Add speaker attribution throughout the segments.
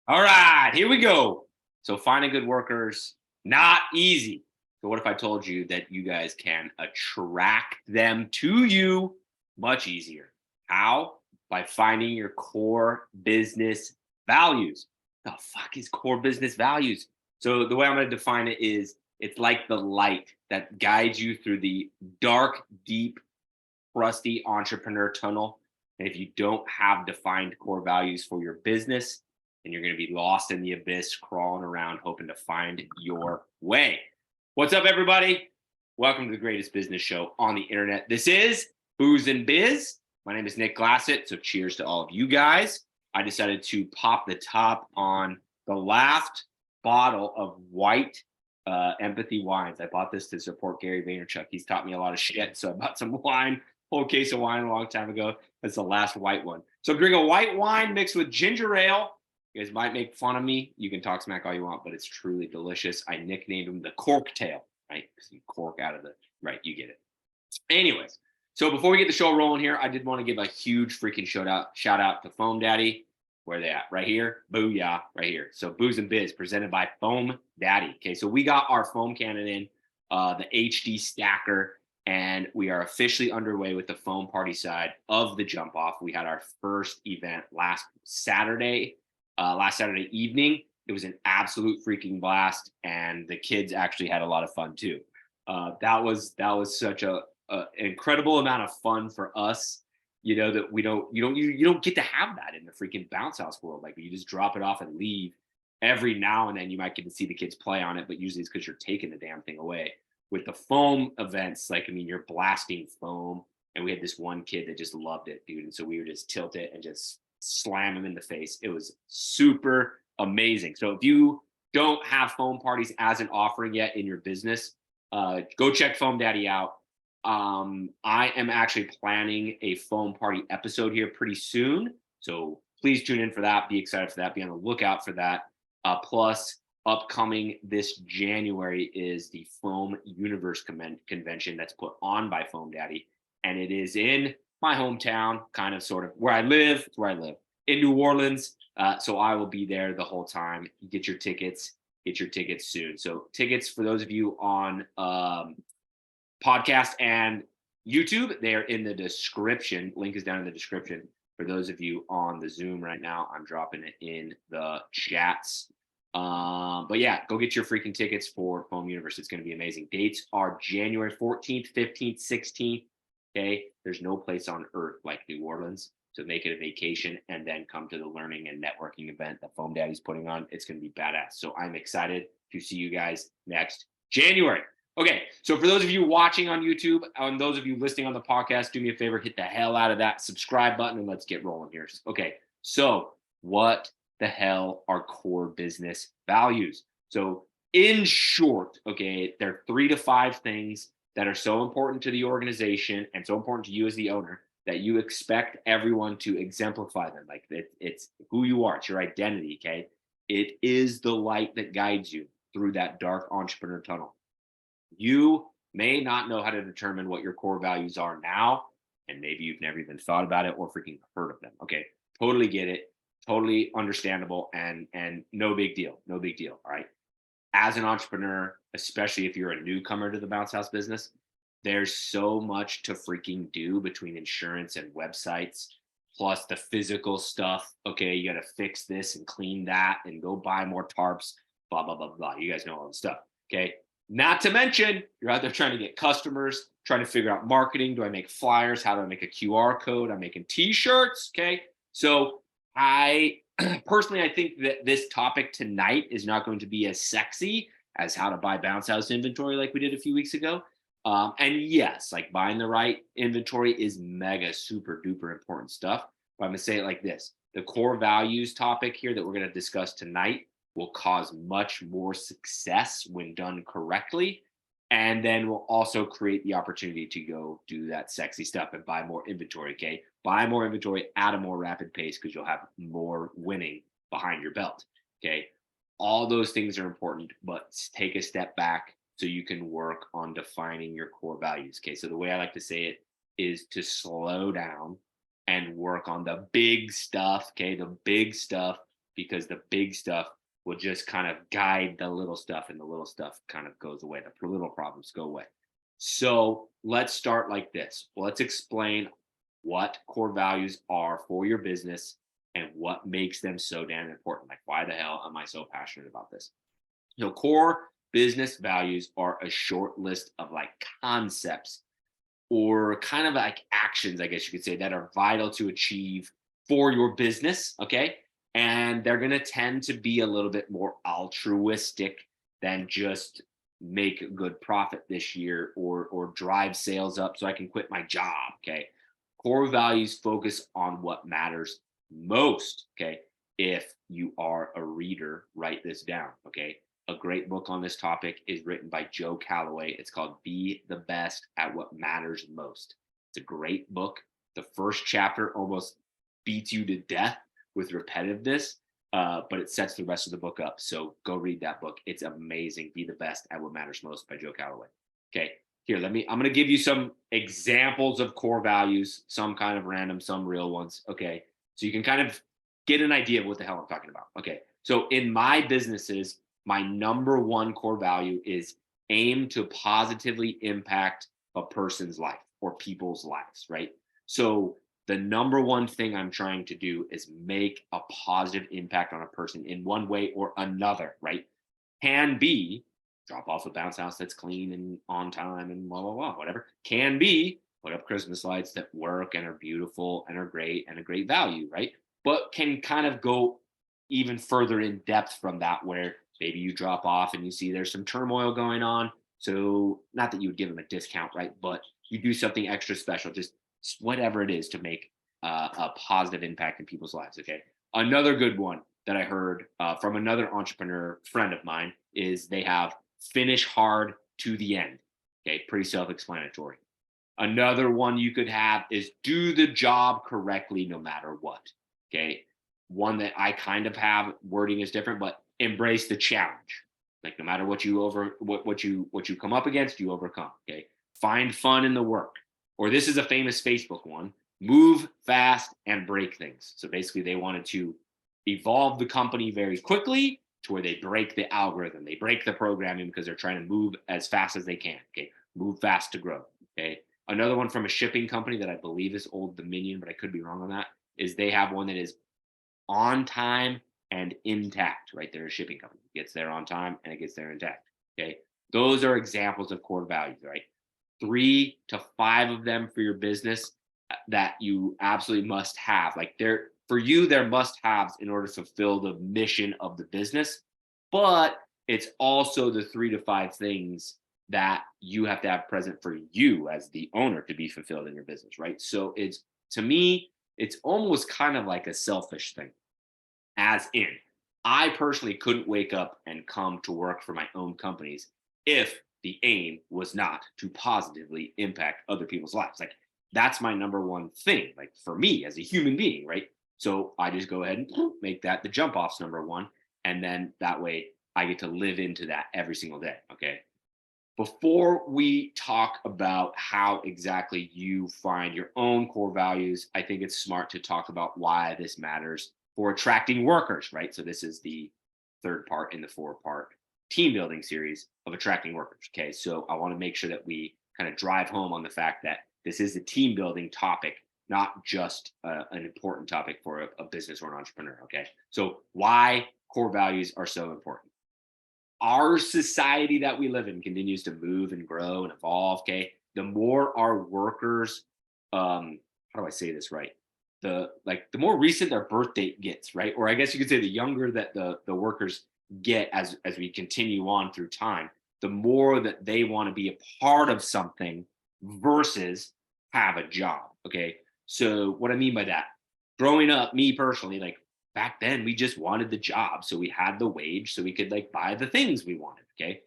Speaker 1: All right, here we go. So finding good workers, not easy. So what if I told you that you guys can attract them to you much easier? How? By finding your core business values. The fuck is core business values? So the way I'm going to define it is it's like the light that guides you through the dark, deep, crusty entrepreneur tunnel. And if you don't have defined core values for your business, then you're going to be lost in the abyss, crawling around, hoping to find your way. What's up, everybody? Welcome to the greatest business show on the internet. This is Booze and Biz. My name is Nick Glassett. So cheers to all of you guys. I decided to pop the top on the last bottle of white empathy wines. I bought this to support Gary Vaynerchuk. He's taught me a lot of shit. So I bought some wine, whole case of wine a long time ago. That's the last white one. So I'm drinking a white wine mixed with ginger ale. You guys might make fun of me. You can talk smack all you want, but it's truly delicious. I nicknamed him the cork tail, right? Because you cork out of the, right, you get it. Anyways, so before we get the show rolling here, I did want to give a huge freaking shout out to Foam Daddy. Where they at? Right here. Booyah, right here. So Booze and Biz presented by Foam Daddy. Okay, so we got our foam cannon in, the HD stacker, and we are officially underway with the foam party side of the jump off. We had our first event last Saturday evening. It was an absolute freaking blast, and the kids actually had a lot of fun too. That was such a incredible amount of fun for us. You know that you don't get to have that in the freaking bounce house world. Like you just drop it off and leave. Every now and then you might get to see the kids play on it, but usually it's because you're taking the damn thing away. With the foam events, like, I mean, you're blasting foam, and we had this one kid that just loved it, dude. And so we would just tilt it and just slam him in the face. It was super amazing. So if you don't have foam parties as an offering yet in your business, go check Foam Daddy out. I am actually planning a foam party episode here pretty soon. So please tune in for that. Be excited for that. Be on the lookout for that. Plus, upcoming this January is the Foam Universe convention that's put on by Foam Daddy. And it is in my hometown, kind of sort of where I live. It's where I live in New Orleans. So I will be there the whole time. Get your tickets soon. So tickets for those of you on podcast and YouTube, they are in the description. Link is down in the description. For those of you on the Zoom right now, I'm dropping it in the chats. But yeah, go get your freaking tickets for Foam Universe. It's going to be amazing. Dates are January 14th, 15th, 16th. Okay. There's no place on earth like New Orleans. So make it a vacation and then come to the learning and networking event that Foam Daddy's putting on. It's going to be badass. So I'm excited to see you guys next January. Okay, so for those of you watching on YouTube, and those of you listening on the podcast, do me a favor, hit the hell out of that subscribe button and let's get rolling here. Okay, so what the hell are core business values? So in short, okay, there are 3 to 5 things that are so important to the organization and so important to you as the owner that you expect everyone to exemplify them. Like it's who you are, it's your identity, okay? It is the light that guides you through that dark entrepreneur tunnel. You may not know how to determine what your core values are now, and maybe you've never even thought about it or freaking heard of them. Okay, totally get it, totally understandable, and no big deal, no big deal. All right. As an entrepreneur, especially if you're a newcomer to the bounce house business, there's so much to freaking do between insurance and websites, plus the physical stuff. Okay, you got to fix this and clean that and go buy more tarps, blah, blah, blah, blah. You guys know all the stuff. Okay. Not to mention, you're out there trying to get customers, trying to figure out marketing. Do I make flyers? How do I make a QR code? I'm making t-shirts. Okay. So I personally, I think that this topic tonight is not going to be as sexy as how to buy bounce house inventory like we did a few weeks ago. And yes, like buying the right inventory is mega super duper important stuff. But I'm going to say it like this. The core values topic here that we're going to discuss tonight will cause much more success when done correctly. And then we'll also create the opportunity to go do that sexy stuff and buy more inventory, okay? Buy more inventory at a more rapid pace because you'll have more winning behind your belt, okay? All those things are important, but take a step back so you can work on defining your core values, okay? So the way I like to say it is to slow down and work on the big stuff, okay? The big stuff because the big stuff will just kind of guide the little stuff, and the little stuff kind of goes away. The little problems go away. So let's start like this. Let's explain what core values are for your business and what makes them so damn important. Like, why the hell am I so passionate about this? Core business values are a short list of like concepts or kind of like actions, I guess you could say, that are vital to achieve for your business. Okay. And they're going to tend to be a little bit more altruistic than just make a good profit this year or drive sales up so I can quit my job. Okay. Core values focus on what matters most. Okay. If you are a reader, write this down. Okay. A great book on this topic is written by Joe Calloway. It's called Be the Best at What Matters Most. It's a great book. The first chapter almost beats you to death with repetitiveness, but it sets the rest of the book up. So go read that book. It's amazing. Be the Best at What Matters Most by Joe Calloway. Okay, here, I'm going to give you some examples of core values, some kind of random, some real ones. Okay, so you can kind of get an idea of what the hell I'm talking about. Okay, so in my businesses, my number one core value is aim to positively impact a person's life or people's lives, right? So the number one thing I'm trying to do is make a positive impact on a person in one way or another, right? Can be drop off a bounce house that's clean and on time and blah, blah, blah, whatever. Can be put up Christmas lights that work and are beautiful and are great and a great value, right? But can kind of go even further in depth from that, where maybe you drop off and you see there's some turmoil going on. So not that you would give them a discount, right? But you do something extra special, just whatever it is to make a positive impact in people's lives. Okay. Another good one that I heard from another entrepreneur friend of mine is they have finish hard to the end. Okay. Pretty self-explanatory. Another one you could have is do the job correctly no matter what. Okay. One that I kind of have, wording is different, but embrace the challenge. Like, no matter what you come up against, you overcome. Okay. Find fun in the work. Or this is a famous Facebook one: move fast and break things. So basically they wanted to evolve the company very quickly to where they break the algorithm, they break the programming, because they're trying to move as fast as they can. Okay. Move fast to grow. Okay. Another one from a shipping company that I believe is Old Dominion, but I could be wrong on that, is they have one that is on time and intact, right? They're a shipping company. It gets there on time and it gets there intact. Okay. Those are examples of core values, right? 3 to 5 of them for your business that you absolutely must have. Like, they're for you, they're must haves in order to fulfill the mission of the business. But it's also the 3 to 5 things that you have to have present for you as the owner to be fulfilled in your business, right? So it's, to me, it's almost kind of like a selfish thing, as in, I personally couldn't wake up and come to work for my own companies if the aim was not to positively impact other people's lives. Like, that's my number one thing, like, for me as a human being, right? So I just go ahead and make that the jump off's number one. And then that way I get to live into that every single day. Okay. Before we talk about how exactly you find your own core values, I think it's smart to talk about why this matters for attracting workers, right? So this is the third part in the 4-part team building series of attracting workers. Okay, so I want to make sure that we kind of drive home on the fact that this is a team building topic, not just an important topic for a business or an entrepreneur. Okay, so why core values are so important. Our society that we live in continues to move and grow and evolve. Okay, the more our workers, how do I say this right? The more recent their birth date gets, right? Or I guess you could say the younger that the workers get as we continue on through time, the more that they want to be a part of something versus have a job. Okay, so what I mean by that, growing up, me personally, like, back then we just wanted the job, so we had the wage so we could like buy the things we wanted. Okay,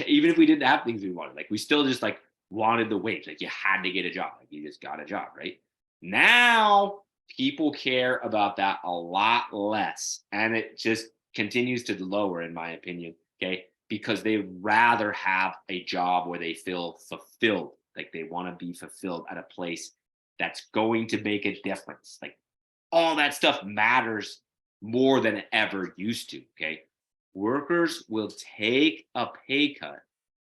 Speaker 1: even if we didn't have things we wanted, like, we still just like wanted the wage. Like, you had to get a job, like, you just got a job, right? Now people care about that a lot less, and it just continues to lower, in my opinion. Okay, because they rather have a job where they feel fulfilled, like they want to be fulfilled at a place that's going to make a difference. Like, all that stuff matters more than it ever used to. Okay. Workers will take a pay cut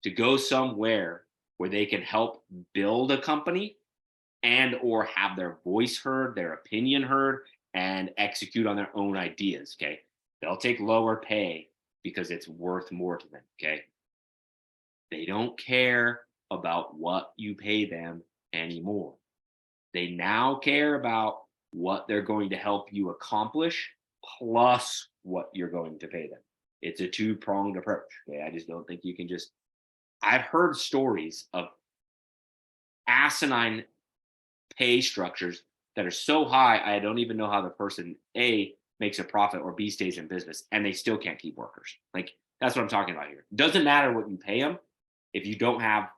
Speaker 1: to go somewhere where they can help build a company and or have their voice heard, their opinion heard, and execute on their own ideas. Okay. They'll take lower pay because it's worth more to them. Okay. They don't care about what you pay them anymore. They now care about what they're going to help you accomplish plus what you're going to pay them. It's a two-pronged approach. Okay. I just don't think you can just, I've heard stories of asinine pay structures that are so high, I don't even know how the person A makes a profit or B stays in business and they still can't keep workers. Like that's what I'm talking about here. Doesn't matter what you pay them if you don't have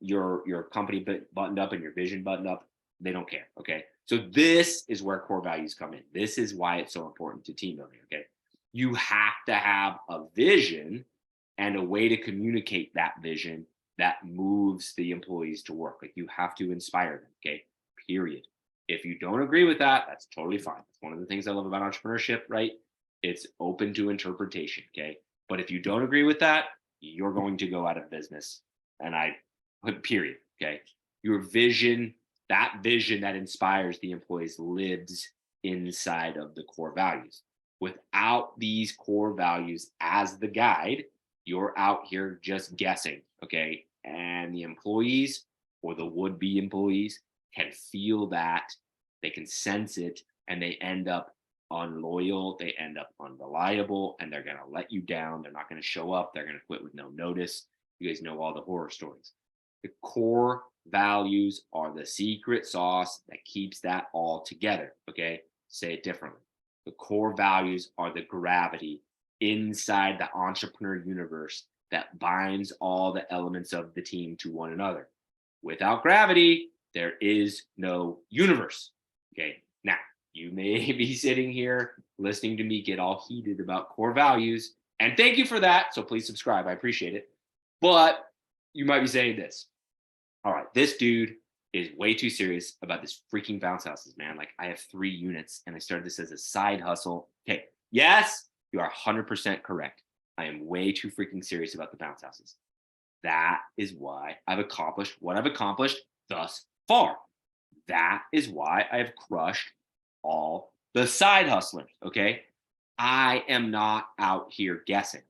Speaker 1: your company buttoned up and your vision buttoned up, they don't care. Okay. So this is where core values come in. This is why it's so important to team building. Okay. You have to have a vision and a way to communicate that vision that moves the employees to work. Like you have to inspire them. Okay. Period. If you don't agree with that, that's totally fine. It's one of the things I love about entrepreneurship, right? It's open to interpretation. Okay. But if you don't agree with that, you're going to go out of business. And I put period. Okay. Your vision, that vision that inspires the employees lives inside of the core values. Without these core values as the guide, you're out here just guessing. Okay. And the employees or the would-be employees can feel that, they can sense it, and they end up unloyal, they end up unreliable, and they're going to let you down. They're not going to show up. They're going to quit with no notice. You guys know all the horror stories. The core values are the secret sauce that keeps that all together. Okay. Say it differently. The core values are the gravity inside the entrepreneur universe that binds all the elements of the team to one another. Without gravity, there is no universe. Okay. Now, you may be sitting here listening to me get all heated about core values. And thank you for that. So please subscribe. I appreciate it. But you might be saying this. All right, this dude is way too serious about this freaking bounce houses, man. Like I have 3 units and I started this as a side hustle. Okay. Yes, you are 100% correct. I am way too freaking serious about the bounce houses. That is why I've accomplished what I've accomplished thus far. That is why I've crushed all the side hustlers. Okay. I am not out here guessing.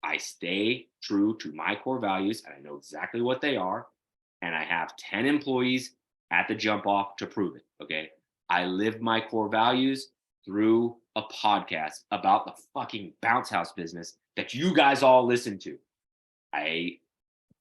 Speaker 1: I stay true to my core values and I know exactly what they are. And I have 10 employees at the jump off to prove it. Okay. I live my core values through a podcast about the fucking bounce house business that you guys all listen to. I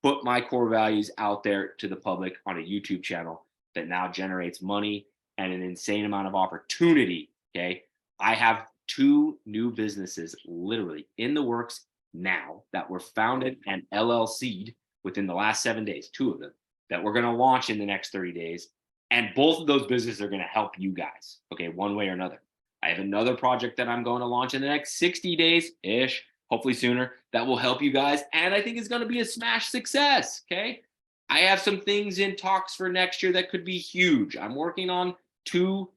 Speaker 1: put my core values out there to the public on a YouTube channel that now generates money and an insane amount of opportunity. Okay. I have 2 new businesses literally in the works now that were founded and LLC'd within the last 7 days, 2 of them that we're going to launch in the next 30 days. And both of those businesses are going to help you guys. Okay. One way or another. I have another project that I'm going to launch in the next 60 days ish, hopefully sooner, that will help you guys. And I think it's going to be a smash success. Okay. I have some things in talks for next year that could be huge. I'm working on 2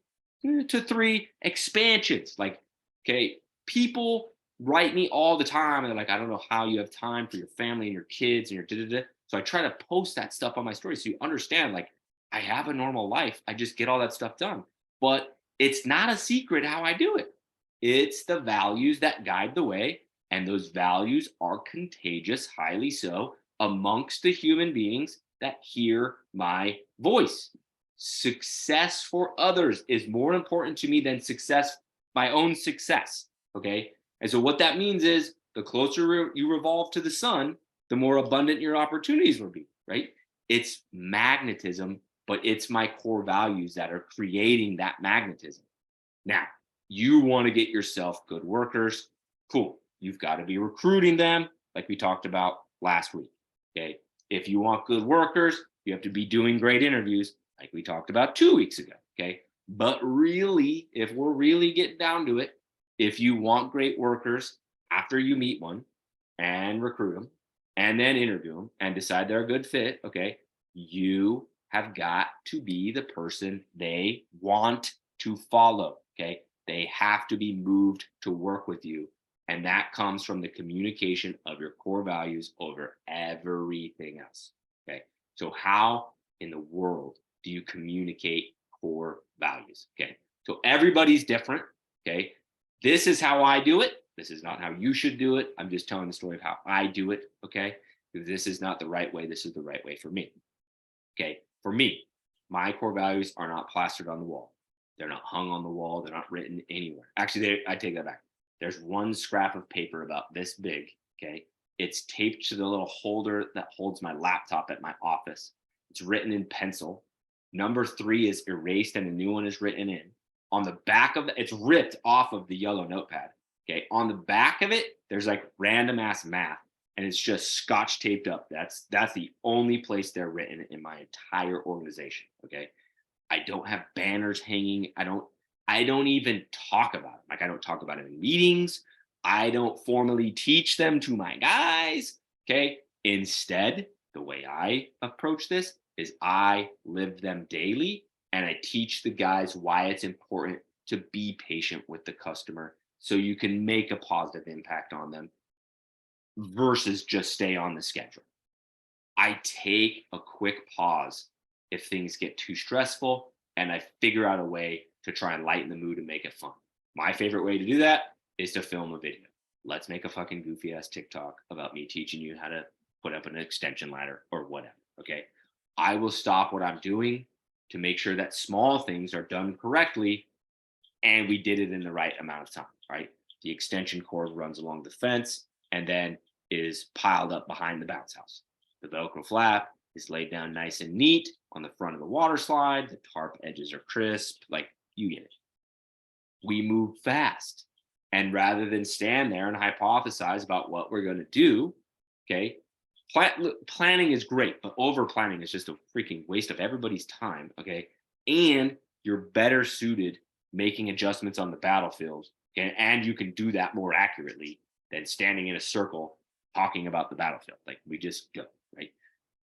Speaker 1: to 3 expansions. Like, okay, people write me all the time and they're like, I don't know how you have time for your family and your kids and your da-da-da. So I try to post that stuff on my story so you understand, like, I have a normal life. I just get all that stuff done. But it's not a secret how I do it. It's the values that guide the way. And those values are contagious, highly so, amongst the human beings that hear my voice. Success for others is more important to me than success, my own success. Okay. And so what that means is the closer you revolve to the sun, the more abundant your opportunities will be, right? It's magnetism, but it's my core values that are creating that magnetism. Now, you want to get yourself good workers. Cool. You've got to be recruiting them like we talked about last week. Okay. If you want good workers, you have to be doing great interviews like we talked about 2 weeks ago. Okay. But really, if we're really getting down to it, if you want great workers after you meet one and recruit them and then interview them and decide they're a good fit, okay, you have got to be the person they want to follow. Okay. They have to be moved to work with you. And that comes from the communication of your core values over everything else. Okay. So, how in the world do you communicate core values? Okay. So, everybody's different. Okay. This is how I do it. This is not how you should do it. I'm just telling the story of how I do it. Okay. This is not the right way. This is the right way for me. Okay. For me, my core values are not plastered on the wall. They're not hung on the wall. They're not written anywhere. Actually, I take that back. There's one scrap of paper about this big. Okay. It's taped to the little holder that holds my laptop at my office. It's written in pencil. Number 3 is erased and a new one is written in. On the back of it, it's ripped off of the yellow notepad. Okay. On the back of it, there's like random ass math and it's just scotch taped up. That's the only place they're written in my entire organization. Okay. I don't have banners hanging. I don't even talk about it. Like I don't talk about it in meetings. I don't formally teach them to my guys. Okay. Instead, the way I approach this is I live them daily and I teach the guys why it's important to be patient with the customer so you can make a positive impact on them versus just stay on the schedule. I take a quick pause if things get too stressful and I figure out a way to try and lighten the mood and make it fun. My favorite way to do that is to film a video. Let's make a fucking goofy ass TikTok about me teaching you how to put up an extension ladder or whatever. Okay. I will stop what I'm doing to make sure that small things are done correctly and we did it in the right amount of time, right? The extension cord runs along the fence and then is piled up behind the bounce house. The Velcro flap is laid down nice and neat on the front of the water slide. The tarp edges are crisp. Like, you get it. We move fast. And rather than stand there and hypothesize about what we're going to do, okay, planning is great, but over planning is just a freaking waste of everybody's time, okay? And you're better suited making adjustments on the battlefield, okay? And you can do that more accurately than standing in a circle talking about the battlefield. Like, we just go, right?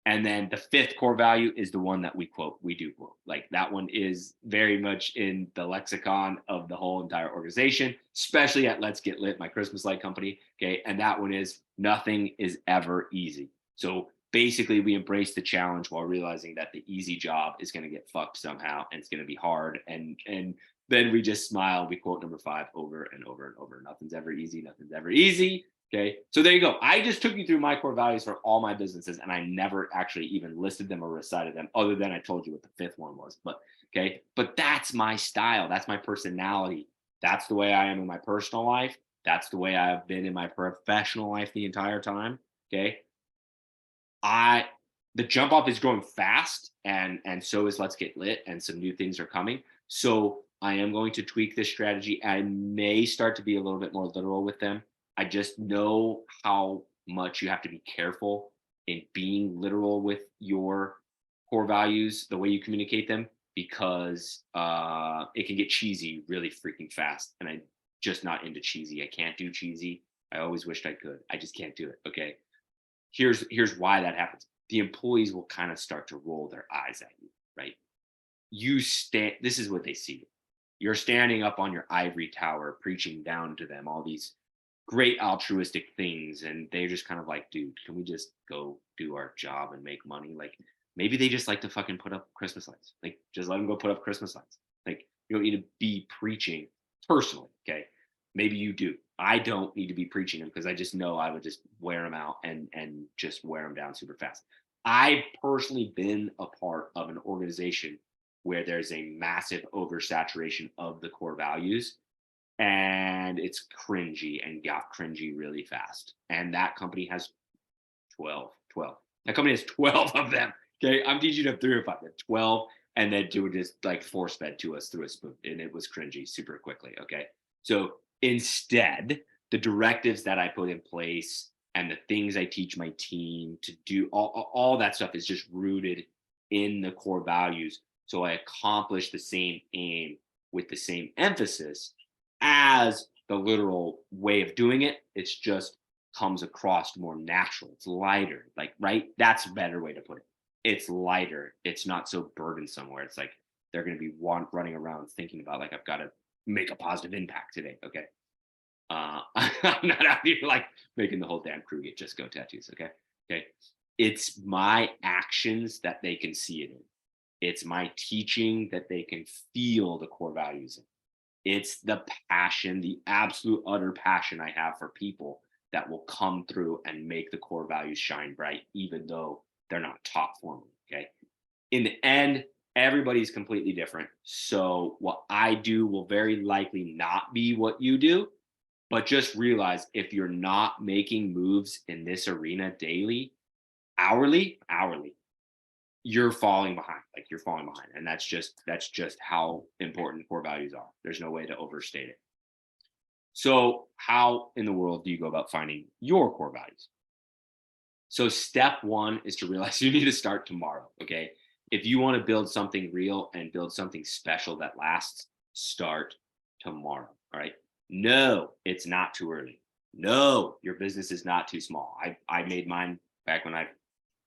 Speaker 1: And then the 5th core value is the one that we do quote. Like, that one is very much in the lexicon of the whole entire organization, especially at Let's Get Lit, my Christmas light company. Okay. And that one is nothing is ever easy. So basically we embrace the challenge while realizing that the easy job is going to get fucked somehow and it's going to be hard. And then we just smile. We quote number 5 over and over and over. Nothing's ever easy. Nothing's ever easy. Okay. So there you go. I just took you through my core values for all my businesses and I never actually even listed them or recited them other than I told you what the 5th one was. But okay. But that's my style. That's my personality. That's the way I am in my personal life. That's the way I've been in my professional life the entire time. Okay. The jump off is growing fast and so is Let's Get Lit and some new things are coming. So I am going to tweak this strategy. I may start to be a little bit more literal with them. I just know how much you have to be careful in being literal with your core values, the way you communicate them, because it can get cheesy really freaking fast. And I'm just not into cheesy. I can't do cheesy. I always wished I could. I just can't do it. Okay. Here's why that happens. The employees will kind of start to roll their eyes at you, right? This is what they see. You're standing up on your ivory tower, preaching down to them all these great altruistic things. And they're just kind of like, dude, can we just go do our job and make money? Like, maybe they just like to fucking put up Christmas lights. Like, just let them go put up Christmas lights. Like, you don't need to be preaching personally. Okay. Maybe you do. I don't need to be preaching them because I just know I would just wear them out and just wear them down super fast. I've personally been a part of an organization where there's a massive oversaturation of the core values and it's cringy and got cringy really fast. And that company has 12. That company has 12 of them. Okay. I'm teaching them 3 or 5, 12, and then do just like force fed to us through a spoon. And it was cringy super quickly. Okay. So instead, the directives that I put in place and the things I teach my team to do, all that stuff is just rooted in the core values. So I accomplish the same aim with the same emphasis as the literal way of doing it. It's just comes across more natural. It's lighter, like, right? That's a better way to put it. It's lighter. It's not so burdensome where it's like they're going to be running around thinking about, like, I've got to make a positive impact today. Okay. I'm not out here like making the whole damn crew get just go tattoos. Okay. Okay. It's my actions that they can see it in. It's my teaching that they can feel the core values in. It's the passion, the absolute utter passion I have for people that will come through and make the core values shine bright, even though they're not taught formally. Okay. In the end, everybody's completely different. So what I do will very likely not be what you do, but just realize if you're not making moves in this arena daily, hourly, you're falling behind. Like you're falling behind. And that's just how important core values are. There's no way to overstate it. So how in the world do you go about finding your core values? So step one is to realize you need to start tomorrow. Okay. If you want to build something real and build something special that lasts, start tomorrow. All right. No, it's not too early. No, your business is not too small. I made mine back when I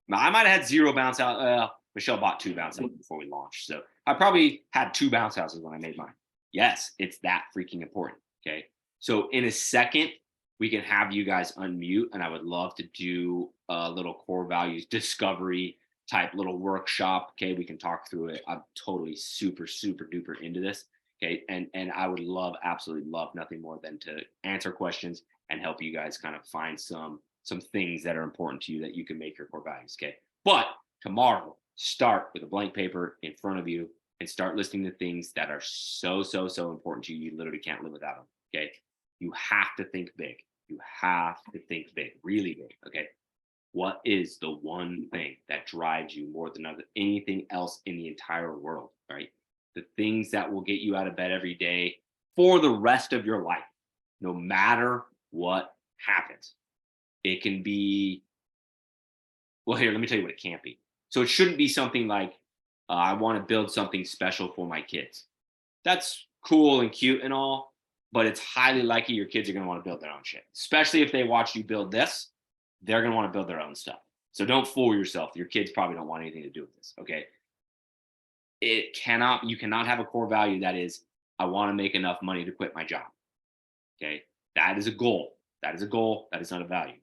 Speaker 1: might have had zero bounce out. Michelle bought 2 bounce houses before we launched. So I probably had 2 bounce houses when I made mine. Yes, it's that freaking important. Okay. So in a second, we can have you guys unmute, and I would love to do a little core values discovery type little workshop. Okay. We can talk through it. I'm totally super duper into this. Okay. And I would absolutely love nothing more than to answer questions and help you guys kind of find some things that are important to you that you can make your core values. Okay. But tomorrow, start with a blank paper in front of you and start listing the things that are so important to you. You literally can't live without them. Okay. You have to think big. You have to think big, really big. Okay. What is the one thing that drives you more than anything else in the entire world? Right. The things that will get you out of bed every day for the rest of your life, no matter what happens. It can be, well, here, let me tell you what it can't be. So it shouldn't be something like, I want to build something special for my kids. That's cool and cute and all, but it's highly likely your kids are going to want to build their own shit, especially if they watch you build this. They're going to want to build their own stuff. So don't fool yourself. Your kids probably don't want anything to do with this. Okay. You cannot have a core value that is, I want to make enough money to quit my job. Okay. That is a goal. That is a goal. That is not a value.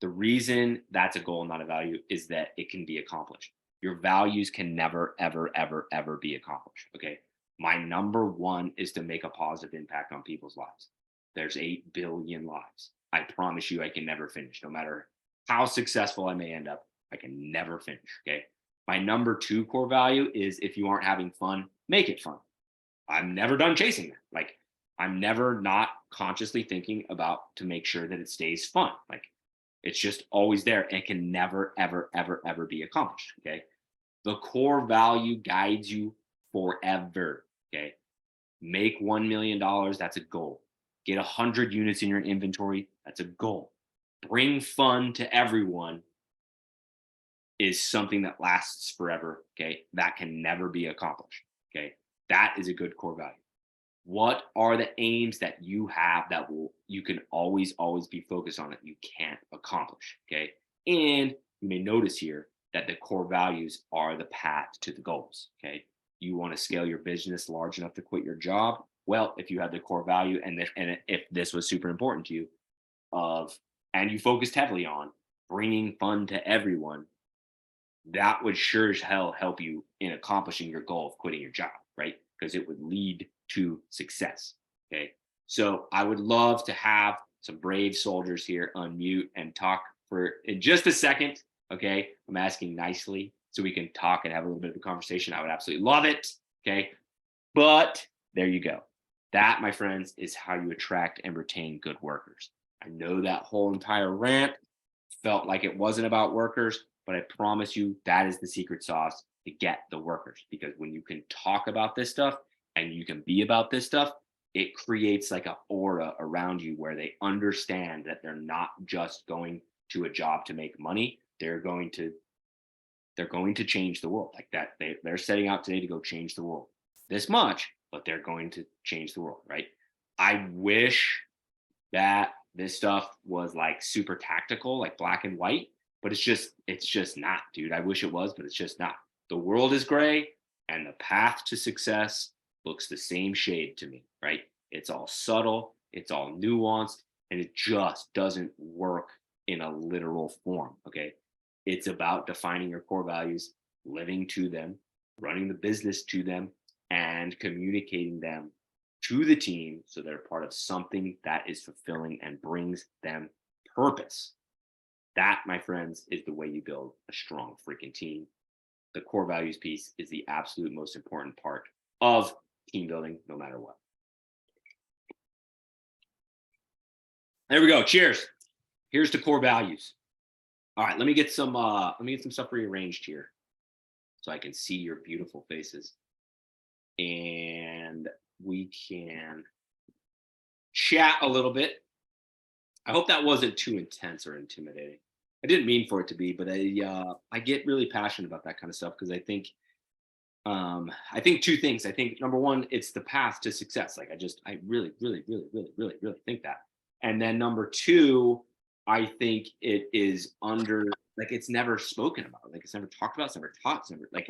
Speaker 1: The reason that's a goal, not a value, is that it can be accomplished. Your values can never, ever be accomplished. Okay. My number one is to make a positive impact on people's lives. There's 8 billion lives. I promise you, I can never finish. No matter how successful I may end up, I can never finish. Okay. My number 2 core value is, if you aren't having fun, make it fun. I'm never done chasing that. Like, I'm never not consciously thinking about to make sure that it stays fun. Like, it's just always there and can never, ever be accomplished. Okay. The core value guides you forever. Okay. Make $1 million. That's a goal. Get 100 units in your inventory. That's a goal. Bring fun to everyone is something that lasts forever. Okay. That can never be accomplished. Okay. That is a good core value. What are the aims that you have that you can always be focused on that you can't accomplish? Okay. And you may notice here that the core values are the path to the goals. Okay. You want to scale your business large enough to quit your job. Well, if you have the core value and if this was super important to you and you focused heavily on bringing fun to everyone, that would sure as hell help you in accomplishing your goal of quitting your job, right? Because it would lead to success. Okay. So I would love to have some brave soldiers here unmute and talk for in just a second. Okay. I'm asking nicely so we can talk and have a little bit of a conversation. I would absolutely love it. Okay. But there you go. That, my friends, is how you attract and retain good workers. I know that whole entire rant felt like it wasn't about workers, but I promise you that is the secret sauce to get the workers. Because when you can talk about this stuff and you can be about this stuff, it creates like an aura around you where they understand that they're not just going to a job to make money. They're going to change the world. Like that. They're setting out today to go change the world this much, but they're going to change the world, right? I wish that this stuff was like super tactical, like black and white, but it's just not, dude. I wish it was, but it's just not. The world is gray, and the path to success looks the same shade to me, right? It's all subtle, it's all nuanced, and it just doesn't work in a literal form. Okay. It's about defining your core values, living to them, running the business to them, and communicating them to the team so they're part of something that is fulfilling and brings them purpose. That, my friends, is the way you build a strong freaking team. The core values piece is the absolute most important part of team building, no matter what. There we go. Cheers. Here's the core values. All right, let me get some stuff rearranged here so I can see your beautiful faces. And we can chat a little bit. I hope that wasn't too intense or intimidating. I didn't mean for it to be, but I get really passionate about that kind of stuff because I think two things. I think number one, it's the path to success. Like I really, really, really, really, really, really think that. And then number two, I think it is like it's never spoken about. Like it's never talked about. It's never taught. It's never like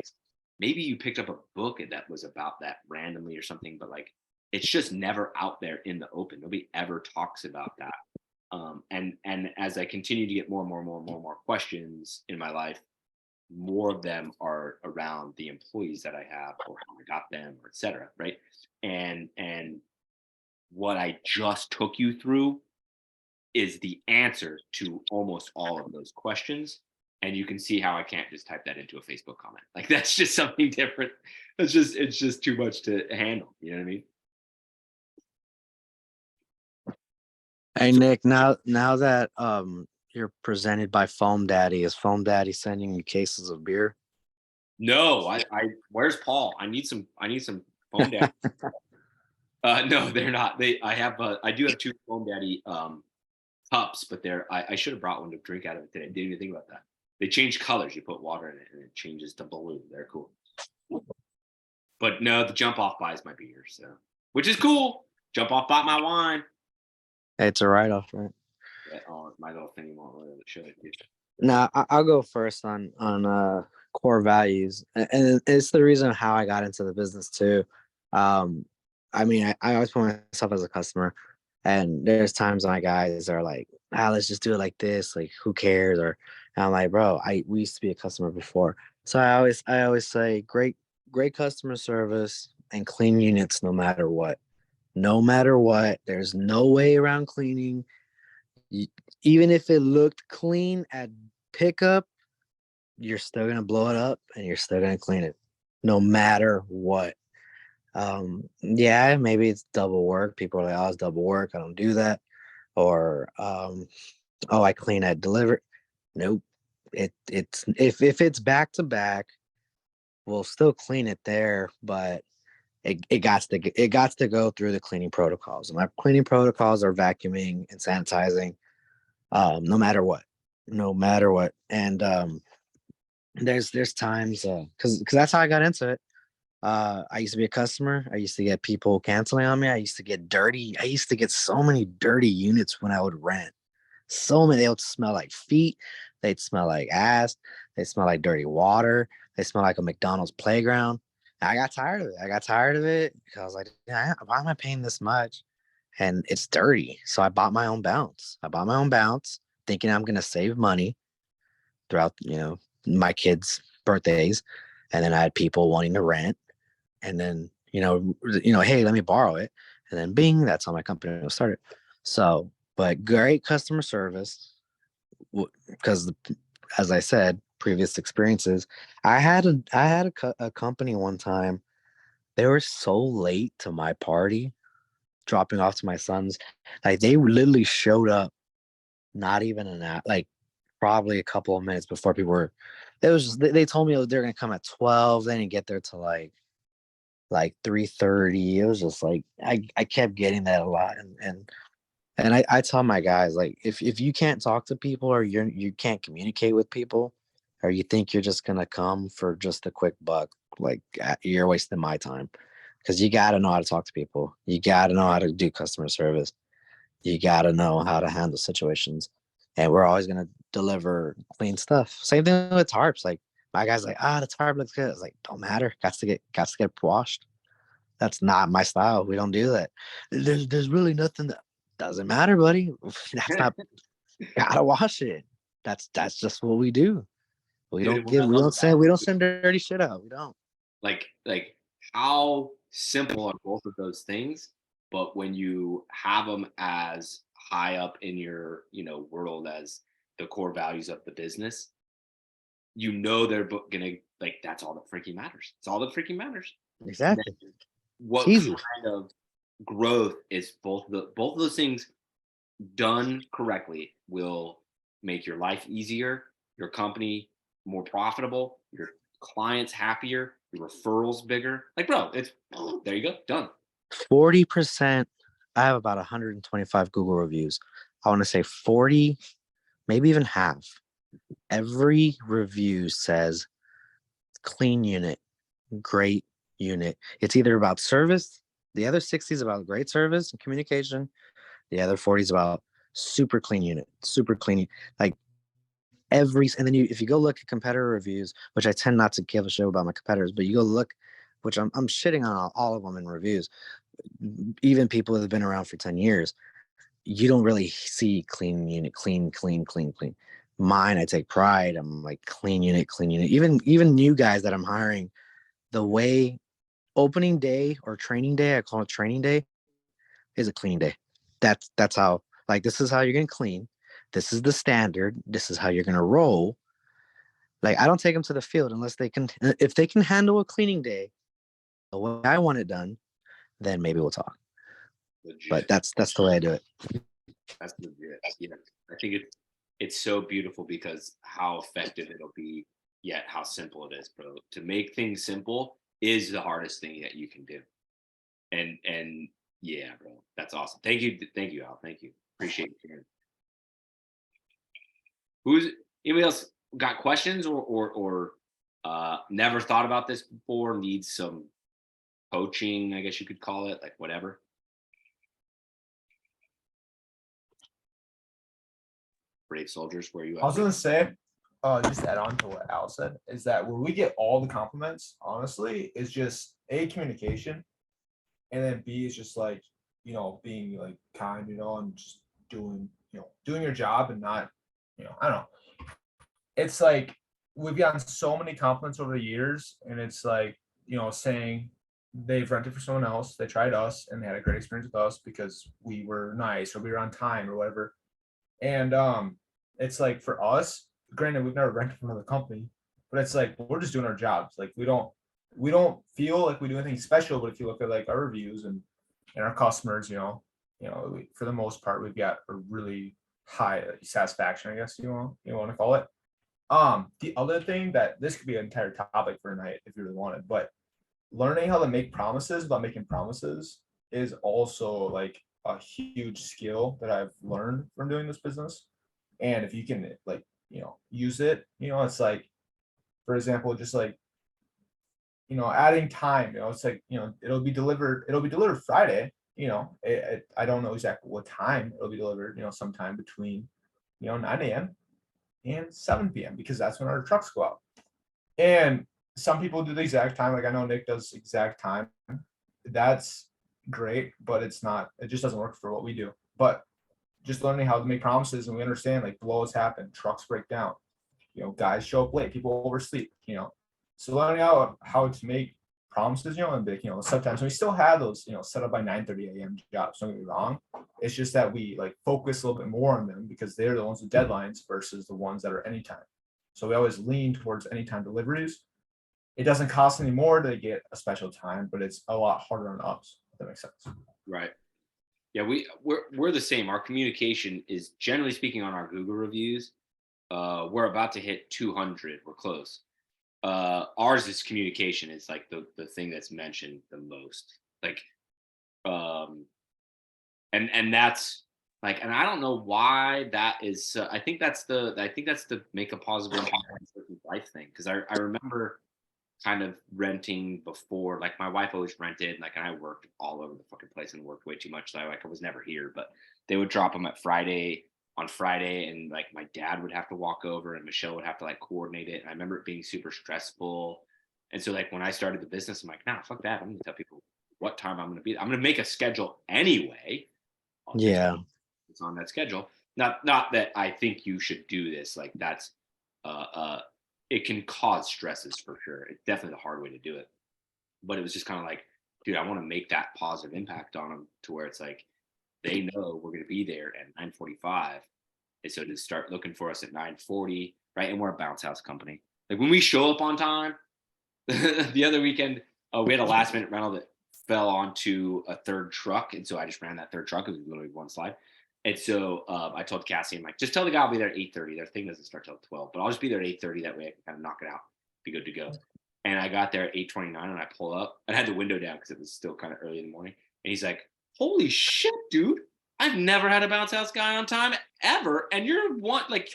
Speaker 1: maybe you picked up a book that was about that randomly or something, but like it's just never out there in the open. Nobody ever talks about that. And as I continue to get more questions in my life, more of them are around the employees that I have or how I got them or et cetera. Right. And what I just took you through is the answer to almost all of those questions. And you can see how I can't just type that into a Facebook comment. Like that's just something different. It's just too much to handle. You know what I mean?
Speaker 2: Hey Nick, now that you're presented by Foam Daddy, is Foam Daddy sending you cases of beer?
Speaker 1: No, I where's Paul? I need some phone daddy. No, they're not. I do have two phone daddy cups, but I should have brought one to drink out of it today. Didn't even think about that. They change colors. You put water in it and it changes to blue. They're cool. But no, the jump off buys my beer, so which is cool. Jump off bought my wine.
Speaker 2: It's a write-off, right?
Speaker 1: Yeah, oh, my little thing you won't really show it.
Speaker 2: Now I'll go first on core values, and it's the reason how I got into the business too. I mean, I always put myself as a customer, and there's times my guys are like, let's just do it like this, like who cares? Or and I'm like, bro, we used to be a customer before, so I always say great customer service and clean units no matter what. No matter what, there's no way around cleaning. Even if it looked clean at pickup, you're still gonna blow it up and you're still gonna clean it, no matter what. Yeah, maybe it's double work. People are like, "Oh, it's double work. I don't do that." Or, "Oh, I clean at delivery." Nope. It's if it's back to back, we'll still clean it there, but it got to go through the cleaning protocols. And my cleaning protocols are vacuuming and sanitizing, no matter what, And there's times because that's how I got into it. I used to be a customer. I used to get people canceling on me. I used to get dirty. I used to get so many dirty units when I would rent. So many. They would smell like feet. They'd smell like ass. They smell like dirty water. They smell like a McDonald's playground. And I got tired of it. Because I was like, why am I paying this much? And it's dirty. So I bought my own bounce. Thinking I'm gonna save money throughout, my kids' birthdays. And then I had people wanting to rent. And then, hey, let me borrow it. And then bing, that's how my company was started. So, but great customer service, because as I said, previous experiences, I had a company one time. They were so late to my party, dropping off to my sons. Like they literally showed up, not even an hour, like probably a couple of minutes before people were. It was just, they told me they're gonna come at 12. They didn't get there till like 3:30. It was just like I kept getting that a lot, and I tell my guys, like, if you can't talk to people or you can't communicate with people, or you think you're just gonna come for just a quick buck, like you're wasting my time, because you got to know how to talk to people. You got to know how to do customer service. You got to know how to handle situations, and we're always gonna deliver clean stuff. Same thing with tarps. Like my guy's like, the tarp looks good. It's like, don't matter. Got to get washed. That's not my style. We don't do that. There's really nothing that doesn't matter, buddy. That's not gotta wash it. That's just what we do. We
Speaker 1: Dude,
Speaker 2: don't
Speaker 1: and what I
Speaker 2: give
Speaker 1: love about
Speaker 2: we don't send dirty shit out. We don't.
Speaker 1: like how simple are both of those things, but when you have them as high up in your world as the core values of the business, they're gonna like that's all that freaking matters. It's all that freaking matters. And
Speaker 2: Exactly.
Speaker 1: then
Speaker 2: It's
Speaker 1: what
Speaker 2: easy.
Speaker 1: kind of growth is both of those things done correctly will make your life easier, your company more profitable, your clients happier, your referrals bigger. Like, bro, it's there you go, done.
Speaker 2: 40%. I have about 125 Google reviews. I want to say 40, maybe even half. Every review says clean unit, great unit. It's either about service, the other 60 is about great service and communication, the other 40 is about super clean unit, super clean. Like and then if you go look at competitor reviews, which I tend not to give a show about my competitors, but you go look, which I'm shitting on all of them in reviews, even people that have been around for 10 years, you don't really see clean unit, clean, clean, clean, clean. Mine, I take pride. I'm like clean unit, clean unit. Even new guys that I'm hiring, the way opening day or training day, I call it training day, is a cleaning day. That's how, like, this is how you're gonna clean. This is the standard. This is how you're gonna roll. Like, I don't take them to the field unless they can. If they can handle a cleaning day the way I want it done, then maybe we'll talk. But
Speaker 1: Legit.
Speaker 2: that's the way I do it.
Speaker 1: That's legit. Yeah. I think it's so beautiful because how effective it'll be, yet how simple it is, bro. To make things simple is the hardest thing that you can do. And yeah, bro. That's awesome. Thank you, Al. Thank you. Appreciate you. Who's Anybody else got questions or never thought about this before, needs some coaching, I guess you could call it, like whatever. Brave soldiers, where you
Speaker 3: I was
Speaker 1: at?
Speaker 3: gonna say, just to add on to what Al said, is that where we get all the compliments, honestly, is just A, communication, and then B is just like, being like kind, and just doing your job and not, I don't know. It's like we've gotten so many compliments over the years, and it's like, saying they've rented for someone else, they tried us, and they had a great experience with us because we were nice or we were on time or whatever. And it's like for us, granted, we've never rented from another company, but it's like we're just doing our jobs. Like we don't feel like we do anything special. But if you look at like our reviews and our customers, for the most part, we've got a really high satisfaction, I guess you want to call it. The other thing that this could be an entire topic for a night if you really wanted, but learning how to make promises without making promises is also like a huge skill that I've learned from doing this business. And if you can like, use it, it's like, for example, just like, adding time, it's like, it'll be delivered Friday, I don't know exactly what time it'll be delivered, sometime between, 9 a.m. and 7 p.m. because that's when our trucks go out. And some people do the exact time. Like I know Nick does exact time. That's great, but it just doesn't work for what we do. But just learning how to make promises, and we understand like blows happen, trucks break down, guys show up late, people oversleep, so learning how to make promises, and like, sometimes we still have those, set up by 9:30 a.m. jobs. Don't get me wrong. It's just that we like focus a little bit more on them because they're the ones with deadlines versus the ones that are anytime. So we always lean towards anytime deliveries. It doesn't cost any more to get a special time, but it's a lot harder on us, if that makes sense.
Speaker 1: Right. Yeah, we're the same. Our communication is, generally speaking, on our Google reviews. We're about to hit 200. We're close. Ours is communication. It's like the thing that's mentioned the most. Like, and that's like, and I don't know why that is. I think that's the make a positive impact on certain life thing. Because I remember kind of renting before. Like my wife always rented, like, and I worked all over the fucking place and worked way too much. So I was never here, but they would drop them on Friday, and like my dad would have to walk over and Michelle would have to like coordinate it. And I remember it being super stressful. And so like when I started the business, I'm like, nah, fuck that. I'm gonna tell people what time I'm going to be. I'm going to make a schedule anyway.
Speaker 2: Yeah.
Speaker 1: It's on that schedule. Not that I think you should do this. Like that's it can cause stresses for sure. It's definitely the hard way to do it. But it was just kind of like, dude, I want to make that positive impact on them to where it's like they know we're going to be there at 9:45, and so to start looking for us at 9:40, right? And we're a bounce house company. Like when we show up on time, the other weekend, we had a last minute rental that fell onto a third truck, and so I just ran that third truck. It was literally one slide. And so I told Cassie, I'm like, just tell the guy I'll be there at 8:30. Their thing doesn't start till 12, but I'll just be there at 8:30. That way I can kind of knock it out, be good to go. And I got there at 8:29 and I pull up. I had the window down because it was still kind of early in the morning. And he's like, holy shit, dude. I've never had a bounce house guy on time ever. And you're like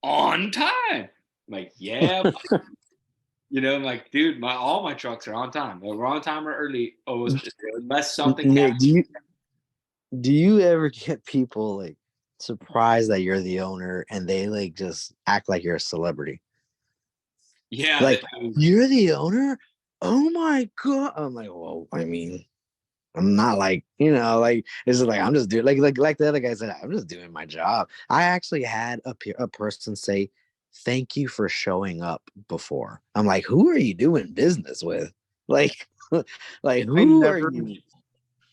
Speaker 1: on time. I'm like, yeah. You know, I'm like, dude, all my trucks are on time. We're on time or early. Unless something
Speaker 2: Nick,
Speaker 1: happens.
Speaker 2: do you ever get people like surprised that you're the owner and they like just act like you're a celebrity?
Speaker 1: Yeah.
Speaker 2: Like, you're the owner? Oh my God. I'm like, well, I mean, I'm not like, like, it's like, I'm just doing like the other guy said, I'm just doing my job. I actually had a person say, thank you for showing up before. I'm like, who are you doing business with? Like, like who are you?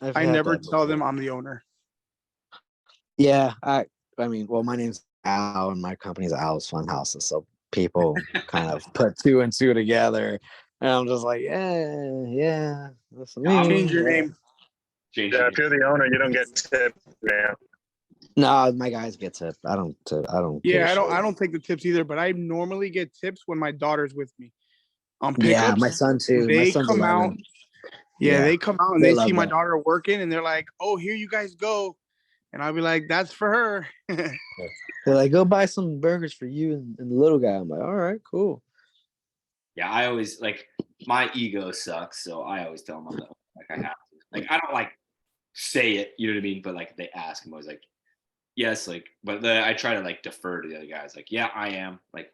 Speaker 4: I never tell them I'm the owner.
Speaker 2: Yeah, I mean, well, my name's Al and my company's Al's Fun Houses, so people kind of put two and two together, and I'm just like, yeah, that's me.
Speaker 4: Change your name.
Speaker 5: Yeah, if you're the owner, you don't get tipped, man.
Speaker 2: No, my guys get tipped. I don't.
Speaker 4: Yeah, I don't take the tips either, but I normally get tips when my daughter's with me on pickups.
Speaker 2: Yeah, my son too. My
Speaker 4: They
Speaker 2: son's
Speaker 4: come
Speaker 2: 11.
Speaker 4: out. Yeah, they come out and
Speaker 2: They
Speaker 4: they
Speaker 2: love
Speaker 4: see my
Speaker 2: that.
Speaker 4: daughter working, and they're like, "Oh, here you guys go," and I'll be like, "That's for her."
Speaker 2: They're like, go buy some burgers for you and the little guy. I'm like, all right, cool.
Speaker 1: Yeah, I always like my ego sucks, so I always tell them I'm the owner. Like I have to. Like I don't like say it, you know what I mean? But like if they ask, I'm always like, yes, like, but I try to like defer to the other guys. Like, yeah, I am. Like,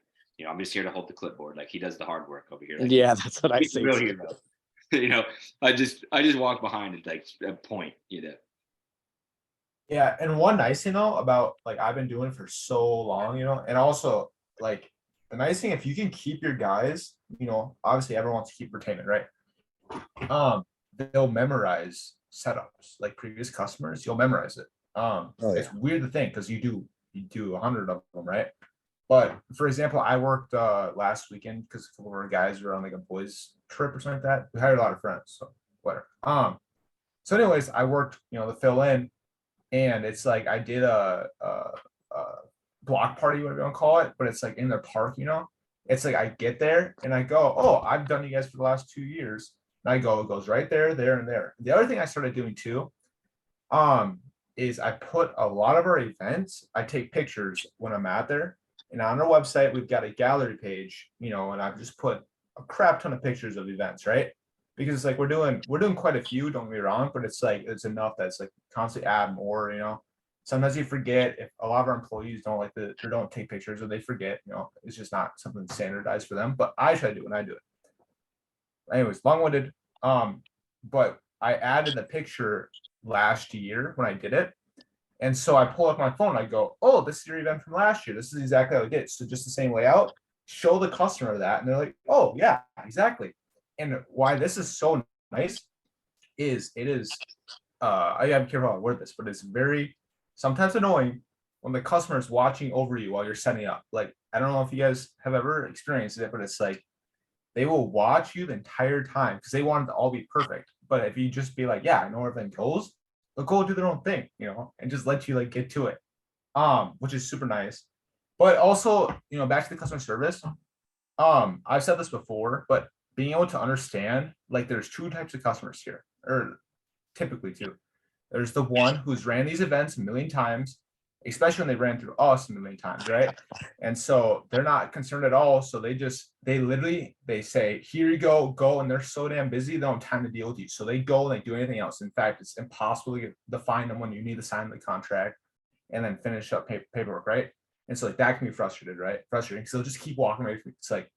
Speaker 1: I'm just here to hold the clipboard. Like he does the hard work over here. Like,
Speaker 2: Yeah, that's what I
Speaker 1: he's
Speaker 2: say.
Speaker 1: the real
Speaker 2: too.
Speaker 1: hero. I just walk behind and like point.
Speaker 3: Yeah, and one nice thing though about like I've been doing for so long, and also like the nice thing if you can keep your guys, obviously everyone wants to keep retaining, right? They'll memorize setups like previous customers. You'll memorize it. It's weird to think because you do 100 of them, right? But for example, I worked last weekend because a couple of our guys were on like a boys trip or something like that. We hired a lot of friends, so whatever. So anyways, I worked, to fill in. And it's like I did a block party, whatever you want to call it, but it's like in their park, It's like I get there and I go, oh, I've done you guys for the last 2 years. And it goes right there, there, and there. The other thing I started doing too, is I put a lot of our events, I take pictures when I'm at there. And on our website, we've got a gallery page, and I've just put a crap ton of pictures of events, right? Because it's like we're doing quite a few, don't get me wrong, but it's like it's enough that's like constantly add more, Sometimes you forget if a lot of our employees don't like or don't take pictures or they forget, it's just not something standardized for them. But I try to do it when I do it. Anyways, long-winded. But I added the picture last year when I did it. And so I pull up my phone, I go, oh, this is your event from last year. This is exactly how I did it. So just the same layout, show the customer that, and they're like, oh yeah, exactly. And why this is so nice is I am careful how I word this, but it's very sometimes annoying when the customer is watching over you while you're setting up. Like, I don't know if you guys have ever experienced it, but it's like they will watch you the entire time because they want it to all be perfect. But if you just be like, yeah, I know where everything goes, they'll go do their own thing, and just let you like get to it. Which is super nice. But also, back to the customer service. I've said this before, but being able to understand, like there's two types of customers here, or typically two. There's the one who's ran these events a million times, especially when they ran through us a million times, right? And so they're not concerned at all. So they literally say, here you go, and they're so damn busy, they don't have time to deal with you. So they go and they do anything else. In fact, it's impossible to find them when you need to sign the contract and then finish up paperwork, right? And so like that can be frustrating because they'll just keep walking away from you. It's like,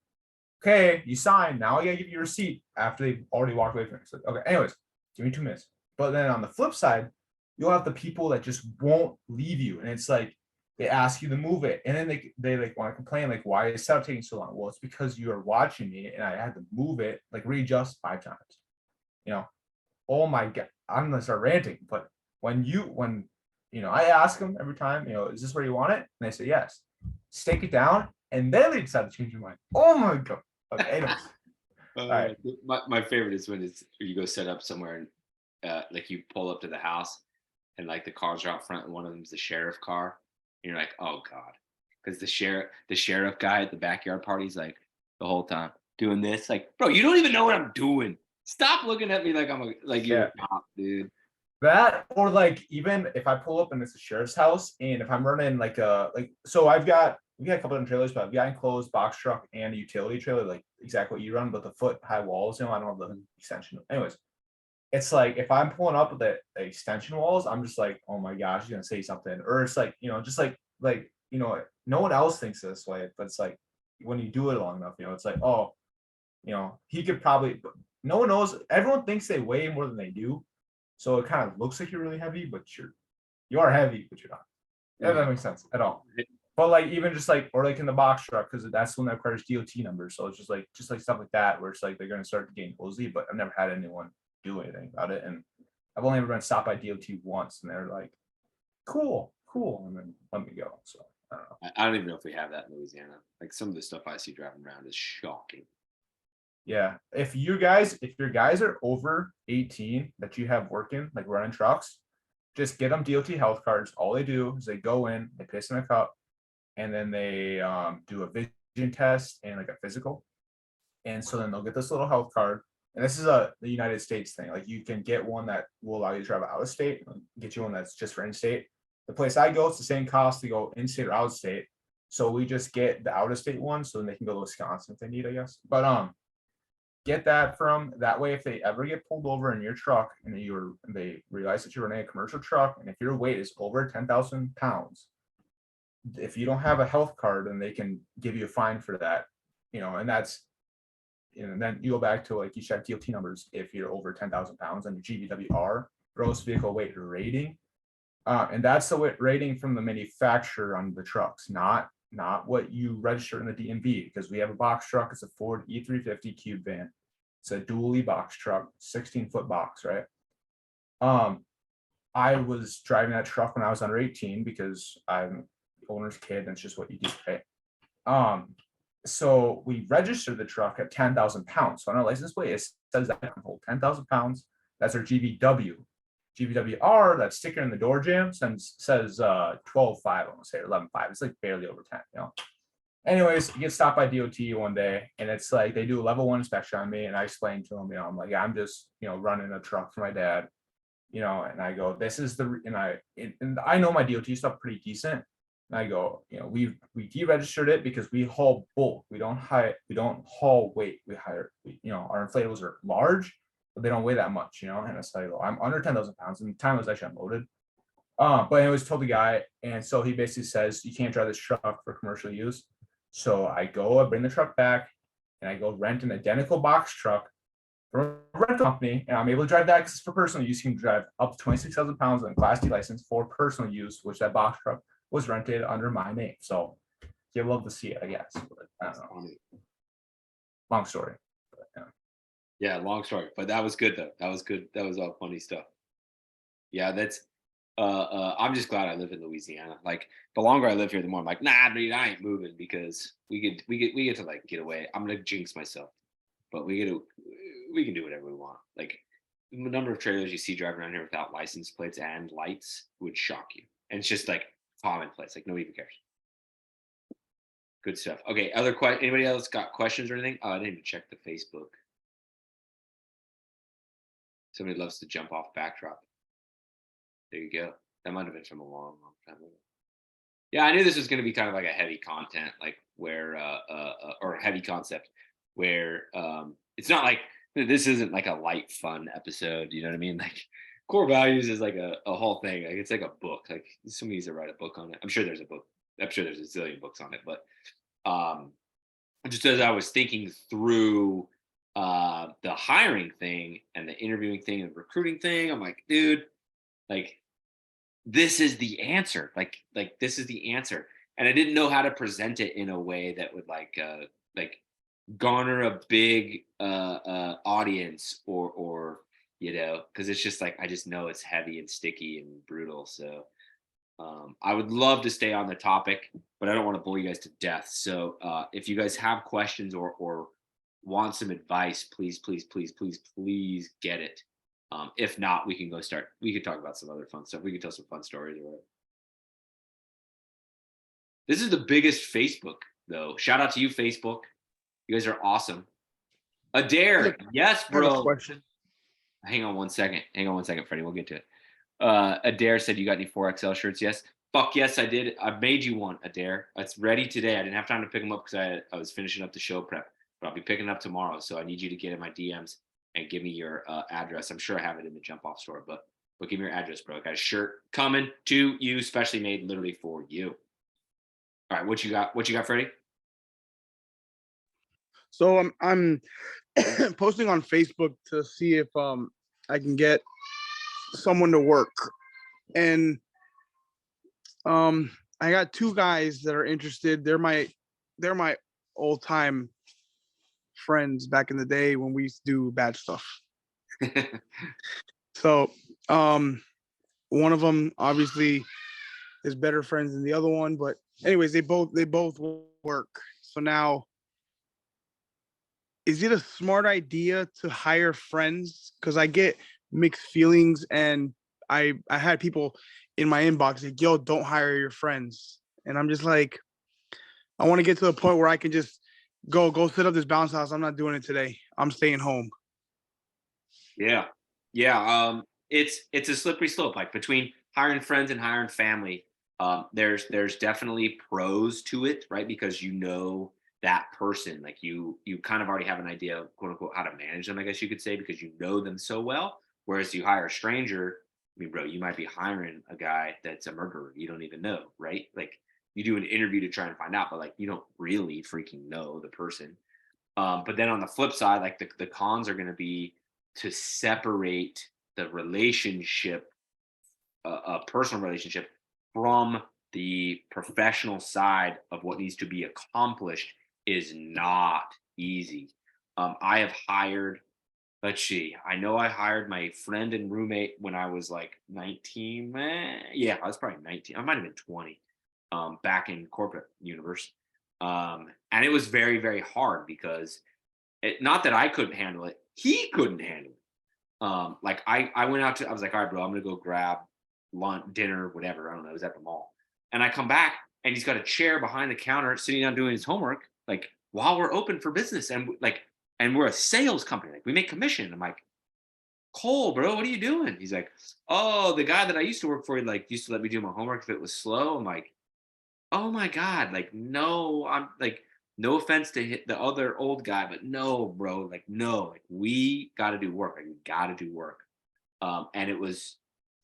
Speaker 3: okay, you signed. Now I gotta give you a receipt after they've already walked away from it. So, okay, anyways, Give me 2 minutes. But then on the flip side, you'll have the people that just won't leave you. And it's like they ask you to move it. And then they like want to complain, like, why is setup taking so long? Well, it's because you are watching me and I had to move it, like readjust 5 times. You know, oh my God, I'm gonna start ranting. But when I ask them every time, is this where you want it? And they say yes. Stake it down, and then they decide to change your mind. Oh my God. Okay, anyways. Right.
Speaker 1: My favorite is when you go set up somewhere and like you pull up to the house and like the cars are out front and one of them's the sheriff car. And you're like, oh God. Because the sheriff guy at the backyard party's like the whole time doing this. Like, bro, you don't even know what I'm doing. Stop looking at me like you're a cop, dude.
Speaker 3: That, or like even if I pull up and it's a sheriff's house, and if I'm running so we got a couple different trailers, but I've got enclosed box truck and a utility trailer, like exactly what you run, but the foot high walls, I don't have the extension. Anyways, it's like if I'm pulling up with the extension walls, I'm just like, oh my gosh, he's gonna say something, or it's like just like no one else thinks this way, but it's like when you do it long enough, it's like, oh, he could probably. No one knows. Everyone thinks they weigh more than they do. So it kind of looks like you're really heavy, but you are heavy, but you're not. If that makes sense at all. But like even just like, or like in the box truck, because that's the one that requires DOT numbers. So it's just like stuff like that, where it's like they're gonna start getting cozy, but I've never had anyone do anything about it. And I've only ever been stopped by DOT once, and they're like, cool, and then let me go. So I don't know.
Speaker 1: I don't even know if we have that in Louisiana. Like some of the stuff I see driving around is shocking.
Speaker 3: Yeah. If your guys are over 18 that you have working, like running trucks, just get them DOT health cards. All they do is they go in, they piss in a cup, and then they do a vision test and like a physical. And so then they'll get this little health card. And this is the United States thing. Like you can get one that will allow you to travel out of state, get you one that's just for in-state. The place I go, it's the same cost to go in-state or out of state. So we just get the out of state one, so then they can go to Wisconsin if they need, I guess. But get that from that way. If they ever get pulled over in your truck and they realize that you're running a commercial truck, and if your weight is over 10,000 pounds, if you don't have a health card, then they can give you a fine for that. And that's, and then you go back to like you check DOT numbers if you're over 10,000 pounds on your GVWR, gross vehicle weight rating, and that's the weight rating from the manufacturer on the trucks, not what you register in the DMV, because we have a box truck. It's a Ford E350 cube van. It's a dually box truck, 16-foot box, right? I was driving that truck when I was under 18 because I'm the owner's kid, and it's just what you do, right? So we registered the truck at 10,000 pounds. So on our license plate, it says that I can hold 10,000 pounds. That's our GVW. GVWR, that sticker in the door jam, says 12.5, I want to say, or 11.5. It's like barely over 10, Anyways, you get stopped by DOT one day, and it's like they do a level 1 inspection on me, and I explained to them, I'm like, I'm just, running a truck for my dad, and I go, this is and I know my DOT stuff pretty decent. And I go, we deregistered it because we haul bulk. We don't haul weight. Our inflatables are large, but they don't weigh that much, and it's like, I'm under 10,000 pounds, and the time was actually unloaded. But it was told the guy, and so he basically says you can't drive this truck for commercial use. So I bring the truck back, and I go rent an identical box truck from a rental company, and I'm able to drive that because for personal use. You can drive up to 26,000 pounds on a Class D license for personal use, which that box truck was rented under my name. So you'd love to see it, I guess. But I don't know. Long story. But,
Speaker 1: yeah, long story. But that was good though. That was good. That was all funny stuff. Yeah, that's I'm just glad I live in Louisiana. Like the longer I live here, the more I'm like, nah, dude, I ain't moving, because we get to like get away. I'm gonna jinx myself, but we can do whatever we want. Like the number of trailers you see driving around here without license plates and lights would shock you. And it's just like commonplace. Like nobody even cares. Good stuff. Okay, anybody else got questions or anything? Oh, I didn't even check the Facebook. Somebody loves to jump off backdrop. There you go. That might have been from a long time ago. Yeah, I knew this was going to be kind of like a heavy content, like where or heavy concept, where it's not like this isn't like a light fun episode. You know what I mean? Like core values is like a whole thing. Like it's like a book. Like somebody needs to write a book on it. I'm sure there's a book. I'm sure there's a zillion books on it. But just as I was thinking through The hiring thing and the interviewing thing and recruiting thing, I'm like, dude, like this is the answer. Like this is the answer. And I didn't know how to present it in a way that would like garner a big audience or because it's just like I just know it's heavy and sticky and brutal. So I would love to stay on the topic, but I don't want to bore you guys to death. So if you guys have questions or want some advice, please, please, please, please, please get it. If not, we can go start. We could talk about some other fun stuff. We could tell some fun stories or whatever. This is the biggest Facebook, though. Shout out to you, Facebook. You guys are awesome. Adair, yes,
Speaker 4: I have a
Speaker 1: bro.
Speaker 4: question.
Speaker 1: Hang on one second. Hang on one second, Freddie. We'll get to it. Adair said, you got any 4XL shirts? Yes. Fuck yes, I did. I made you one, Adair. It's ready today. I didn't have time to pick them up because I was finishing up the show prep, but I'll be picking it up tomorrow. So I need you to get in my DMs and give me your address. I'm sure I have it in the Jump Off store, but give me your address, bro. I got a shirt coming to you, specially made literally for you. All right, what you got? What you got, Freddie?
Speaker 4: So I'm posting on Facebook to see if I can get someone to work, and I got two guys that are interested. They're my old time friends back in the day when we used to do bad stuff. So one of them obviously is better friends than the other one, but anyways, they both work. So now, is it a smart idea to hire friends? Because I get mixed feelings, and I had people in my inbox like, yo, don't hire your friends. And I'm just like, I want to get to the point where I can just go set up this bounce house. I'm not doing it today. I'm staying home.
Speaker 1: Yeah. It's a slippery slope, like between hiring friends and hiring family. There's definitely pros to it, right? Because you know that person, like you kind of already have an idea of quote unquote how to manage them, I guess you could say, because you know them so well. Whereas you hire a stranger, I mean, bro, you might be hiring a guy that's a murderer you don't even know, right? Like you do an interview to try and find out, but like you don't really freaking know the person. But then on the flip side, like the cons are going to be to separate the relationship, a personal relationship, from the professional side of what needs to be accomplished is not easy. I have hired, let's see, I know I hired my friend and roommate when I was like 19. Yeah, I was probably 19. I might have been 20 back in corporate universe. And it was very, very hard because not that I couldn't handle it, he couldn't handle it. Like I went out I was like, all right, bro, I'm gonna go grab lunch, dinner, whatever. I don't know. It was at the mall. And I come back and he's got a chair behind the counter sitting down doing his homework, like while we're open for business. And we're a sales company. Like we make commission. I'm like, Cole, bro, what are you doing? He's like, oh, the guy that I used to work for, like, used to let me do my homework if it was slow. I'm like, oh my God, like, no, I'm like, no offense to the other old guy, but no, bro, like, no, like, we got to do work. Like, we got to do work. And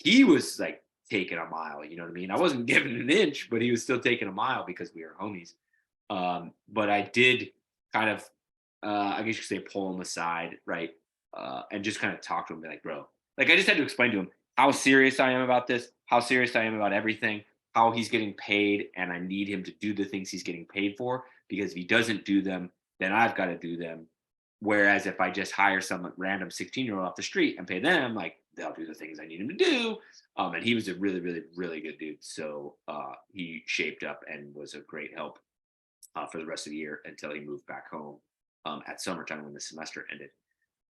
Speaker 1: he was like taking a mile, you know what I mean? I wasn't giving an inch, but he was still taking a mile because we were homies. But I did kind of, I guess you could say, pull him aside, right? And just kind of talk to him, be like, bro, like I just had to explain to him how serious I am about this, how serious I am about everything, how he's getting paid, and I need him to do the things he's getting paid for, because if he doesn't do them, then I've got to do them. Whereas if I just hire some random 16-year-old off the street and pay them, like they'll do the things I need him to do. And he was a really, really, really good dude. So he shaped up and was a great help for the rest of the year until he moved back home at summertime when the semester ended.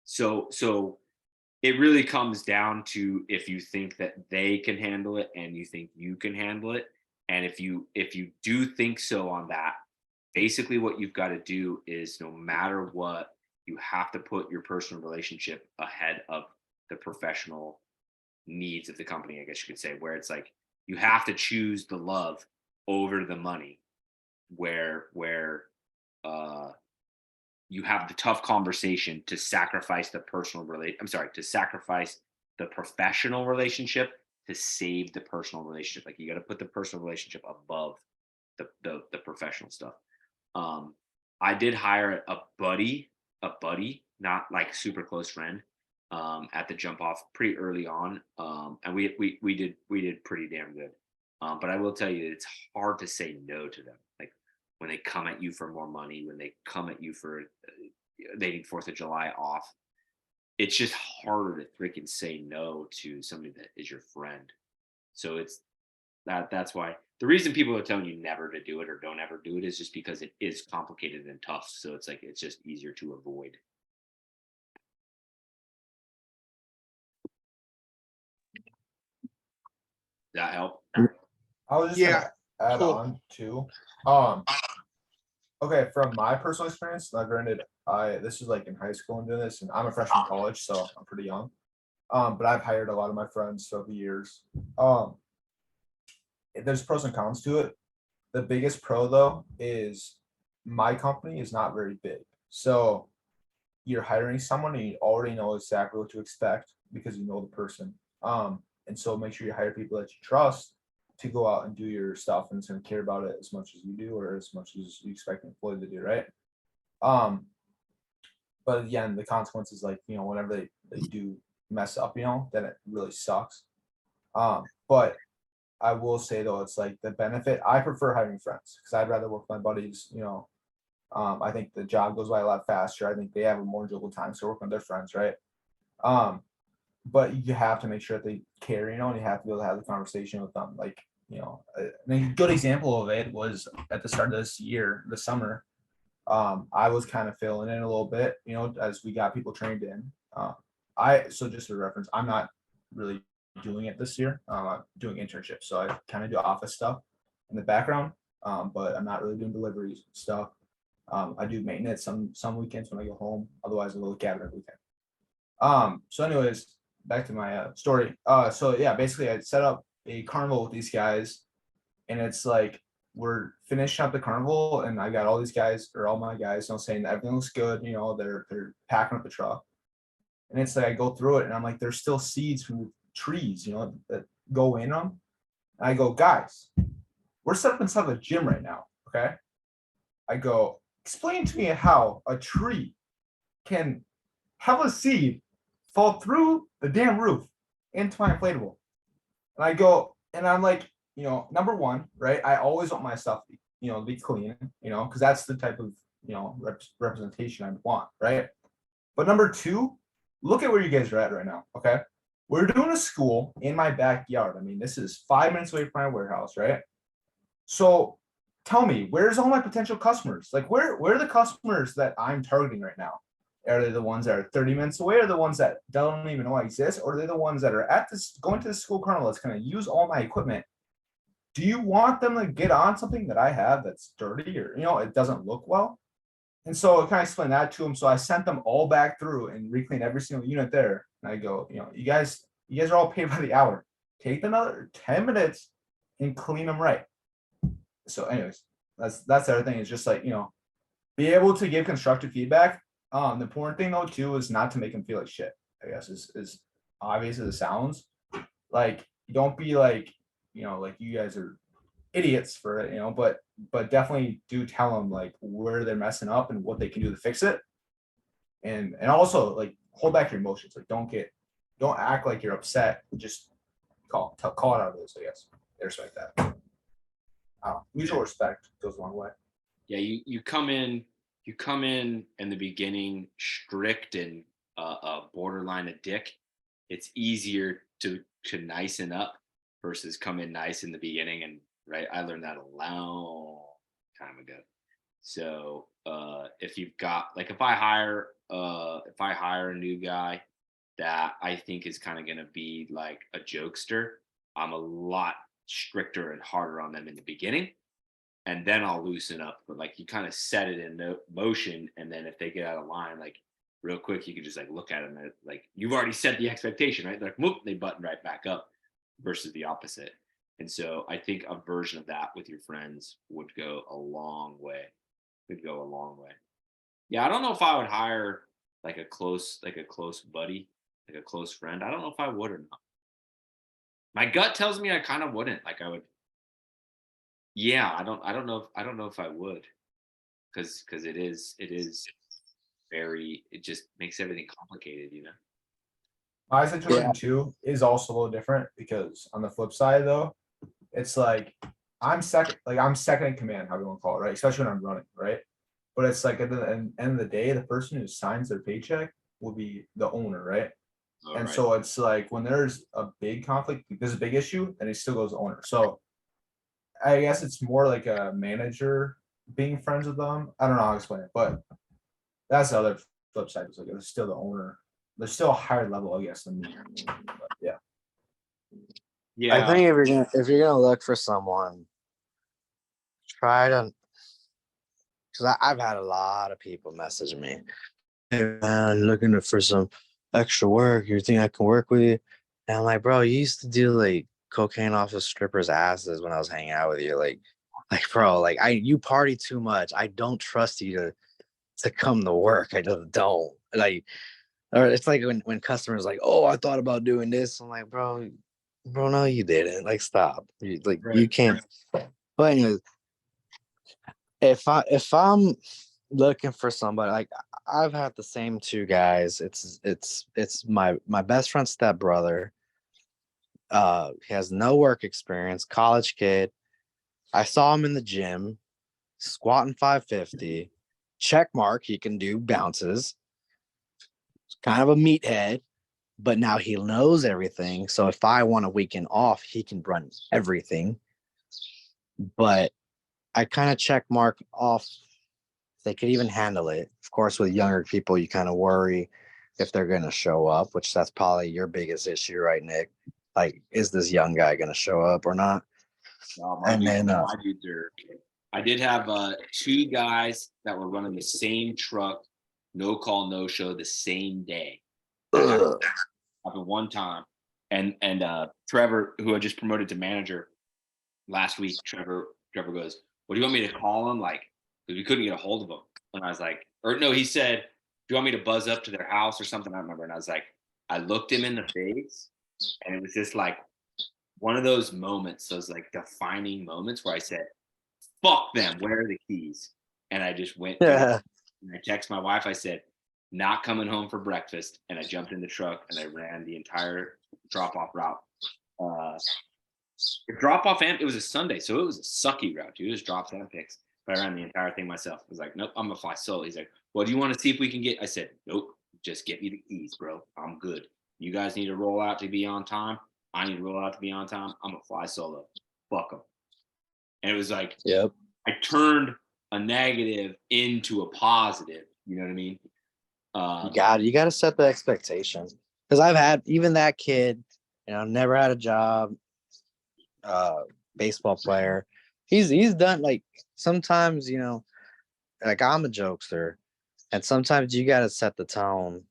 Speaker 1: So it really comes down to if you think that they can handle it and you think you can handle it. And if you do think so on that, basically what you've got to do is, no matter what, you have to put your personal relationship ahead of the professional needs of the company, I guess you could say, where it's like you have to choose the love over the money, where you have the tough conversation to sacrifice the to sacrifice the professional relationship to save the personal relationship. Like you got to put the personal relationship above the professional stuff. I did hire a buddy a buddy, not like super close friend, at the jump off pretty early on. And we did pretty damn good. But I will tell you, it's hard to say no to them. Like when they come at you for more money, when they come at you for they need 4th of July off, it's just harder to freaking say no to somebody that is your friend. So that's why the reason people are telling you never to do it or don't ever do it is just because it is complicated and tough. So it's like it's just easier to avoid. That help?
Speaker 3: I was just
Speaker 4: Yeah,
Speaker 3: gonna add
Speaker 4: cool.
Speaker 3: on too. Okay, from my personal experience, now granted, this was like in high school and doing this, and I'm a freshman in college, so I'm pretty young. But I've hired a lot of my friends throughout the years. There's pros and cons to it. The biggest pro though is my company is not very big. So you're hiring someone and you already know exactly what to expect because you know the person. And so make sure you hire people that you trust to go out and do your stuff and it's going to care about it as much as you do or as much as you expect an employee to do, right? But again, the consequences, like, you know, whenever they do mess up, you know, then it really sucks. But I will say though, it's like the benefit, I prefer having friends because I'd rather work with my buddies, you know. I think the job goes by a lot faster. I think they have a more enjoyable time. So working with their friends, right? But you have to make sure that they care, you know, and you have to be able to have the conversation with them. Like, you know, a good example of it was at the start of this year, the summer. I was kind of filling in a little bit, you know, as we got people trained in. So just for reference, I'm not really doing it this year. Doing internships, so I kind of do office stuff in the background, but I'm not really doing deliveries stuff. I do maintenance some weekends when I go home. Otherwise, I will look at it every weekend. So anyways, back to my story. So yeah, basically I set up a carnival with these guys, and it's like we're finishing up the carnival, and I got all these guys or all my guys, you know, saying that everything looks good. You know, they're packing up the truck, and it's like I go through it, and I'm like, there's still seeds from the trees, you know, that go in them. And I go, guys, we're set up inside the gym right now, okay? I go, explain to me how a tree can have a seed fall through the damn roof into my inflatable. And I go, and I'm like, you know, number one, right? I always want my stuff, you know, to be clean, you know, because that's the type of, you know, representation I want, right? But number two, look at where you guys are at right now, okay? We're doing a school in my backyard. I mean, this is 5 minutes away from my warehouse, right? So tell me, where's all my potential customers? Like, where are the customers that I'm targeting right now? Are they the ones that are 30 minutes away, or the ones that don't even know I exist, or are they the ones that are at this going to the school carnival that's going to use all my equipment? Do you want them to get on something that I have that's dirty or, you know, it doesn't look well? And so I kind of explained that to them. So I sent them all back through and recleaned every single unit there. And I go, you know, you guys are all paid by the hour. Take another 10 minutes and clean them right. So anyways, that's the other thing, is just like, you know, be able to give constructive feedback. The important thing though too is not to make them feel like shit, I guess, is obvious as it sounds. Like, don't be like, you know, like you guys are idiots for it, you know, but definitely do tell them like where they're messing up and what they can do to fix it. And also like hold back your emotions. Like don't act like you're upset. Just call it out of this, I guess. They respect that. Mutual respect goes a long way.
Speaker 1: Yeah, you come in in the beginning strict and borderline a dick. It's easier to nicen up versus come in nice in the beginning. And right, I learned that a long time ago. So if you've got like if I hire a new guy that I think is kind of going to be like a jokester, I'm a lot stricter and harder on them in the beginning, and then I'll loosen up. But like you kind of set it in motion, and then if they get out of line, like real quick, you can just like look at them and like you've already set the expectation, right? They're like, whoop, they button right back up, versus the opposite. And so I think a version of that with your friends would go a long way. Could go a long way. Yeah, I don't know if I would hire like a close buddy, like a close friend. I don't know if I would or not. My gut tells me I kind of wouldn't. Like I would. Yeah, I don't know if I would, because it is it just makes everything complicated, you know?
Speaker 3: My situation too is also a little different because on the flip side though, it's like I'm second in command, how you want to call it, right? Especially when I'm running, right? But it's like at the end of the day, the person who signs their paycheck will be the owner, right?
Speaker 1: All
Speaker 3: And
Speaker 1: right.
Speaker 3: so it's like when there's a big conflict, there's a big issue, and it still goes to owner. So I guess it's more like a manager being friends with them. I don't know how to explain it, but that's the other flip side. It's like it's still the owner. There's still a higher level, I guess, than me. But yeah.
Speaker 1: Yeah.
Speaker 2: I think if you're gonna look for someone, try to, because I've had a lot of people message me, hey man, looking for some extra work. You think I can work with you? And I'm like, bro, you used to do like cocaine off of strippers' asses when I was hanging out with you. Like bro, like you party too much. I don't trust you to come to work. I just don't. Like, or it's like when customers like, oh, I thought about doing this. I'm like, bro, no, you didn't. Like, stop. You can't. But anyways, if I'm looking for somebody, like I've had the same two guys. It's my best friend's stepbrother. He has no work experience, college kid. I saw him in the gym, squatting 550. Check mark, he can do bounces. Kind of a meathead, but now he knows everything. So if I want a weekend off, he can run everything. But I kind of check mark off. They could even handle it. Of course, with younger people, you kind of worry if they're going to show up, which that's probably your biggest issue, right, Nick? Like, is this young guy going to show up or not? And then,
Speaker 1: I did have 2 guys that were running the same truck, no call, no show the same day. Happened one time. And Trevor, who I just promoted to manager last week, Trevor goes, what do you want me to call him? Like, because we couldn't get a hold of him. And I was like, or no, he said, do you want me to buzz up to their house or something? I don't remember. And I was like, I looked him in the face, and it was just like one of those moments, those like defining moments where I said, fuck them, where are the keys? And I just went, and I texted my wife, I said, not coming home for breakfast. And I jumped in the truck and I ran the entire drop-off route. Drop-off, and it was a Sunday, so it was a sucky route, dude. It was drops and picks. But I ran the entire thing myself. I was like, nope, I'm gonna fly solo. He's like, well, do you want to see if we can get? I said, nope, just get me the keys, bro. I'm good. You guys need to roll out to be on time. I need to roll out to be on time. I'm gonna fly solo. Fuck them. And it was like,
Speaker 2: yep.
Speaker 1: I turned a negative into a positive. You know what I mean?
Speaker 2: You got to set the expectations. Because I've had even that kid, never had a job. Baseball player. He's done, like, sometimes, like, I'm a jokester, and sometimes you got to set the tone,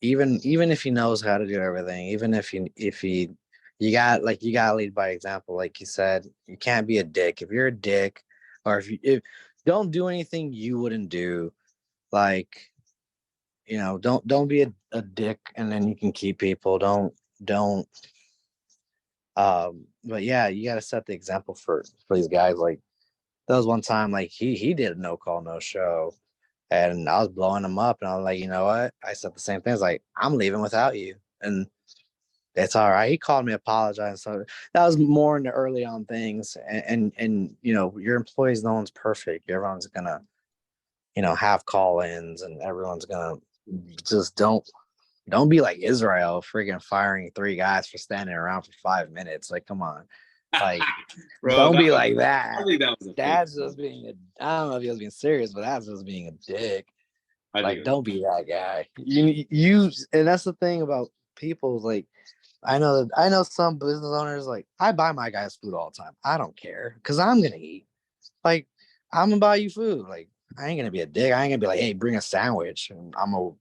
Speaker 2: even if he knows how to do everything, even if you got to lead by example. Like you said, you can't be a dick. If you're a dick, or if don't do anything you wouldn't do, like, don't be a dick, and then you can keep people. Don't but yeah, you got to set the example for these guys. Like, there was one time, like, he did a no call, no show, and I was blowing him up, and I was like, you know what? I said the same thing. It's like, I'm leaving without you, and it's all right. He called me, apologized. So that was more in the early on things, and your employees, no one's perfect. Everyone's gonna, have call-ins, and everyone's gonna just don't be like Israel, freaking firing 3 guys for standing around for 5 minutes. Like, come on. Like,
Speaker 1: Bro,
Speaker 2: don't be like that.
Speaker 1: I think that was a
Speaker 2: That's
Speaker 1: fake.
Speaker 2: just being I don't know if he was being serious, but that's just being a dick.
Speaker 1: Like,
Speaker 2: don't be that guy. And that's the thing about people. Like, I know some business owners, like, I buy my guys food all the time. I don't care, because I'm gonna eat. Like, I'm gonna buy you food. Like, I ain't gonna be a dick. I ain't gonna be like, hey, bring a sandwich, and I'm gonna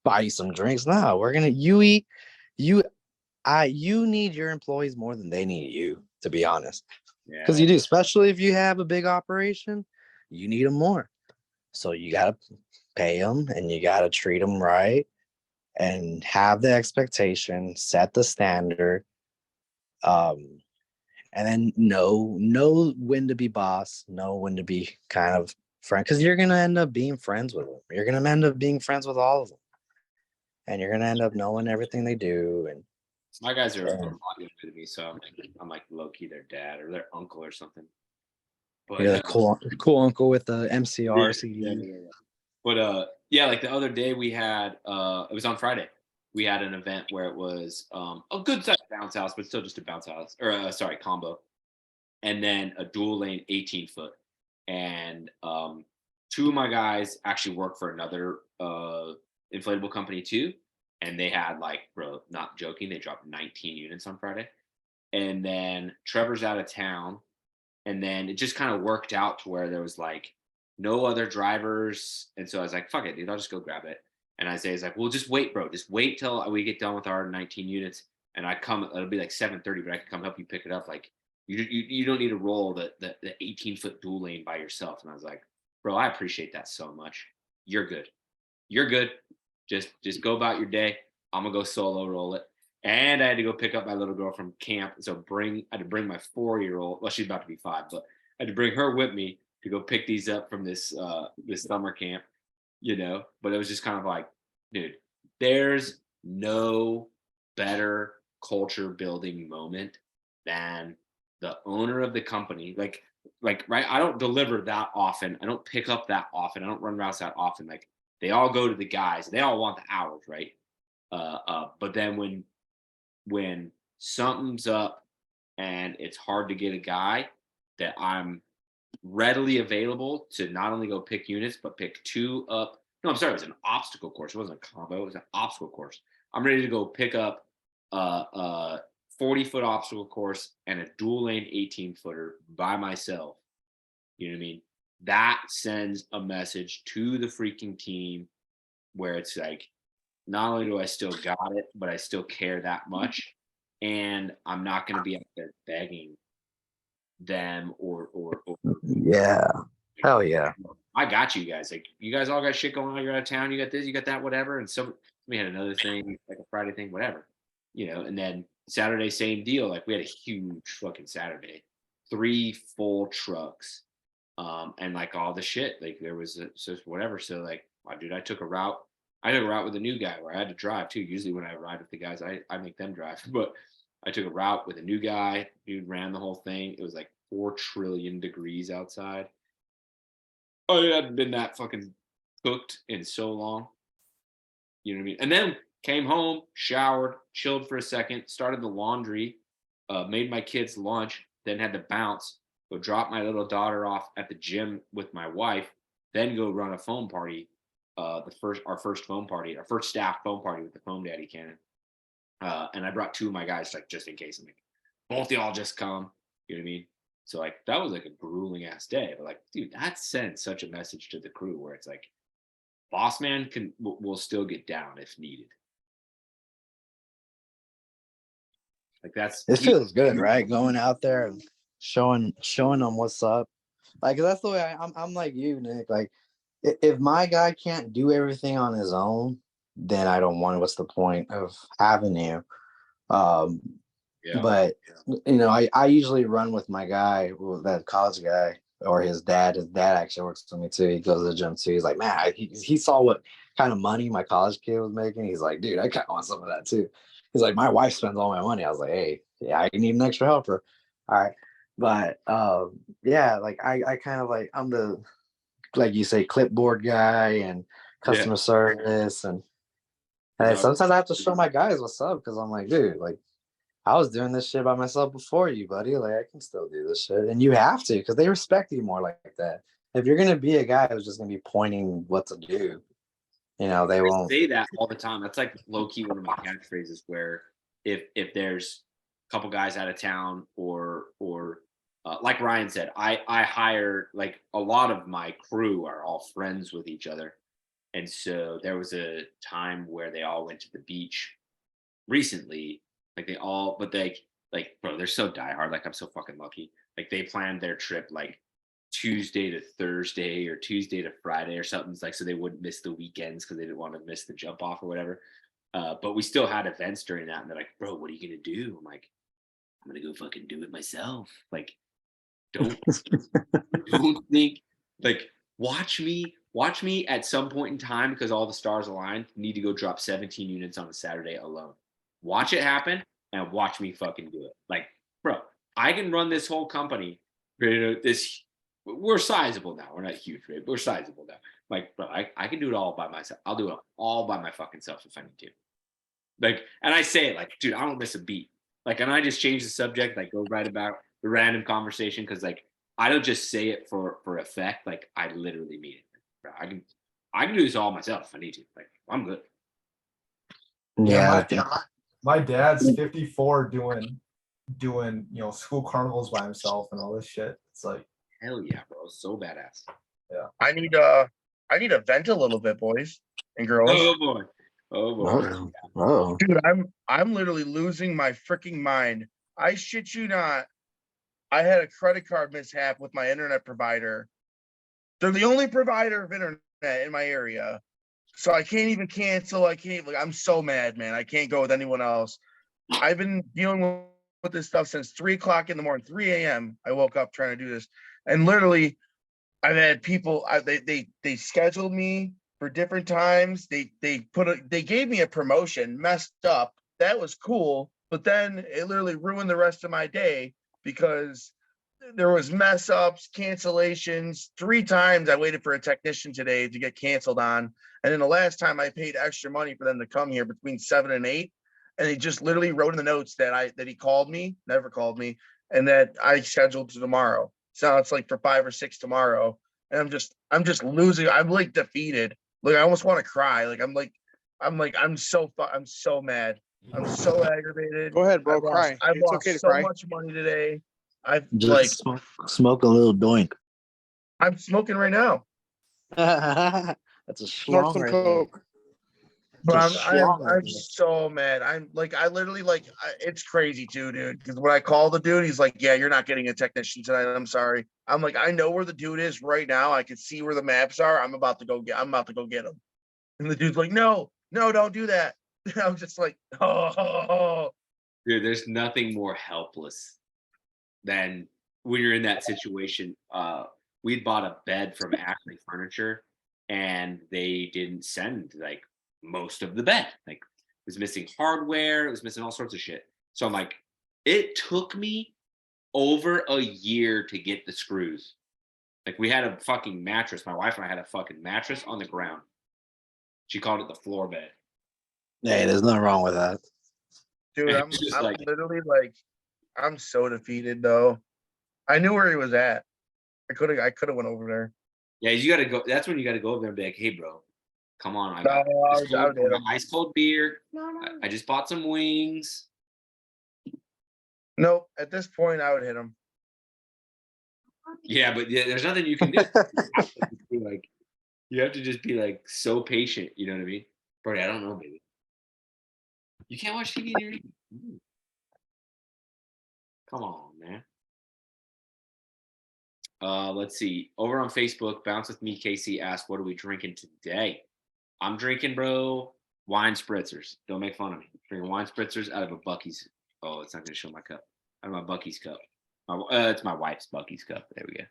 Speaker 2: buy you some drinks. No, we're gonna you eat. You need your employees more than they need you, to be honest. Because you do, especially if you have a big operation, you need them more. So you gotta pay them, and you gotta treat them right, and have the expectation, set the standard, and then know when to be boss, know when to be kind of friend, because you're gonna end up being friends with them. You're gonna end up being friends with all of them, and you're gonna end up knowing everything they do. And
Speaker 1: My guys are a
Speaker 2: Yeah.
Speaker 1: lot younger than me, so I'm like low key their dad or their uncle or something. But
Speaker 2: you're the cool uncle with the MCR CD.
Speaker 1: yeah. But yeah, like the other day we had it was on Friday. We had an event where it was a good sized bounce house, but still just a bounce house or sorry, combo. And then a dual lane 18-foot. And two of my guys actually work for another inflatable company too. And they had like, bro, not joking, they dropped 19 units on Friday. And then Trevor's out of town. And then it just kind of worked out to where there was like no other drivers. And so I was like, fuck it, dude, I'll just go grab it. And Isaiah's like, well, just wait, bro. Just wait till we get done with our 19 units. And I come, it'll be like 7:30, but I can come help you pick it up. Like, you don't need to roll the 18-foot dual lane by yourself. And I was like, bro, I appreciate that so much. You're good. You're good. Just go about your day. I'm gonna go solo roll it. And I had to go pick up my little girl from camp. So I had to bring my 4-year-old. Well, she's about to be 5, but I had to bring her with me to go pick these up from this summer camp, you know. But it was just kind of like, dude, there's no better culture building moment than the owner of the company. Like right, I don't deliver that often. I don't pick up that often. I don't run routes that often. Like they all go to the guys. They all want the hours, right? But then when something's up and it's hard to get a guy, that I'm readily available to not only go pick units, but pick 2 up. No, I'm sorry, it was an obstacle course. It wasn't a combo, it was an obstacle course. I'm ready to go pick up a 40-foot obstacle course and a dual lane 18-footer by myself. You know what I mean? That sends a message to the freaking team where it's like, not only do I still got it, but I still care that much. And I'm not going to be out there begging them or
Speaker 2: Yeah. Hell yeah.
Speaker 1: I got you guys. Like, you guys all got shit going on. You're out of town. You got this, you got that, whatever. And so we had another thing, like a Friday thing, whatever, you know. And then Saturday, same deal. Like, we had a huge fucking Saturday, 3 full trucks, and like all the shit. Like, there was so whatever. So like, wow, dude, I took a route with a new guy where I had to drive too. Usually when I ride with the guys, I make them drive. But I took a route with a new guy. Dude ran the whole thing. It was like 4 trillion degrees outside. Oh, it hadn't been that fucking cooked in so long. You know what I mean? And then came home, showered, chilled for a second, started the laundry, made my kids lunch, then had to bounce, go drop my little daughter off at the gym with my wife, then go run a foam party. Our first staff foam party with the Foam Daddy Cannon. And I brought 2 of my guys, like, just in case. I'm like, both y'all just come. You know what I mean? So like, that was like a grueling ass day. But like, dude, that sends such a message to the crew where it's like, boss man will still get down if needed. Like,
Speaker 2: It feels good, right? Going out there and showing them what's up. Like, that's the way I'm like you, Nick. Like, if my guy can't do everything on his own, then I don't want. What's the point of having you?
Speaker 1: Yeah.
Speaker 2: But you know, I usually run with my guy, that college guy, or his dad. His dad actually works with me too. He goes to the gym too. He's like, man, he saw what kind of money my college kid was making. He's like, dude, I kind of want some of that too. He's like, my wife spends all my money. I was like, hey, yeah, I need an extra helper. All right. But yeah, like I kind of like, I'm the, like you say, clipboard guy and customer service. And sometimes I have to show my guys what's up, because I'm like, dude, like, I was doing this shit by myself before you, buddy. Like, I can still do this shit. And you have to, because they respect you more like that. If you're going to be a guy who's just going to be pointing what to do, you know, they won't.
Speaker 1: Say that all the time. That's like low key one of my catchphrases, where if there's a couple guys out of town or like Ryan said, I hire, like, a lot of my crew are all friends with each other. And so there was a time where they all went to the beach recently. Like, they all, but like, bro, they're so diehard. Like, I'm so fucking lucky. Like, they planned their trip like Tuesday to Thursday or Tuesday to Friday or something. It's like, so they wouldn't miss the weekends because they didn't want to miss the jump off or whatever. But we still had events during that. And they're like, bro, what are you going to do? I'm like, I'm going to go fucking do it myself. Like, don't think, like, Watch me at some point in time, because all the stars aligned, need to go drop 17 units on a Saturday alone. Watch it happen and watch me fucking do it. Like, bro, I can run this whole company. We're sizable now. We're not huge, right? We're sizable now. Like, bro, I can do it all by myself. I'll do it all by my fucking self if I need to. Like, and I say it like, dude, I don't miss a beat. Like, and I just change the subject, like go right about the random conversation, because like I don't just say it for effect. Like, I literally mean it. Bro, I can do this all myself if I need to. Like, I'm good.
Speaker 2: Yeah,
Speaker 3: My dad's 54 doing school carnivals by himself and all this shit. It's like,
Speaker 1: Hell yeah, bro. So badass.
Speaker 5: I need to vent a little bit, boys and girls.
Speaker 1: Oh boy. Oh boy.
Speaker 2: oh,
Speaker 5: Dude, I'm literally losing my freaking mind. I shit you not. I had a credit card mishap with my internet provider. They're the only provider of internet in my area. So I can't even cancel. I'm so mad, man. I can't go with anyone else. I've been dealing with this stuff since 3 o'clock in the morning, 3 a.m. I woke up trying to do this. And literally, I've had people, they scheduled me for different times. They gave me a promotion, messed up. That was cool. But then it literally ruined the rest of my day because there was mess ups, cancellations. 3 times I waited for a technician today to get canceled on. And then the last time I paid extra money for them to come here between 7 and 8. And he just literally wrote in the notes that he called me, never called me, and that I scheduled to tomorrow. So it's like for 5 or 6 tomorrow. And I'm just losing. I'm like defeated. Like I almost want to cry. I'm so mad. I'm so aggravated.
Speaker 4: Go ahead, bro. Cry.
Speaker 5: I've
Speaker 4: It's
Speaker 5: lost
Speaker 4: okay to
Speaker 5: so
Speaker 4: cry.
Speaker 5: much money today. I've
Speaker 2: just smoke a little doink.
Speaker 5: I'm smoking right now.
Speaker 2: That's a
Speaker 4: Snort
Speaker 2: strong
Speaker 4: some
Speaker 2: right there.
Speaker 4: coke.
Speaker 5: But
Speaker 2: Just strong right
Speaker 5: I'm
Speaker 2: there.
Speaker 5: so mad. It's crazy too, dude. Because when I call the dude, he's like, "Yeah, you're not getting a technician tonight. I'm sorry." I'm like, I know where the dude is right now. I can see where the maps are. I'm about to go get him. And the dude's like, "No, don't do that." And I'm just like, "Oh,
Speaker 1: Dude, there's nothing more helpless than when you're in that situation. We'd bought a bed from Ashley Furniture, and they didn't send like most of the bed. Like, it was missing hardware, it was missing all sorts of shit. So I'm like, it took me over a year to get the screws. Like, we had a fucking mattress. My wife and I had a fucking mattress on the ground. She called it the floor bed.
Speaker 2: Hey, there's nothing wrong with that.
Speaker 5: dude,
Speaker 1: It's just
Speaker 5: I'm
Speaker 1: like,
Speaker 5: literally like, I'm so defeated though. I knew where he was at. I could have went over there.
Speaker 1: yeah, you gotta go. That's when you gotta go over there and be like, hey, bro, come on. I
Speaker 5: No,
Speaker 1: got
Speaker 5: I would hit him.
Speaker 1: ice cold beer. I just bought some wings.
Speaker 5: No, at this point, I would hit him.
Speaker 1: Yeah, but there's nothing you can do. You have to just be like so patient. You know what I mean? Brody, I don't know, baby. You can't watch TV in your evening. Come on, man. Let's see. Over on Facebook, Bounce with Me, Casey asked, "What are we drinking today?" I'm drinking, bro, wine spritzers. Don't make fun of me. Drinking wine spritzers out of a Bucky's. Oh, it's not gonna show my cup. Out of my Bucky's cup. It's my wife's Bucky's cup. There we go.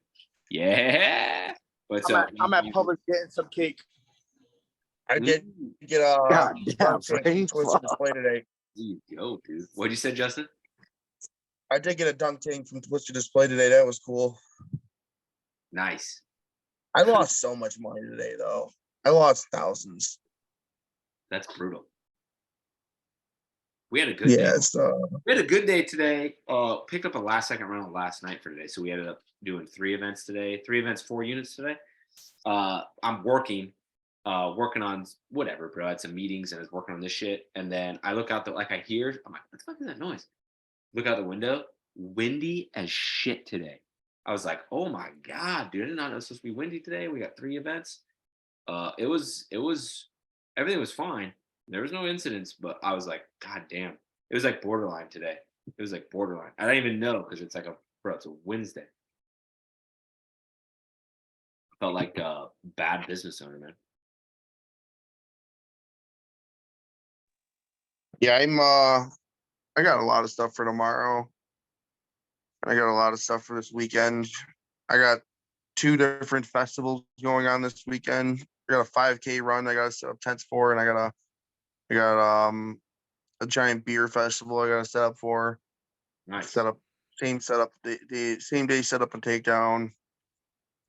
Speaker 1: Yeah. But so
Speaker 4: I'm at Publix getting some cake.
Speaker 5: I did get
Speaker 2: God damn, Freddie,
Speaker 5: Twisted
Speaker 2: fuck.
Speaker 5: Display today.
Speaker 1: Yo, dude. What'd you say, Justin?
Speaker 5: I did get a dunk tank from Twisted Display today. That was cool.
Speaker 1: Nice.
Speaker 5: I lost so much money today, though. I lost thousands.
Speaker 1: That's brutal. We had a good day.
Speaker 5: Yeah, it's
Speaker 1: We had a good day today. Picked up a last second rental last night for today. So we ended up doing 3 events today. 3 events, 4 units today. I'm working on whatever, bro. I had some meetings and I was working on this shit. And then I look out I'm like, what the fuck is that noise? Look out the window. Windy as shit today. I was like, oh my God, dude. I did not know it was supposed to be windy today. We got 3 events. It was everything was fine. There was no incidents, but I was like, God damn. It was like borderline today. It was like borderline. I don't even know because it's like it's a Wednesday. I felt like a bad business owner, man.
Speaker 5: yeah. I got a lot of stuff for tomorrow. I got a lot of stuff for this weekend. I got 2 different festivals going on this weekend. I got a 5K run I gotta set up tents for, and I got a giant beer festival I gotta set up for.
Speaker 1: Nice.
Speaker 5: Same setup, the same day setup and takedown.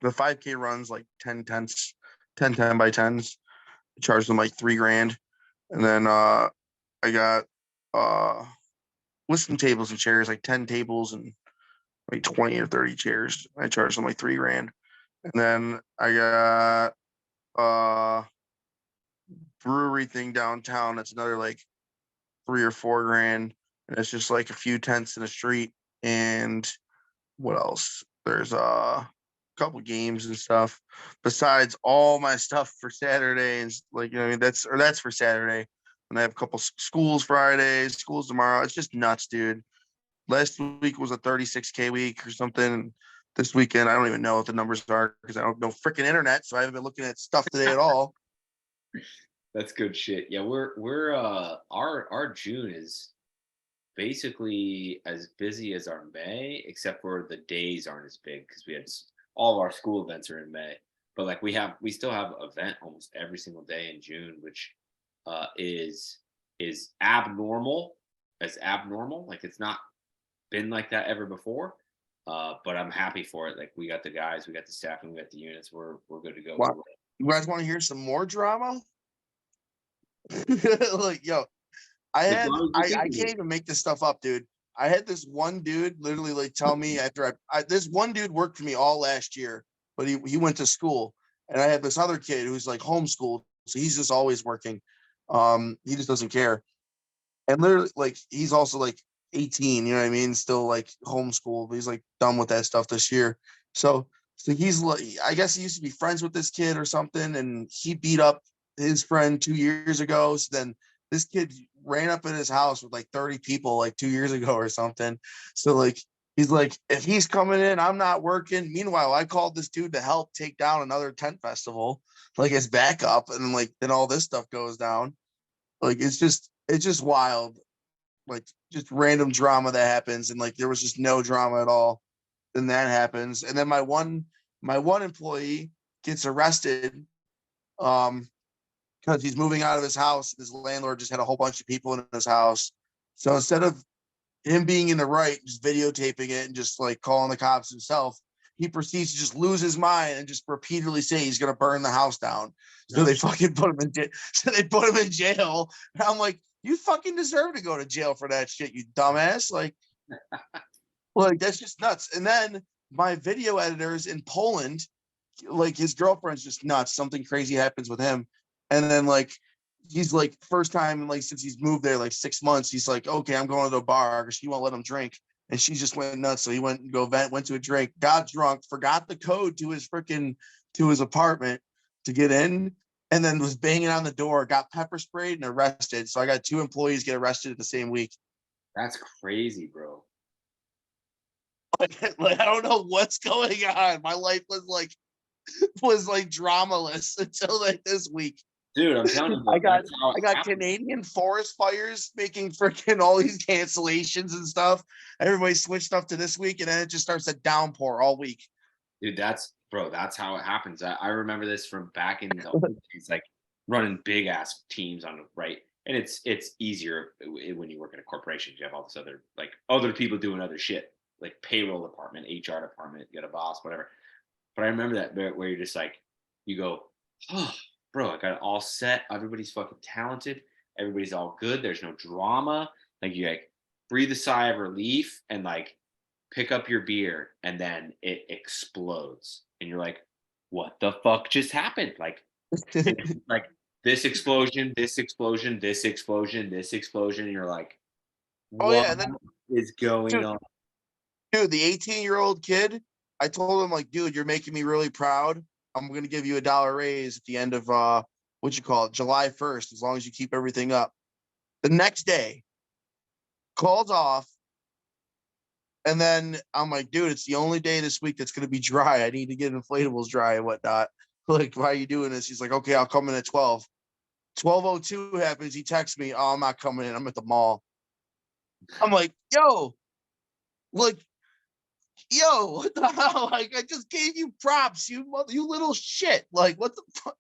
Speaker 5: The 5K runs like 10 tents, 10 by 10s. I charge them like $3,000. And then I got with some tables and chairs, like 10 tables and like 20 or 30 chairs. I charge them like $3,000. And then I got brewery thing downtown. That's another like 3 or 4 grand. And it's just like a few tents in the street. And what else? There's a couple games and stuff. Besides all my stuff for Saturdays, like you know, that's for Saturday. And I have a couple schools Fridays, schools tomorrow. It's just nuts, dude. Last week was a 36K week or something. This weekend, I don't even know what the numbers are because I don't know freaking internet, so I haven't been looking at stuff today at all.
Speaker 1: That's good shit. Yeah, we're our June is basically as busy as our May, except for the days aren't as big because we had all of our school events are in May. But like we still have an event almost every single day in June, which is abnormal. Like it's not been like that ever before. But I'm happy for it. Like we got the guys, we got the staff, and we got the units. We're good to go.
Speaker 5: Wow. You guys want to hear some more drama? Like, yo, I can't even make this stuff up, dude. I had this one dude literally like tell me after this one dude worked for me all last year, but he went to school, and I had this other kid who's like homeschooled, so he's just always working. He just doesn't care, and literally like he's also like 18, you know what I mean? Still like homeschooled, but he's like done with that stuff this year. So he's like, I guess he used to be friends with this kid or something, and he beat up his friend 2 years ago. So then this kid ran up in his house with like 30 people like 2 years ago or something. So like he's like, if he's coming in, I'm not working. Meanwhile, I called this dude to help take down another tent festival, like as backup, and like then all this stuff goes down. Like it's just wild. Like just random drama that happens, and like there was just no drama at all. Then that happens, and then my one employee gets arrested because he's moving out of his house. His landlord just had a whole bunch of people in his house. So instead of him being in the right, just videotaping it and just like calling the cops himself, he proceeds to just lose his mind and just repeatedly say he's gonna burn the house down. So they fucking put him in jail. So they put him in jail. And I'm like, you fucking deserve to go to jail for that shit, you dumbass. Like that's just nuts. And then my video editors in Poland, like his girlfriend's just nuts. Something crazy happens with him. And then like he's like first time like since he's moved there like 6 months, he's like, okay, I'm going to the bar because she won't let him drink. And she just went nuts. So he went to a drink, got drunk, forgot the code to his apartment to get in, and then was banging on the door, got pepper sprayed and arrested. So I got 2 employees get arrested in the same week.
Speaker 1: That's crazy, bro.
Speaker 5: Like I don't know what's going on. My life was like dramaless until like this week.
Speaker 1: Dude, I'm telling you,
Speaker 5: I got Canadian forest fires making freaking all these cancellations and stuff. Everybody switched stuff to this week, and then it just starts to downpour all week.
Speaker 1: Dude, that's how it happens. I remember this from back in the old days, like running big ass teams on the right. And it's easier when you work in a corporation. You have all this other people doing other shit, like payroll department, HR department, you got a boss, whatever. But I remember that bit where you're just like, you go, oh, bro, I got it all set. Everybody's fucking talented. Everybody's all good. There's no drama. Like you like breathe a sigh of relief and like pick up your beer, and then it explodes. And you're like, what the fuck just happened? Like this explosion, this explosion, this explosion, this explosion. And you're like, what is going on?
Speaker 5: Dude, the 18-year-old kid, I told him, like, dude, you're making me really proud. I'm going to give you $1 raise at the end of, July 1st, as long as you keep everything up. The next day, calls off. And then I'm like, dude, it's the only day this week that's going to be dry. I need to get inflatables dry and whatnot. Like, why are you doing this? He's like, okay, I'll come in at 12. 12:02 happens. He texts me, oh, I'm not coming in. I'm at the mall. I'm like, yo, like, yo, what the hell? Like, I just gave you props, you little shit. Like, what the fuck?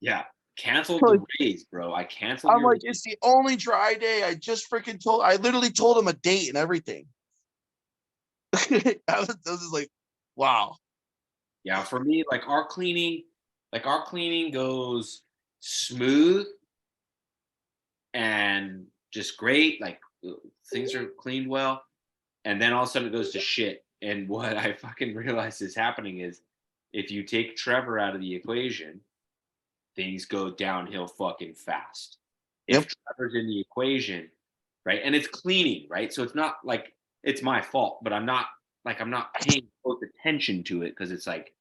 Speaker 1: Yeah. Canceled the raise, bro. I canceled
Speaker 5: I'm
Speaker 1: your
Speaker 5: like, it's the only dry day. I literally told him a date and everything. I was just like, wow.
Speaker 1: Yeah, for me, our cleaning goes smooth and just great. Like things are cleaned well, and then all of a sudden it goes to shit. And what I fucking realized is happening is if you take Trevor out of the equation, things go downhill fucking fast. If
Speaker 5: Yep.
Speaker 1: Trevor's in the equation, right, and it's cleaning, right, so it's not like it's my fault, but I'm not paying close attention to it because it's like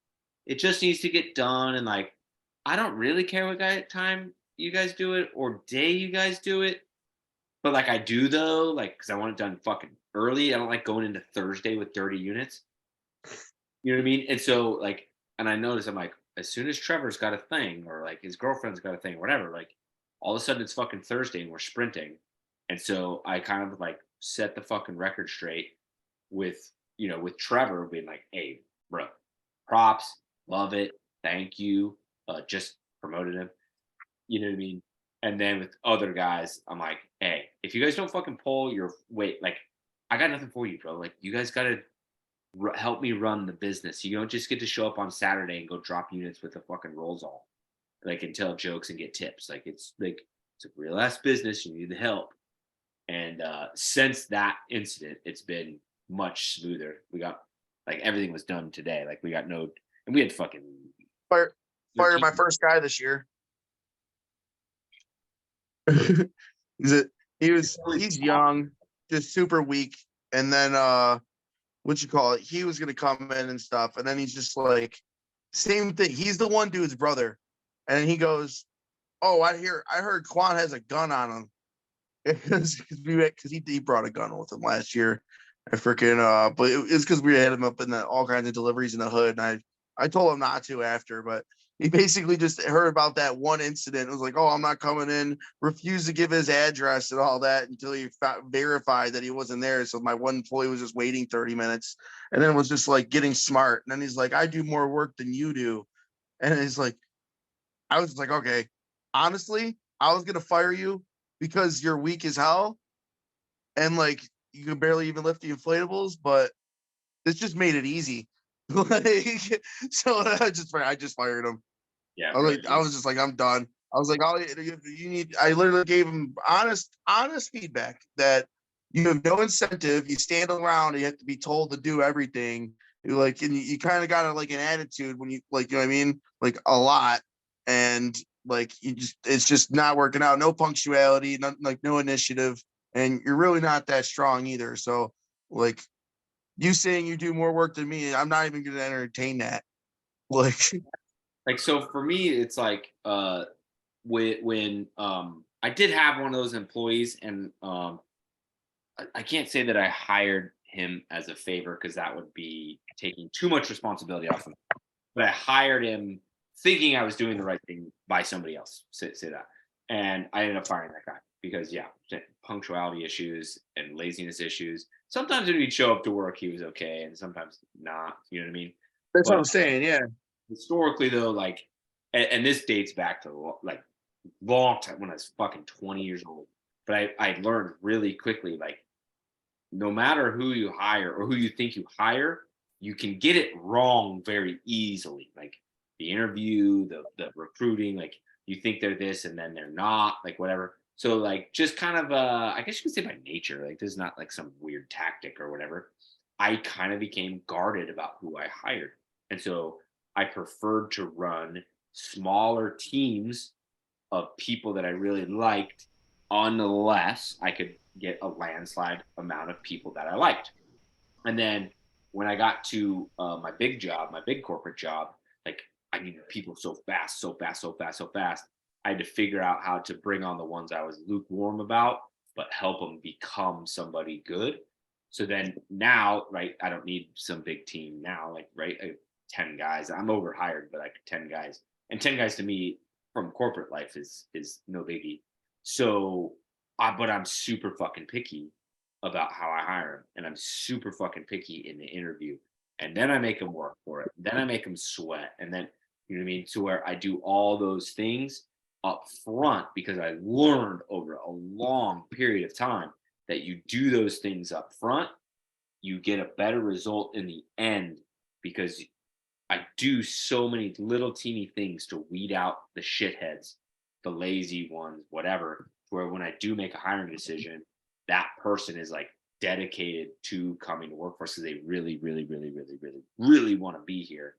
Speaker 1: it just needs to get done, and like I don't really care what time you guys do it or day you guys do it, but like I do though, like because I want it done fucking early. I don't like going into Thursday with 30 units. You know what I mean? And so like, and I notice I'm like, as soon as Trevor's got a thing or like his girlfriend's got a thing, or whatever, like all of a sudden it's fucking Thursday and we're sprinting. And so I kind of like set the fucking record straight with, with Trevor being like, hey, bro, props, love it, thank you, just promoted him. You know what I mean? And then with other guys, I'm like, hey, if you guys don't fucking pull your weight, like, I got nothing for you, bro. Like, you guys got to help me run the business. You don't just get to show up on Saturday and go drop units with the fucking rolls all, like, and tell jokes and get tips. Like, it's a real ass business. You need the help. And since that incident, it's been much smoother. We got, like, everything was done today. Like, we got no, and we had fucking
Speaker 5: Fired
Speaker 1: 13
Speaker 5: my first guy this year. He's young, just super weak. And then he was gonna come in and stuff, and then he's just like same thing. He's the one dude's brother. And he goes, oh, I heard Quan has a gun on him. Because he brought a gun with him last year. I freaking but it's because we had him up in all kinds of deliveries in the hood, and I told him not to after, but he basically just heard about that one incident. It was like, oh, I'm not coming in, refused to give his address and all that until he verified that he wasn't there. So my one employee was just waiting 30 minutes and then was just like getting smart. And then he's like, I do more work than you do. And it's like, I was like, okay, honestly, I was going to fire you because you're weak as hell. And like, you can barely even lift the inflatables, but this just made it easy. Like, so I just fired him.
Speaker 1: Yeah,
Speaker 5: I was just like, I'm done. I was like, I literally gave him honest feedback that you have no incentive. You stand around and you have to be told to do everything. And you kind of got like an attitude when you like, you know what I mean? Like a lot. And like, it's just not working out. No punctuality, no initiative. And you're really not that strong either. So like, you saying you do more work than me, I'm not even going to entertain that. Like,
Speaker 1: so for me, it's like when I did have one of those employees, and I can't say that I hired him as a favor because that would be taking too much responsibility off of me. But I hired him thinking I was doing the right thing by somebody else. Say that, and I ended up firing that guy because punctuality issues and laziness issues. Sometimes when he'd show up to work, he was okay, and sometimes not. You know what I mean?
Speaker 5: that's
Speaker 1: But
Speaker 5: what I'm saying. Yeah.
Speaker 1: historically, though, like, and this dates back to like long time when I was fucking 20 years old. But I learned really quickly, like, no matter who you hire or who you think you hire, you can get it wrong very easily. Like the interview, the recruiting, like you think they're this and then they're not, like whatever. So like just kind of I guess you could say by nature, like this is not like some weird tactic or whatever. I kind of became guarded about who I hired. And so I preferred to run smaller teams of people that I really liked unless I could get a landslide amount of people that I liked. And then when I got to my big job, my big corporate job, like I needed people so fast. I had to figure out how to bring on the ones I was lukewarm about, but help them become somebody good. So then now, right, I don't need some big team now, like, right, 10 guys. I'm overhired, but like 10 guys. And 10 guys to me from corporate life is no biggie. So, but I'm super fucking picky about how I hire them, and I'm super fucking picky in the interview, and then I make them work for it, then I make them sweat, and then you know what I mean. To where I do all those things up front because I learned over a long period of time that you do those things up front, you get a better result in the end because I do so many little teeny things to weed out the shitheads, the lazy ones, whatever. Where when I do make a hiring decision, that person is like dedicated to coming to work for us because they really, really, really, really, really, really want to be here.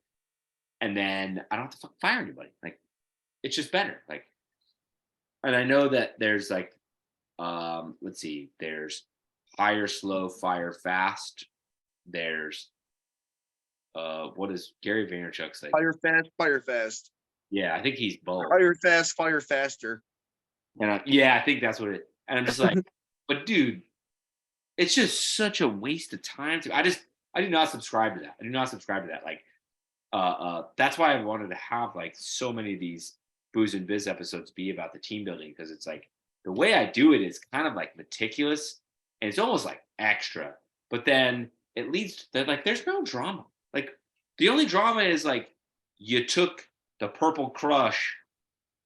Speaker 1: And then I don't have to fucking fire anybody. Like it's just better. Like, and I know that there's like, let's see, there's hire slow, fire fast. There's what is Gary Vaynerchuk's like?
Speaker 5: Fire fast, fire fast.
Speaker 1: Yeah, I think he's both.
Speaker 5: Fire fast, fire faster.
Speaker 1: And yeah, I think that's what it. And I'm just like, but dude, it's just such a waste of time. I do not subscribe to that. I do not subscribe to that. Like, that's why I wanted to have like so many of these Booze and Biz episodes be about the team building because it's like the way I do it is kind of like meticulous and it's almost like extra. But then it leads to that like there's no drama. Like the only drama is like you took the Purple Crush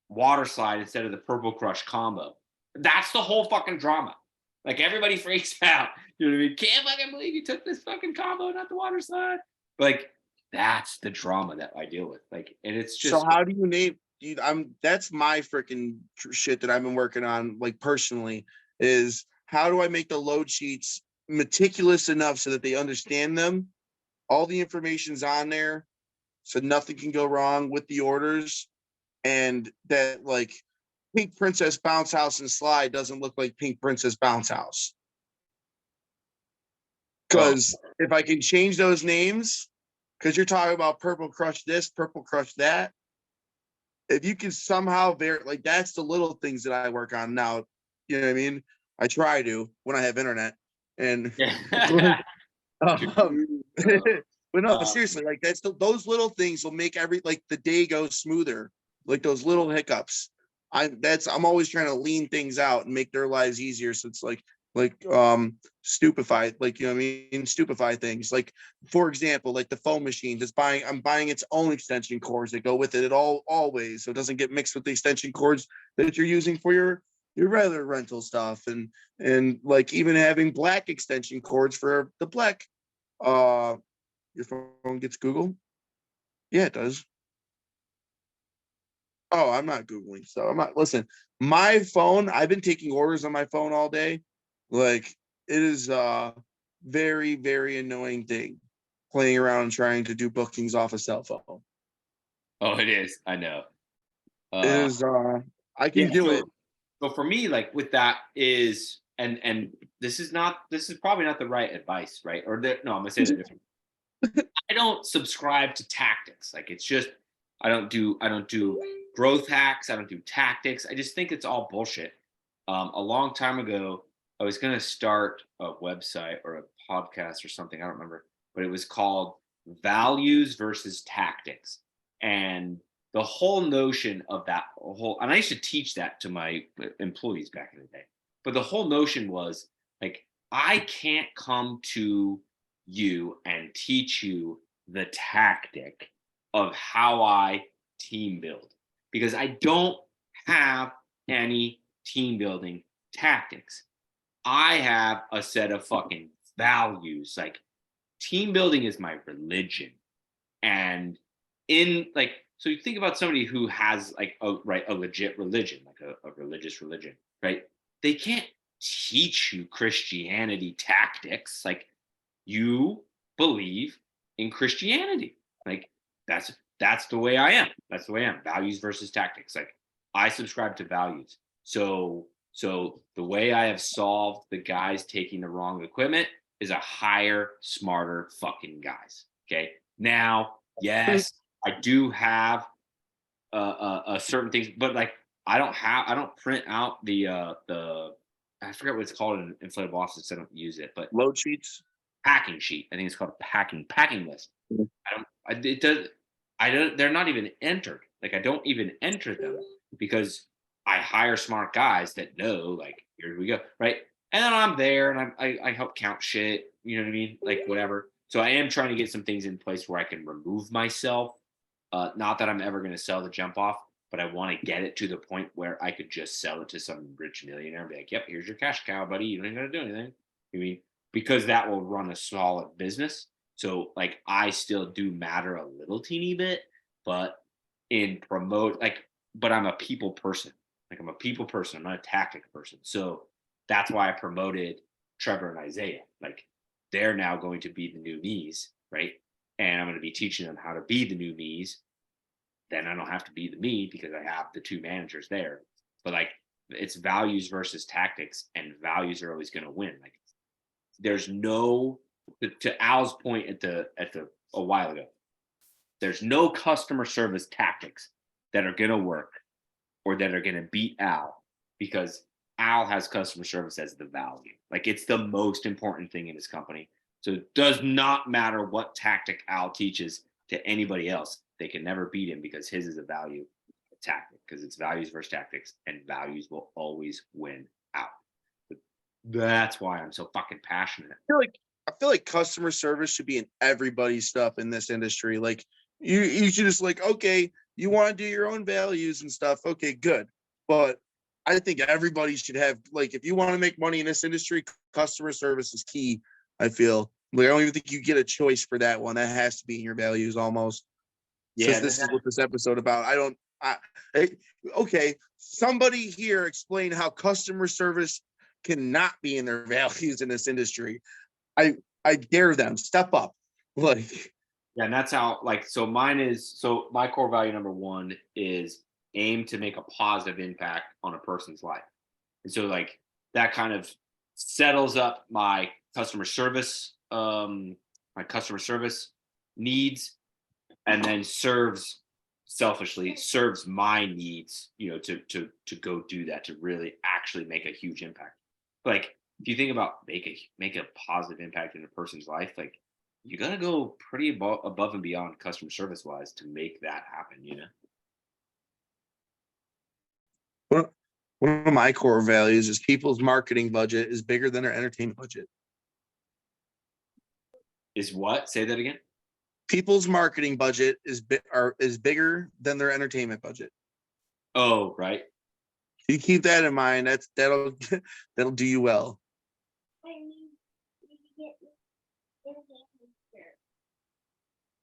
Speaker 1: water slide instead of the Purple Crush combo. That's the whole fucking drama. Like everybody freaks out. You know what I mean? Can't fucking believe you took this fucking combo, not the water slide. But like that's the drama that I deal with. Like, and it's just
Speaker 5: So how do you name? Dude, that's my freaking shit that I've been working on, like personally, is how do I make the load sheets meticulous enough so that they understand them? All the information's on there, so nothing can go wrong with the orders, and that like Pink Princess Bounce House and Slide doesn't look like Pink Princess Bounce House. Because if I can change those names, because you're talking about Purple Crush this, Purple Crush that, if you can somehow like that's the little things that I work on now. You know what I mean? I try to when I have internet, and but no, seriously, like those little things will make like the day go smoother. Like those little hiccups. I'm always trying to lean things out and make their lives easier. So it's like stupefy, like you know what I mean, stupefy things. Like for example, like the phone machine, I'm buying its own extension cords that go with it at always, so it doesn't get mixed with the extension cords that you're using for your regular rental stuff, and like even having black extension cords for the black. Your phone gets Google? Yeah, it does. Oh, I'm not Googling, so I'm not. Listen, my phone, I've been taking orders on my phone all day. Like, it is a very, very annoying thing playing around and trying to do bookings off a cell phone.
Speaker 1: Oh, it is. I know.
Speaker 5: It is, I can do it.
Speaker 1: So for me, like with that is, and this is probably not the right advice, right? Or no, I'm gonna say that different. I don't subscribe to tactics. Like it's just, I don't do growth hacks. I don't do tactics. I just think it's all bullshit. A long time ago, I was going to start a website or a podcast or something. I don't remember, but it was called Values versus Tactics. And the whole notion of that and I used to teach that to my employees back in the day, but the whole notion was like, I can't come to you and teach you the tactic of how I team build because I don't have any team building tactics. I have a set of fucking values. Like team building is my religion. And in like, so you think about somebody who has like a legit religion, like a religious religion, right? They can't teach you Christianity tactics. Like you believe in Christianity. Like that's the way I am. That's the way I am. Values versus tactics. Like I subscribe to values. So the way I have solved the guys taking the wrong equipment is a hire smarter fucking guys. Okay. Now, yes, I do have a certain things, but like I don't print out the I forget what it's called in inflatable offices. I don't use it, but
Speaker 5: Load sheets.
Speaker 1: Packing sheet. I think it's called a packing list. They're not even entered. Like I don't even enter them because I hire smart guys that know like, here we go. Right. And then I'm there and I help count shit, you know what I mean? Like whatever. So I am trying to get some things in place where I can remove myself. Not that I'm ever going to sell the jump off, but I want to get it to the point where I could just sell it to some rich millionaire and be like, yep, here's your cash cow, buddy. You don't even got to do anything. I mean, because that will run a solid business. So like I still do matter a little teeny bit, but in promote like, but I'm a people person. Like I'm a people person. I'm not a tactic person. So that's why I promoted Trevor and Isaiah. Like they're now going to be the new me's, right? And I'm going to be teaching them how to be the new me's. Then I don't have to be the me because I have the two managers there. But like it's values versus tactics, and values are always going to win. Like there's no, to Al's point at the a while ago, there's no customer service tactics that are going to work or that are going to beat Al, because Al has customer service as the value. Like it's the most important thing in his company. So it does not matter what tactic Al teaches to anybody else. They can never beat him because his is a value tactic, because it's values versus tactics, and values will always win out. But that's why I'm so fucking passionate.
Speaker 5: I feel like customer service should be in everybody's stuff in this industry. Like you should just like, okay, you want to do your own values and stuff. Okay, good. But I think everybody should have, like, if you want to make money in this industry, customer service is key. I feel like I don't even think you get a choice for that one. That has to be in your values almost.
Speaker 1: Yeah,
Speaker 5: Since this is what this episode about. Okay, somebody here explain how customer service cannot be in their values in this industry. I dare them, step up. Like,
Speaker 1: yeah, and that's how, like, so mine is, so my core value number one is aim to make a positive impact on a person's life. And so like that kind of settles up my customer service, needs, and then selfishly serves my needs, to go do that, to really actually make a huge impact. Like if you think about make a positive impact in a person's life, like you got to go pretty above and beyond customer service wise to make that happen.
Speaker 5: one of my core values is people's marketing budget is bigger than their entertainment budget.
Speaker 1: Is what? Say that again.
Speaker 5: People's marketing budget is bigger than their entertainment budget.
Speaker 1: Oh, right.
Speaker 5: You keep that in mind. That'll do you well.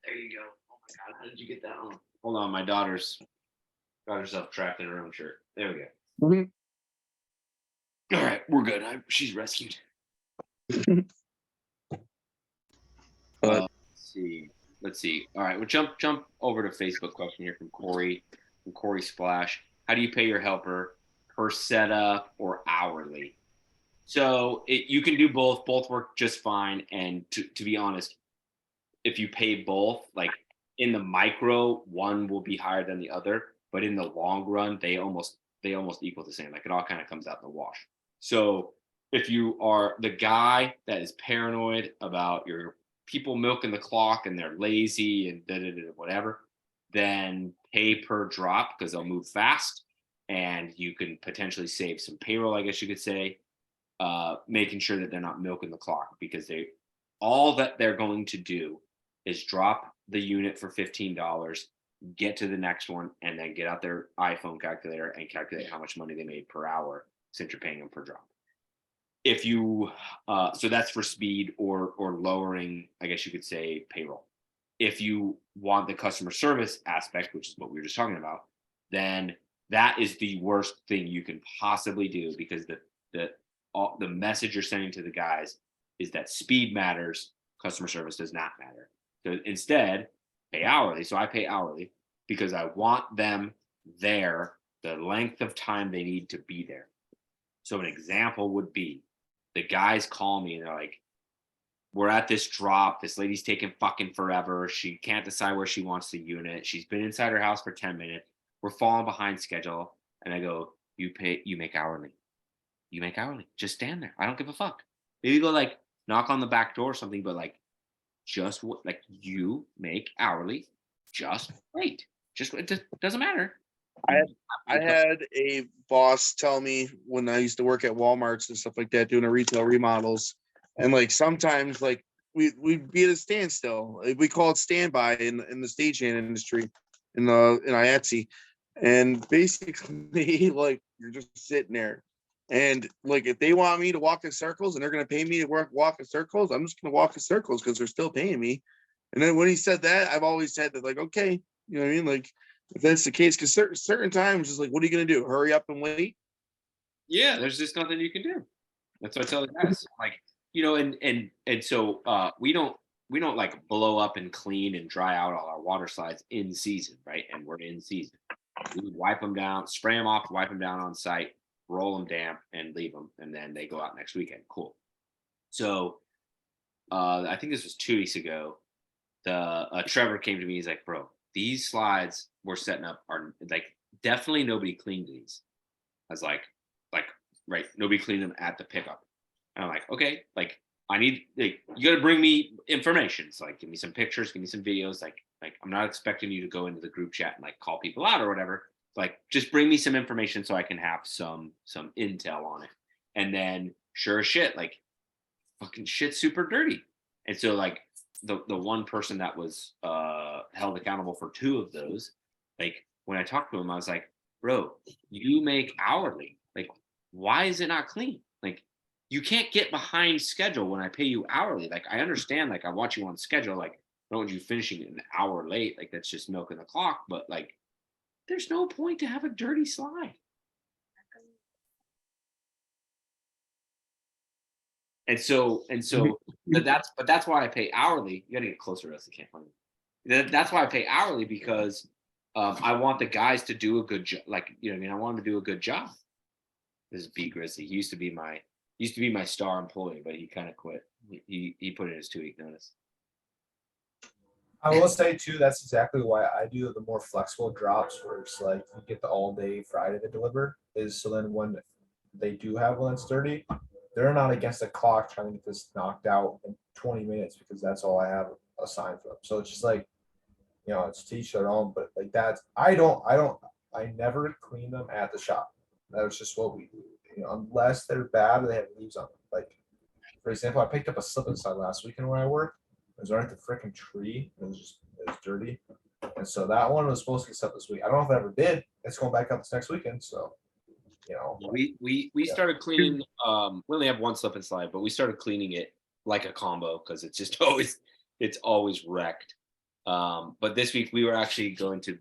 Speaker 1: There you go. Oh my God, how did you get that on? Hold on, my daughter's got herself trapped in her own shirt. There we go.
Speaker 5: Mm-hmm.
Speaker 1: All right, we're good. She's rescued. Let's see. All right, we'll jump over to Facebook question here from Corey Splash. How do you pay your helper, per setup or hourly? So you can do both. Both work just fine. And to be honest, if you pay both, like in the micro, one will be higher than the other, but in the long run, they almost equal the same. Like it all kind of comes out in the wash. So if you are the guy that is paranoid about your people milking the clock and they're lazy and whatever, then pay per drop because they'll move fast and you can potentially save some payroll, I guess you could say, making sure that they're not milking the clock, because all that they're going to do is drop the unit for $15, get to the next one, and then get out their iPhone calculator and calculate how much money they made per hour since you're paying them per drop. If you, so that's for speed or lowering, I guess you could say, payroll. If you want the customer service aspect, which is what we were just talking about, then that is the worst thing you can possibly do, because the message you're sending to the guys is that speed matters, customer service does not matter. So instead, pay hourly. So I pay hourly because I want them there the length of time they need to be there. So an example would be, the guys call me and they're like, we're at this drop. This lady's taking fucking forever. She can't decide where she wants the unit. She's been inside her house for 10 minutes. We're falling behind schedule. And I go, you make hourly. You make hourly. Just stand there. I don't give a fuck. Maybe go like knock on the back door or something, but like just like you make hourly. Just wait. It doesn't matter.
Speaker 5: I had a boss tell me when I used to work at Walmarts and stuff like that, doing a retail remodels, and like sometimes like we'd be at a standstill. We call it standby in the stagehand industry, in IATSE, and basically like you're just sitting there, and like if they want me to walk in circles and they're gonna pay me to walk in circles, I'm just gonna walk in circles because they're still paying me. And then when he said that, I've always said that like, okay, you know what I mean, like. If that's the case, because certain times it's like, what are you gonna do? Hurry up and wait?
Speaker 1: Yeah, there's just nothing you can do. That's what I tell the guys. Like, you know, and so we don't like blow up and clean and dry out all our water slides in season, right? And we're in season. We wipe them down, spray them off, wipe them down on site, roll them damp, and leave them, and then they go out next weekend. Cool. So I think this was 2 weeks ago. Trevor came to me. He's like, bro, these slides we're setting up are like definitely nobody cleaned these. I was like, right, nobody cleaned them at the pickup. And I'm like, okay, like I need, like, you got to bring me information. So like, give me some pictures, give me some videos. Like I'm not expecting you to go into the group chat and like call people out or whatever. Like, just bring me some information so I can have some intel on it. And then sure as shit, like fucking shit's super dirty. And so like the one person that was held accountable for 2 of those, like when I talked to him, I was like, bro, you make hourly. Like, why is it not clean? Like, you can't get behind schedule when I pay you hourly. Like, I understand, like I want you on schedule, like I don't want you finishing an hour late, like that's just milking the clock, but like there's no point to have a dirty slide. And so but that's why I pay hourly. You gotta get closer, else I can't find it. That's why I pay hourly, because I want the guys to do a good job. Like, you know what I mean? I want them to do a good job. This is B Grizzly. He used to be my star employee, but he kind of quit. He put in his 2-week notice.
Speaker 3: I will say too, that's exactly why I do the more flexible drops, where it's like you get the all day Friday to deliver. Is so then when they do have one that's dirty, they're not against the clock trying to get this knocked out in 20 minutes because that's all I have assigned for them. So it's just like, you know, it's to each their own. But like that's I never clean them at the shop. That's just what we do. You know, unless they're bad or they have leaves on them. Like, for example, I picked up a slip and slide last weekend where I work. It was right at the freaking tree. It was dirty. And so that one was supposed to get set this week. I don't know if it ever did. It's going back up this next weekend. So, you know.
Speaker 1: We started cleaning, we only have one slip and slide, but we started cleaning it like a combo because it's just always wrecked. But this week we were actually going to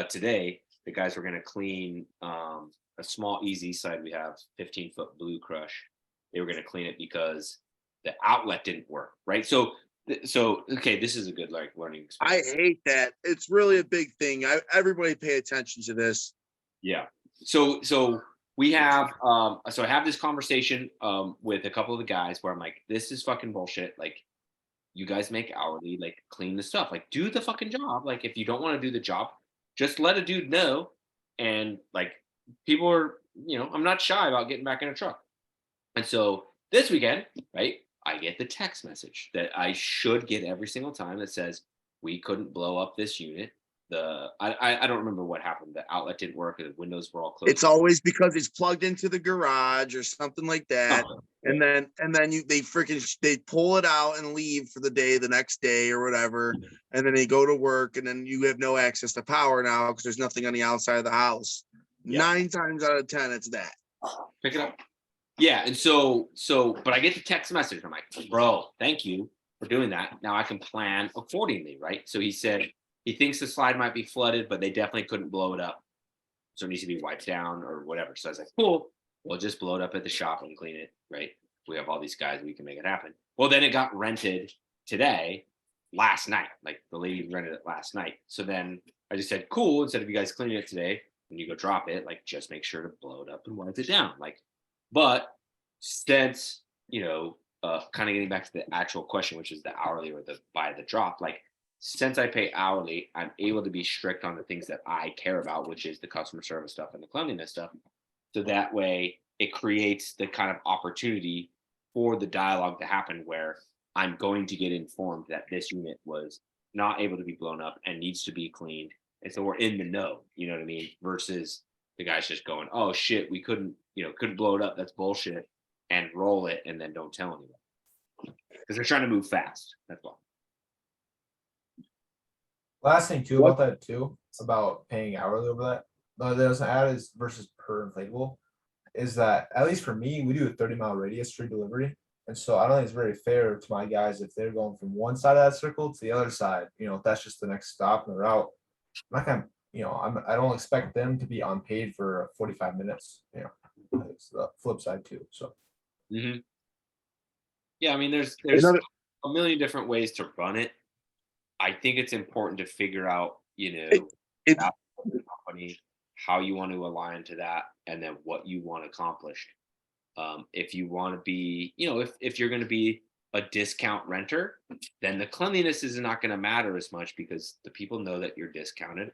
Speaker 1: today, the guys were gonna clean a small easy side. We have 15-foot blue crush. They were gonna clean it because the outlet didn't work, right? So okay, this is a good like learning experience.
Speaker 5: I hate that. It's really a big thing. Everybody pay attention to this.
Speaker 1: Yeah. So we have so I have this conversation with a couple of the guys where I'm like, this is fucking bullshit. Like, you guys make hourly, like clean the stuff, like do the fucking job. Like, if you don't want to do the job, just let a dude know. And like, people are, you know, I'm not shy about getting back in a truck. And so this weekend, right, I get the text message that I should get every single time that says we couldn't blow up this unit. I don't remember what happened. The outlet didn't work. The windows were all closed.
Speaker 5: It's always because it's plugged into the garage or something like that.
Speaker 1: Oh,
Speaker 5: And then they pull it out and leave for the day the next day or whatever. And then they go to work, and then you have no access to power now because there's nothing on the outside of the house.
Speaker 1: Yeah.
Speaker 5: 9 times out of 10, it's that.
Speaker 1: Pick it up. Yeah, and so, but I get the text message. I'm like, bro, thank you for doing that. Now I can plan accordingly, right? So he said he thinks the slide might be flooded, but they definitely couldn't blow it up. So it needs to be wiped down or whatever. So I was like, cool, we'll just blow it up at the shop and clean it, right? We have all these guys, we can make it happen. Well, then it got rented last night. Like, the lady rented it last night. So then I just said, cool, instead of you guys cleaning it today, when you go drop it, like, just make sure to blow it up and wipe it down. Like, but since, you know, kind of getting back to the actual question, which is the hourly or the by the drop, like, since I pay hourly, I'm able to be strict on the things that I care about, which is the customer service stuff and the cleanliness stuff. So that way it creates the kind of opportunity for the dialogue to happen where I'm going to get informed that this unit was not able to be blown up and needs to be cleaned. And so we're in the know, you know what I mean? Versus the guy's just going, oh shit, we couldn't blow it up. That's bullshit. And roll it and then don't tell anyone. Because they're trying to move fast. That's all.
Speaker 3: Last thing too about that too, about paying hourly over that. There's an ad is versus per inflatable, is that at least for me, we do a 30-mile radius free delivery. And so I don't think it's very fair to my guys if they're going from one side of that circle to the other side. If that's just the next stop in the route. I'm not gonna, I don't expect them to be unpaid for 45 minutes. It's the flip side too. So
Speaker 1: yeah, I mean, there's
Speaker 5: Another-
Speaker 1: a million different ways to run it. I think it's important to figure out,
Speaker 5: It-
Speaker 1: that company, how you want to align to that, and then what you want accomplished. If you want to be, if you're going to be a discount renter, then the cleanliness is not going to matter as much because the people know that you're discounted.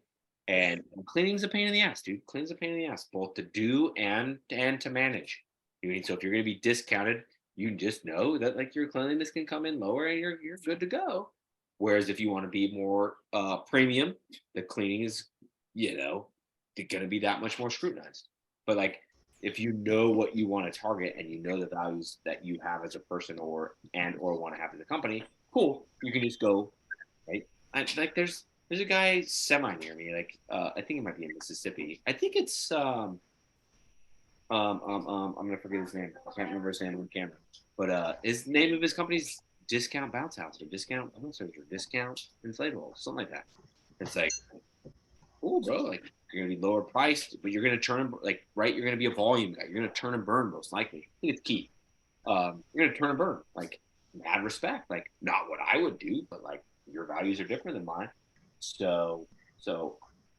Speaker 1: And cleaning's a pain in the ass, dude. Cleaning's a pain in the ass, both to do and to manage. So if you're going to be discounted, you just know that like your cleanliness can come in lower and you're good to go. Whereas if you want to be more premium, the cleaning is, going to be that much more scrutinized. But like, if you know what you want to target and you know the values that you have as a person or want to have in the company, cool. You can just go, right? There's a guy semi near me. Like I think it might be in Mississippi. I think it's I'm gonna forget his name. I can't remember his name on camera. But his name of his company's Discount Bounce House or Discount Inflatable, something like that. It's like, cool, bro. Like you're gonna be lower priced, but you're gonna turn you're gonna be a volume guy. You're gonna turn and burn most likely. I think it's key. You're gonna turn and burn. Like mad respect. Like not what I would do, but like your values are different than mine. So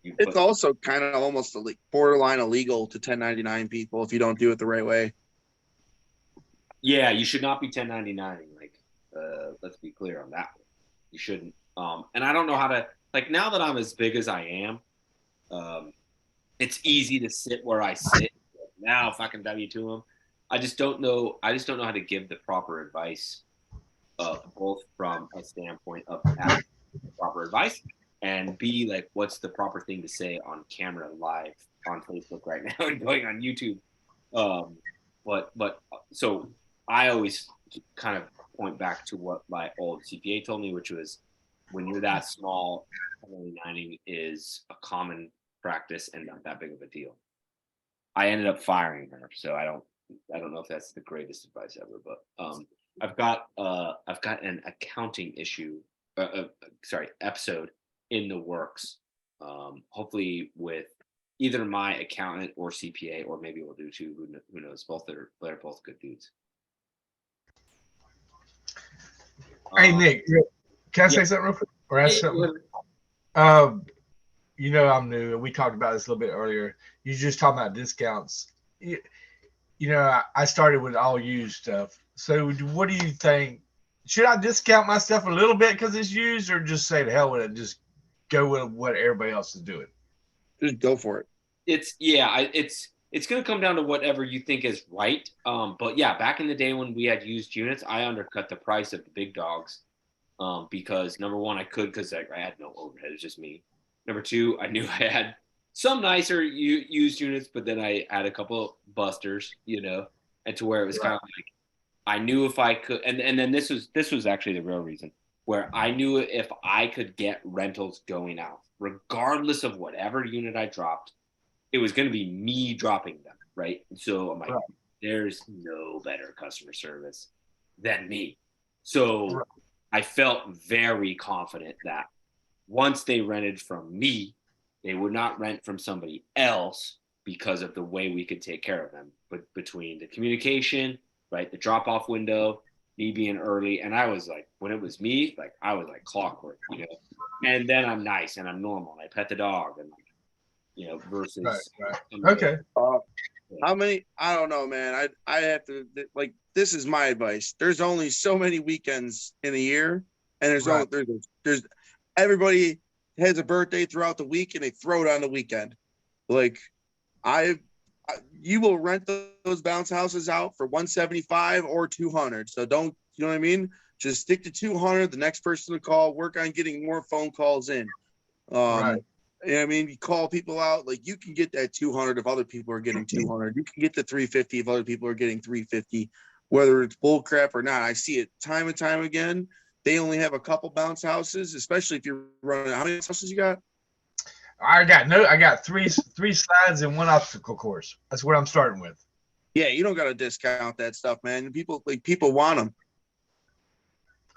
Speaker 5: it's also kind of almost borderline illegal to 1099 people if you don't do it the right way.
Speaker 1: Yeah, you should not be 1099ing. Like, let's be clear on that one. You shouldn't. And I don't know how to, like, now that I'm as big as I am, it's easy to sit where I sit. Now fucking W to them. I just don't know how to give the proper advice, both from a standpoint of having proper advice and B, like, what's the proper thing to say on camera live on Facebook right now and going on YouTube. But so I always kind of point back to what my old CPA told me, which was when you're that small, 1099ing is a common practice and not that big of a deal. I ended up firing her, so I don't know if that's the greatest advice ever, but I've got an accounting episode in the works. Hopefully with either my accountant or CPA, or maybe we'll do two. Who knows? They're both good dudes.
Speaker 6: Hey Nick, can I say something real quick or ask something? I'm new, and we talked about this a little bit earlier. You just talking about discounts. I started with all used stuff. So what do you think? Should I discount my stuff a little bit because it's used, or just say the hell with it and just go with what everybody else is doing?
Speaker 5: Just go for it.
Speaker 1: It's going to come down to whatever you think is right. But yeah, back in the day when we had used units, I undercut the price of the big dogs because number one, I could because I had no overhead. It's just me. Number two, I knew I had some nicer used units, but then I had a couple of busters, and to where it was kind of like I knew if I could, and then this was actually the real reason where I knew if I could get rentals going out, regardless of whatever unit I dropped, it was going to be me dropping them, right? And so I'm like, there's no better customer service than me. So I felt very confident that once they rented from me, they would not rent from somebody else because of the way we could take care of them. But between the communication, right, the drop-off window, me being early, and I was like, when it was me, like I was like clockwork, And then I'm nice and I'm normal and I pet the dog and versus
Speaker 6: Okay.
Speaker 5: How many? I don't know, man. I have to this is my advice. There's only so many weekends in a year, and there's everybody has a birthday throughout the week and they throw it on the weekend. Like you will rent those bounce houses out for $175 or $200. So don't, you know what I mean? Just stick to $200. The next person to call, work on getting more phone calls in. I mean, you call people out, like you can get that 200 if other people are getting 200. You can get the 350 if other people are getting 350, whether it's bull crap or not. I see it time and time again. They only have a couple bounce houses, especially if you're running. How many houses you got?
Speaker 6: I got three slides and one obstacle course. That's what I'm starting with.
Speaker 5: Yeah, you don't got to discount that stuff, man. People want them.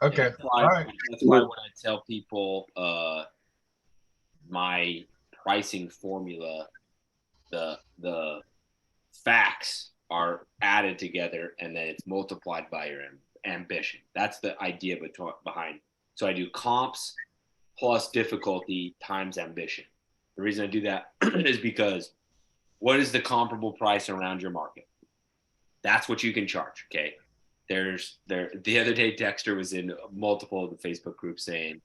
Speaker 6: Okay.
Speaker 1: That's why,
Speaker 6: All right.
Speaker 1: that's why when I tell people my pricing formula, the facts are added together and then it's multiplied by your ambition. That's the idea behind. So I do comps plus difficulty times ambition. The reason I do that is because what is the comparable price around your market? That's what you can charge. Okay. The other day, Dexter was in multiple of the Facebook groups saying,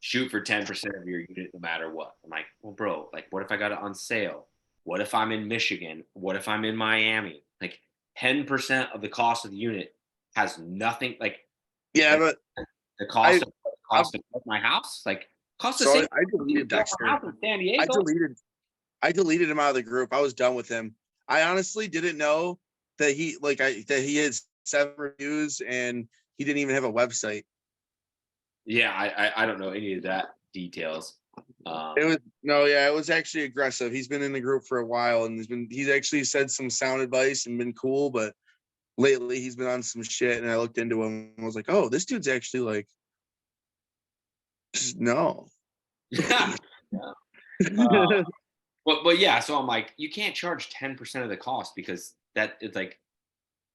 Speaker 1: shoot for 10% of your unit no matter what. I'm like, well, bro, like, what if I got it on sale? What if I'm in Michigan? What if I'm in Miami? Like 10% of the cost of the unit has nothing. Like,
Speaker 5: Yeah,
Speaker 1: like
Speaker 5: but
Speaker 1: the cost of my house, like cost of
Speaker 5: so
Speaker 1: same.
Speaker 5: I deleted Dexter.
Speaker 1: House in San Diego.
Speaker 5: I deleted him out of the group. I was done with him. I honestly didn't know that he had 7 reviews and he didn't even have a website.
Speaker 1: Yeah, I don't know any of that details.
Speaker 5: It was actually aggressive. He's been in the group for a while and he's actually said some sound advice and been cool, but lately he's been on some shit and I looked into him and was like, oh, this dude's actually like no.
Speaker 1: Yeah. But yeah, so I'm like, you can't charge 10% of the cost because that it's like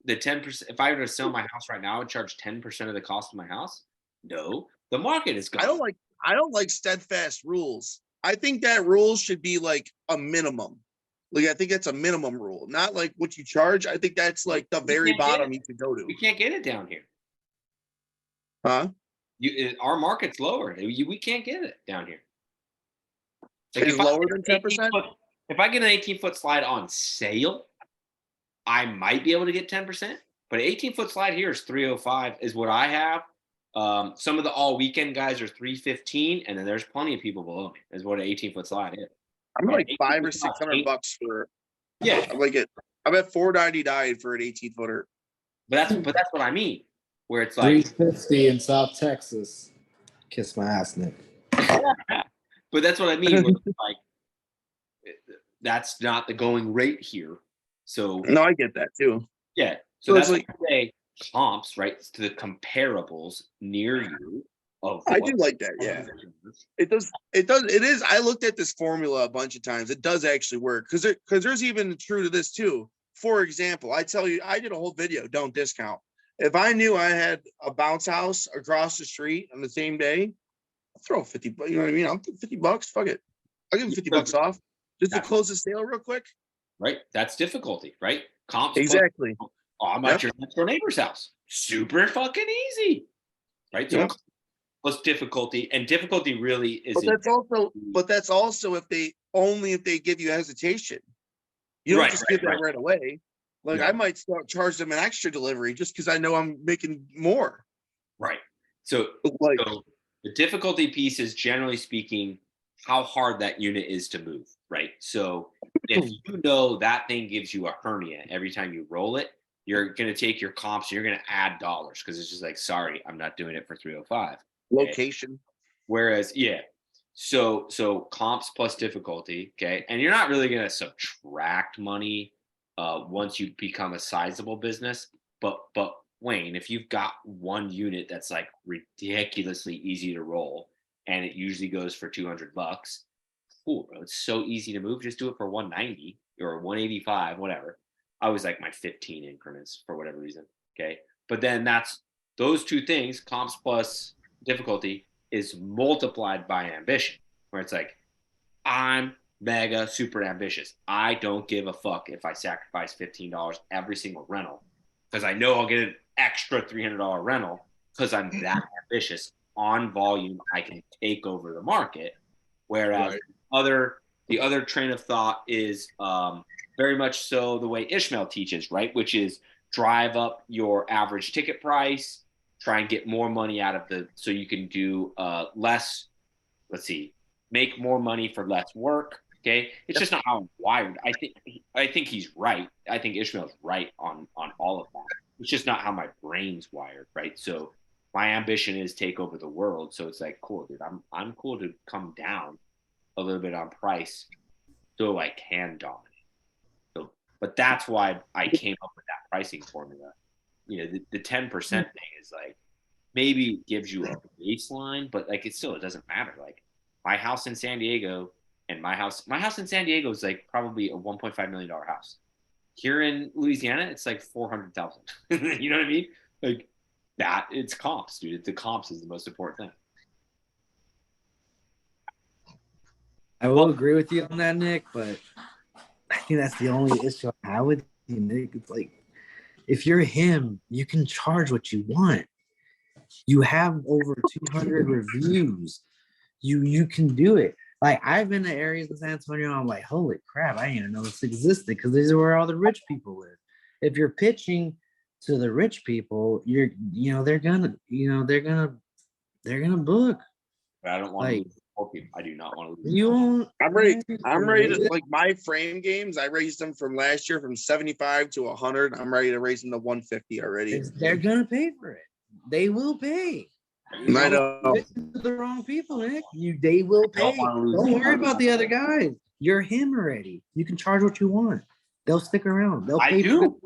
Speaker 1: the 10%. If I were to sell my house right now, I would charge 10% of the cost of my house. No, the market is gone.
Speaker 5: I don't like steadfast rules. I think that rules should be like a minimum. Like I think that's a minimum rule, not like what you charge. I think that's like the very bottom you could go to.
Speaker 1: We can't get it down here.
Speaker 5: Huh?
Speaker 1: Our market's lower. We can't get it down here.
Speaker 5: Like it's lower than 10%.
Speaker 1: If I get an 18-foot slide on sale, I might be able to get 10%. But an 18-foot slide here is 305 is what I have. Some of the all weekend guys are 315, and then there's plenty of people below me. Is what an 18-foot slide is.
Speaker 5: I'm like $500 or $600 for.
Speaker 1: Yeah,
Speaker 5: I'm like it. I'm at $499 for an 18-footer.
Speaker 1: But that's what I mean. Where it's like
Speaker 2: 350 in South Texas. Kiss my ass, Nick.
Speaker 1: But that's what I mean. Like, that's not the going rate here. So
Speaker 5: no, I get that too.
Speaker 1: Yeah. So that's like say comps, right? To the comparables near you.
Speaker 5: I do like that. Yeah, it does. It is. I looked at this formula a bunch of times. It does actually work because there's even true to this too. For example, I tell you, I did a whole video. Don't discount. If I knew I had a bounce house across the street on the same day, I'll throw 50. You know what I mean? I'll put $50. Fuck it. I'll give him $50 off just to close the sale real quick.
Speaker 1: Right. That's difficulty, right? Comps.
Speaker 5: Exactly.
Speaker 1: I'm at your next door neighbor's house. Super fucking easy. Right. So plus difficulty, and difficulty really is.
Speaker 5: But that's also if they give you hesitation. You don't just give that right away. Like I might charge them an extra delivery just because I know I'm making more.
Speaker 1: Right. So the difficulty piece is generally speaking how hard that unit is to move. Right. So if you know that thing gives you a hernia every time you roll it, you're going to take your comps and you're going to add dollars because it's just like, sorry, I'm not doing it for 305.
Speaker 5: Location.
Speaker 1: Okay? Whereas, so comps plus difficulty. Okay. And you're not really going to subtract money once you become a sizable business. But Wayne, if you've got one unit that's like ridiculously easy to roll and it usually goes for $200, cool, bro. It's so easy to move. Just do it for 190 or 185, whatever. I was like my 15 increments for whatever reason. Okay. But then that's those two things, comps plus difficulty, is multiplied by ambition, where it's like, I'm mega super ambitious. I don't give a fuck if I sacrifice $15 every single rental because I know I'll get an extra $300 rental because I'm that ambitious on volume. I can take over the market. Whereas the other train of thought is very much so the way Ishmael teaches, right? Which is drive up your average ticket price, try and get more money out of so you can do less. Let's see, make more money for less work. Okay, it's just not how I'm wired. I think he's right. I think Ishmael's right on all of that. It's just not how my brain's wired, right? So my ambition is take over the world. So it's like, cool, dude. I'm cool to come down a little bit on price so I can dominate. So, but that's why I came up with that pricing formula. You know, the 10% thing is like maybe it gives you a baseline, but like it doesn't matter. Like my house in San Diego and my house in San Diego is like probably a $1.5 million house. Here in Louisiana, it's like 400,000. You know what I mean? Like that, it's comps, dude. The comps is the most important thing.
Speaker 2: I will agree with you on that, Nick, but I think that's the only issue I have with you, Nick. It's like, if you're him, you can charge what you want. You have over 200 reviews. You can do it. Like, I've been to areas in San Antonio, I'm like, holy crap, I didn't even know this existed, because these are where all the rich people live. If you're pitching to the rich people, they're gonna book.
Speaker 1: But I don't want
Speaker 2: Like,
Speaker 1: to lose poor people. I do not want to lose.
Speaker 2: you won't.
Speaker 5: I'm ready to, like, my frame games. I raised them from last year from 75 to 100. I'm ready to raise them to 150 already.
Speaker 2: They're gonna pay for it. They will pay.
Speaker 5: I know.
Speaker 2: The wrong people, Nick. They will pay. Don't worry about the other guys. You're him already. You can charge what you want. They'll stick around. They'll pay.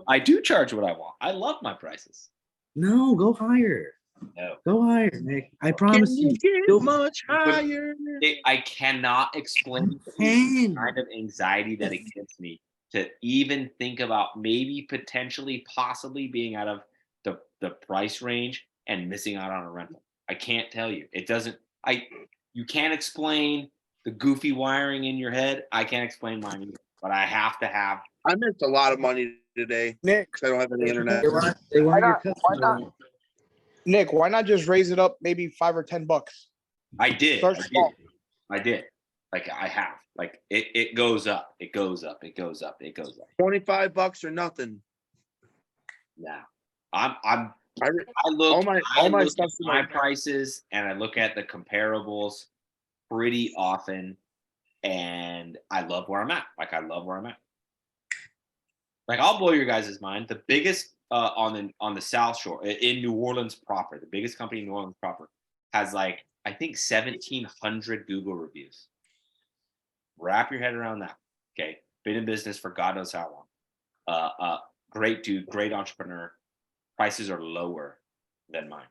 Speaker 1: I do charge what I want. I love my prices.
Speaker 2: No, go higher.
Speaker 1: No.
Speaker 2: Go higher, Nick. I promise you.
Speaker 5: Get much higher.
Speaker 1: I cannot explain the kind of anxiety that it gives me to even think about maybe potentially possibly being out of the price range and missing out on a rental. I can't tell you. It doesn't. You can't explain the goofy wiring in your head. I can't explain mine either. But I have to have.
Speaker 5: I missed a lot of money today,
Speaker 4: Nick.
Speaker 5: because I don't have any internet.
Speaker 2: Why not?
Speaker 4: Nick, why not just raise it up maybe $5 or $10?
Speaker 1: I did.
Speaker 4: Start small.
Speaker 1: I did. Like I have. Like it goes up. It goes up. It goes up. It goes up.
Speaker 5: $25 or nothing.
Speaker 1: Yeah. I
Speaker 5: all
Speaker 1: look
Speaker 5: my
Speaker 1: at
Speaker 5: stuff's in
Speaker 1: my
Speaker 5: my-
Speaker 1: prices and I look at the comparables pretty often, and I love where I'm at. Like I love where I'm at. Like I'll blow your guys' mind. The biggest on the South Shore in New Orleans proper, the biggest company in New Orleans proper has like I think 1,700 Google reviews. Wrap your head around that. Okay, been in business for God knows how long. Great dude, great entrepreneur. Prices are lower than mine.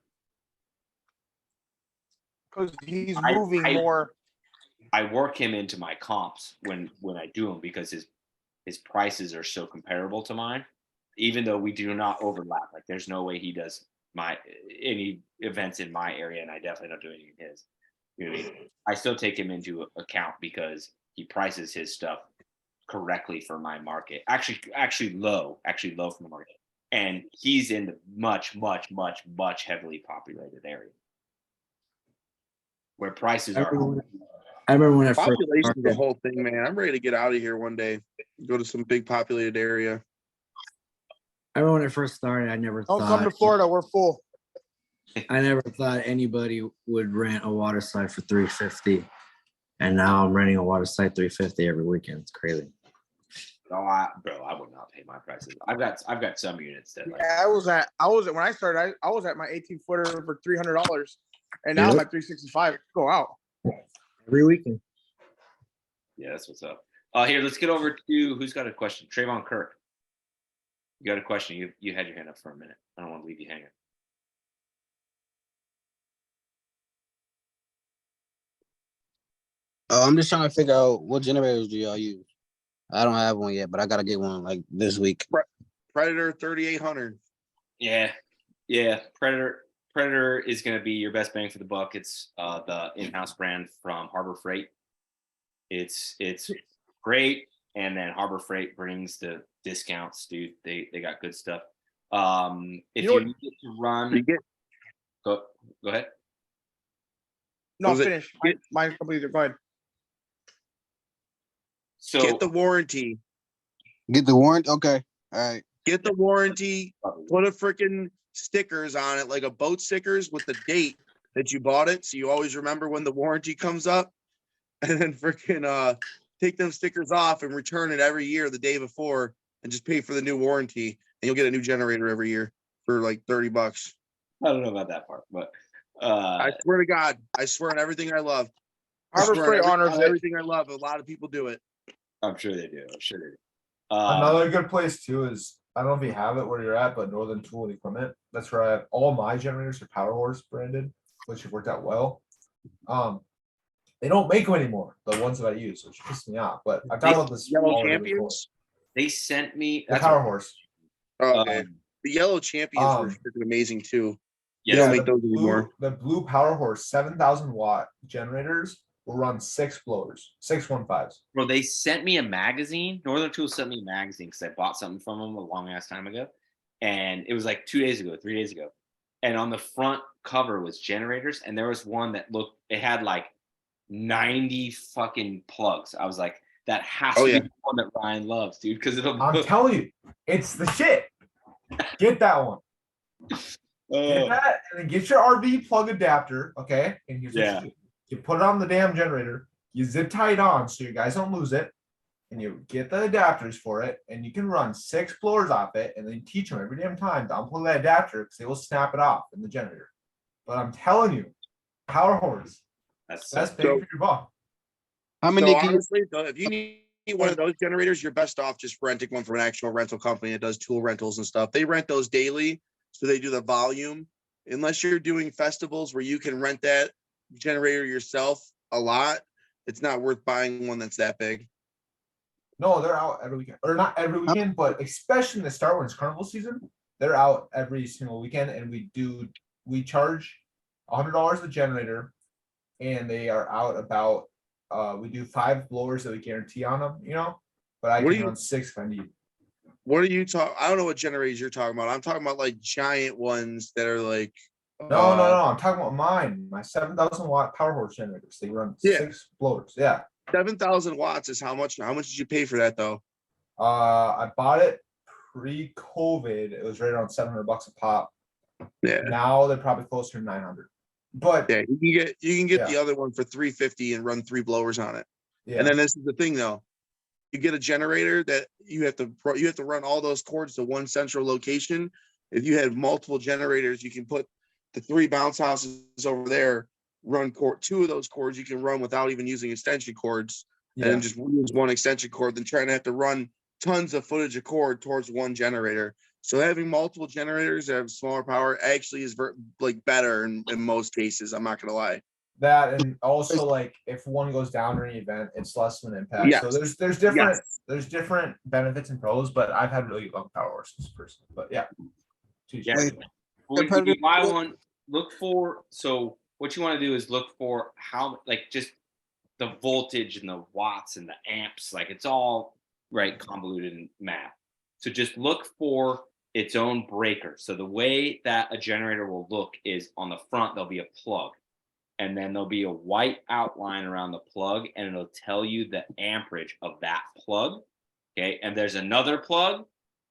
Speaker 4: Because he's moving more.
Speaker 1: I work him into my comps when I do them because his prices are so comparable to mine, even though we do not overlap. Like there's no way he does any events in my area, and I definitely don't do any in his. You know what I mean? I still take him into account because he prices his stuff correctly for my market. Actually low from the market. And he's in the much heavily populated area where prices are.
Speaker 2: I remember when I first
Speaker 5: Population is the
Speaker 2: started.
Speaker 5: whole thing, man. I'm ready to get out of here one day. Go to some big populated area.
Speaker 2: I remember when I first started. I never
Speaker 4: Don't
Speaker 2: thought.
Speaker 4: come to Florida. We're full.
Speaker 2: I never thought anybody would rent a water site for $350, and now I'm renting a water site $350 every weekend. It's crazy.
Speaker 1: Oh, I would not pay my prices. I've got some units that like.
Speaker 4: Yeah, when I started, I was at my 18-footer for $300, and now I'm at $365. Go out
Speaker 2: Every weekend.
Speaker 1: Yeah, that's what's up. Here, let's get over to who's got a question. Trayvon Kirk, you got a question? You had your hand up for a minute. I don't want to leave you hanging.
Speaker 7: I'm just trying to figure out what generators do y'all use. I don't have one yet, but I gotta get one like this week.
Speaker 5: Predator 3800.
Speaker 1: Yeah. Predator is going to be your best bang for the buck. It's the in-house brand from Harbor Freight. It's great, and then Harbor Freight brings the discounts, dude. They got good stuff. If you need it to run, go ahead.
Speaker 4: No, finish. Mine's completed. Go ahead.
Speaker 1: So
Speaker 5: Get the warranty.
Speaker 7: Get the warrant? Okay. All right.
Speaker 5: Get the warranty. Put a freaking stickers on it, like a boat stickers with the date that you bought it, so you always remember when the warranty comes up. and then freaking take them stickers off and return it every year the day before and just pay for the new warranty, and you'll get a new generator every year for like $30.
Speaker 1: I don't know about that part, but
Speaker 5: I swear to God, I swear on everything I love. I
Speaker 4: Harbor
Speaker 5: swear
Speaker 4: Freight
Speaker 5: on
Speaker 4: honors it.
Speaker 5: everything I love. A lot of people do it.
Speaker 1: I'm sure they do. I'm sure they do.
Speaker 3: Another good place too is, I don't know if you have it where you're at, but Northern Tool and Equipment. That's where I have all my generators are Power Horse branded, which have worked out well. They don't make them anymore, the ones that I use, which pisses me off. But I've talked about this
Speaker 5: Yellow
Speaker 3: already before.
Speaker 5: Champions.
Speaker 1: They sent me
Speaker 3: The Power Horse.
Speaker 5: Oh, okay.
Speaker 1: Um,
Speaker 5: The Yellow Champions were
Speaker 3: um,
Speaker 5: freaking amazing too.
Speaker 1: yeah,
Speaker 5: They don't
Speaker 3: Yeah,
Speaker 5: make those anymore.
Speaker 3: The blue Power Horse 7,000 watt generators will run 6 blowers, 615s.
Speaker 1: bro, they sent me a magazine. Northern Tool sent me a magazine because I bought something from them a long ass time ago, and it was like 2 days ago, 3 days ago. And on the front cover was generators, and there was one that looked. It had like 90 fucking plugs. I was like, that has to be the one that Ryan loves, dude, because it'll.
Speaker 3: I'm telling you, it's the shit. Get that one. Get that, and then get your RV plug adapter, okay? And here's what you do. You put it on the damn generator, you zip tie it on so you guys don't lose it, and you get the adapters for it, and you can run 6 blowers off it, and then teach them every damn time to unplug that adapter because they will snap it off in the generator. But I'm telling you, Power Horse, that's bang for your buck.
Speaker 7: How many
Speaker 5: So
Speaker 7: can you
Speaker 5: honestly, though, if you need one of those generators, you're best off just renting one from an actual rental company that does tool rentals and stuff. They rent those daily, so they do the volume. Unless you're doing festivals where you can rent that generator yourself a lot, it's not worth buying one that's that big.
Speaker 3: No, they're out every weekend, or not every weekend, but especially in the start when it's carnival season, they're out every single weekend, and we charge $100 a generator, and they are out about. We do 5 blowers that we guarantee on them, you know, but I can run 6 if I need.
Speaker 5: What are you talking? I don't know what generators you're talking about. I'm talking about like giant ones that are like.
Speaker 3: No. I'm talking about mine. My 7,000 watt Power Horse generators. They run 6 blowers. Yeah.
Speaker 5: 7,000 watts is how much? How much did you pay for that though?
Speaker 3: I bought it pre-COVID. It was right around $700 a pop.
Speaker 5: Yeah.
Speaker 3: Now they're probably closer to 900. But
Speaker 5: yeah, you can get the other one for $350 and run 3 blowers on it.
Speaker 3: Yeah.
Speaker 5: And then this is the thing though. You get a generator that you have to run all those cords to one central location. If you had multiple generators, you can put the 3 bounce houses over there, run 2 of those cords you can run without even using extension cords, and then just use one extension cord than trying to have to run tons of footage of cord towards one generator. So having multiple generators that have smaller power actually is like better in most cases. I'm not gonna lie.
Speaker 3: That, and also like if one goes down during an event, it's less of an impact.
Speaker 5: Yes.
Speaker 3: So there's different benefits and pros, but I've had really good luck with Power Horses personally. But yeah.
Speaker 1: When you buy one, look for, so what you want to do is look for how, like, just the voltage and the watts and the amps, like it's all right convoluted in math. So just look for its own breaker. So the way that a generator will look is on the front there'll be a plug, and then there'll be a white outline around the plug, and it'll tell you the amperage of that plug. Okay, and there's another plug,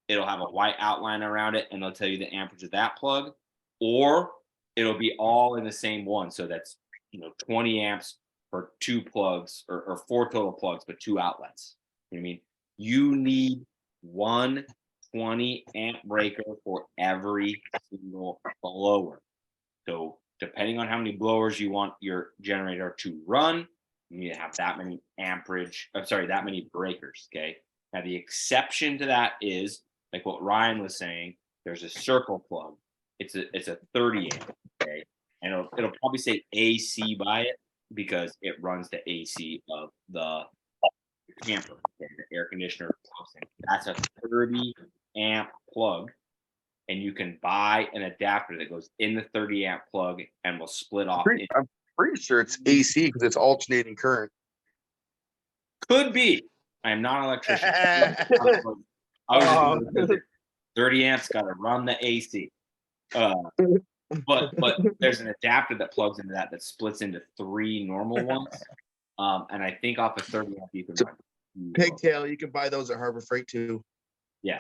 Speaker 1: it'll have a white outline around it, and it'll tell you the amperage of that plug, or it'll be all in the same one. So that's 20 amps for 2 plugs, or 4 total plugs, but 2 outlets. You know what I mean? You need one 20 amp breaker for every single blower. So depending on how many blowers you want your generator to run, you need to have that many that many breakers. Okay. Now the exception to that is like what Ryan was saying. There's a circle plug. It's a 30 amp. Okay, and it'll probably say AC by it because it runs the AC of the camper, okay, the air conditioner. That's a 30 amp plug, and you can buy an adapter that goes in the 30 amp plug and will split off.
Speaker 5: I'm pretty sure it's AC because it's alternating current.
Speaker 1: Could be. I am not an electrician. I was just 30 amps got to run the AC. But there's an adapter that plugs into that splits into 3 normal ones. And I think off of 30 amp you can run
Speaker 5: Pigtail. You can buy those at Harbor Freight too.
Speaker 1: Yeah.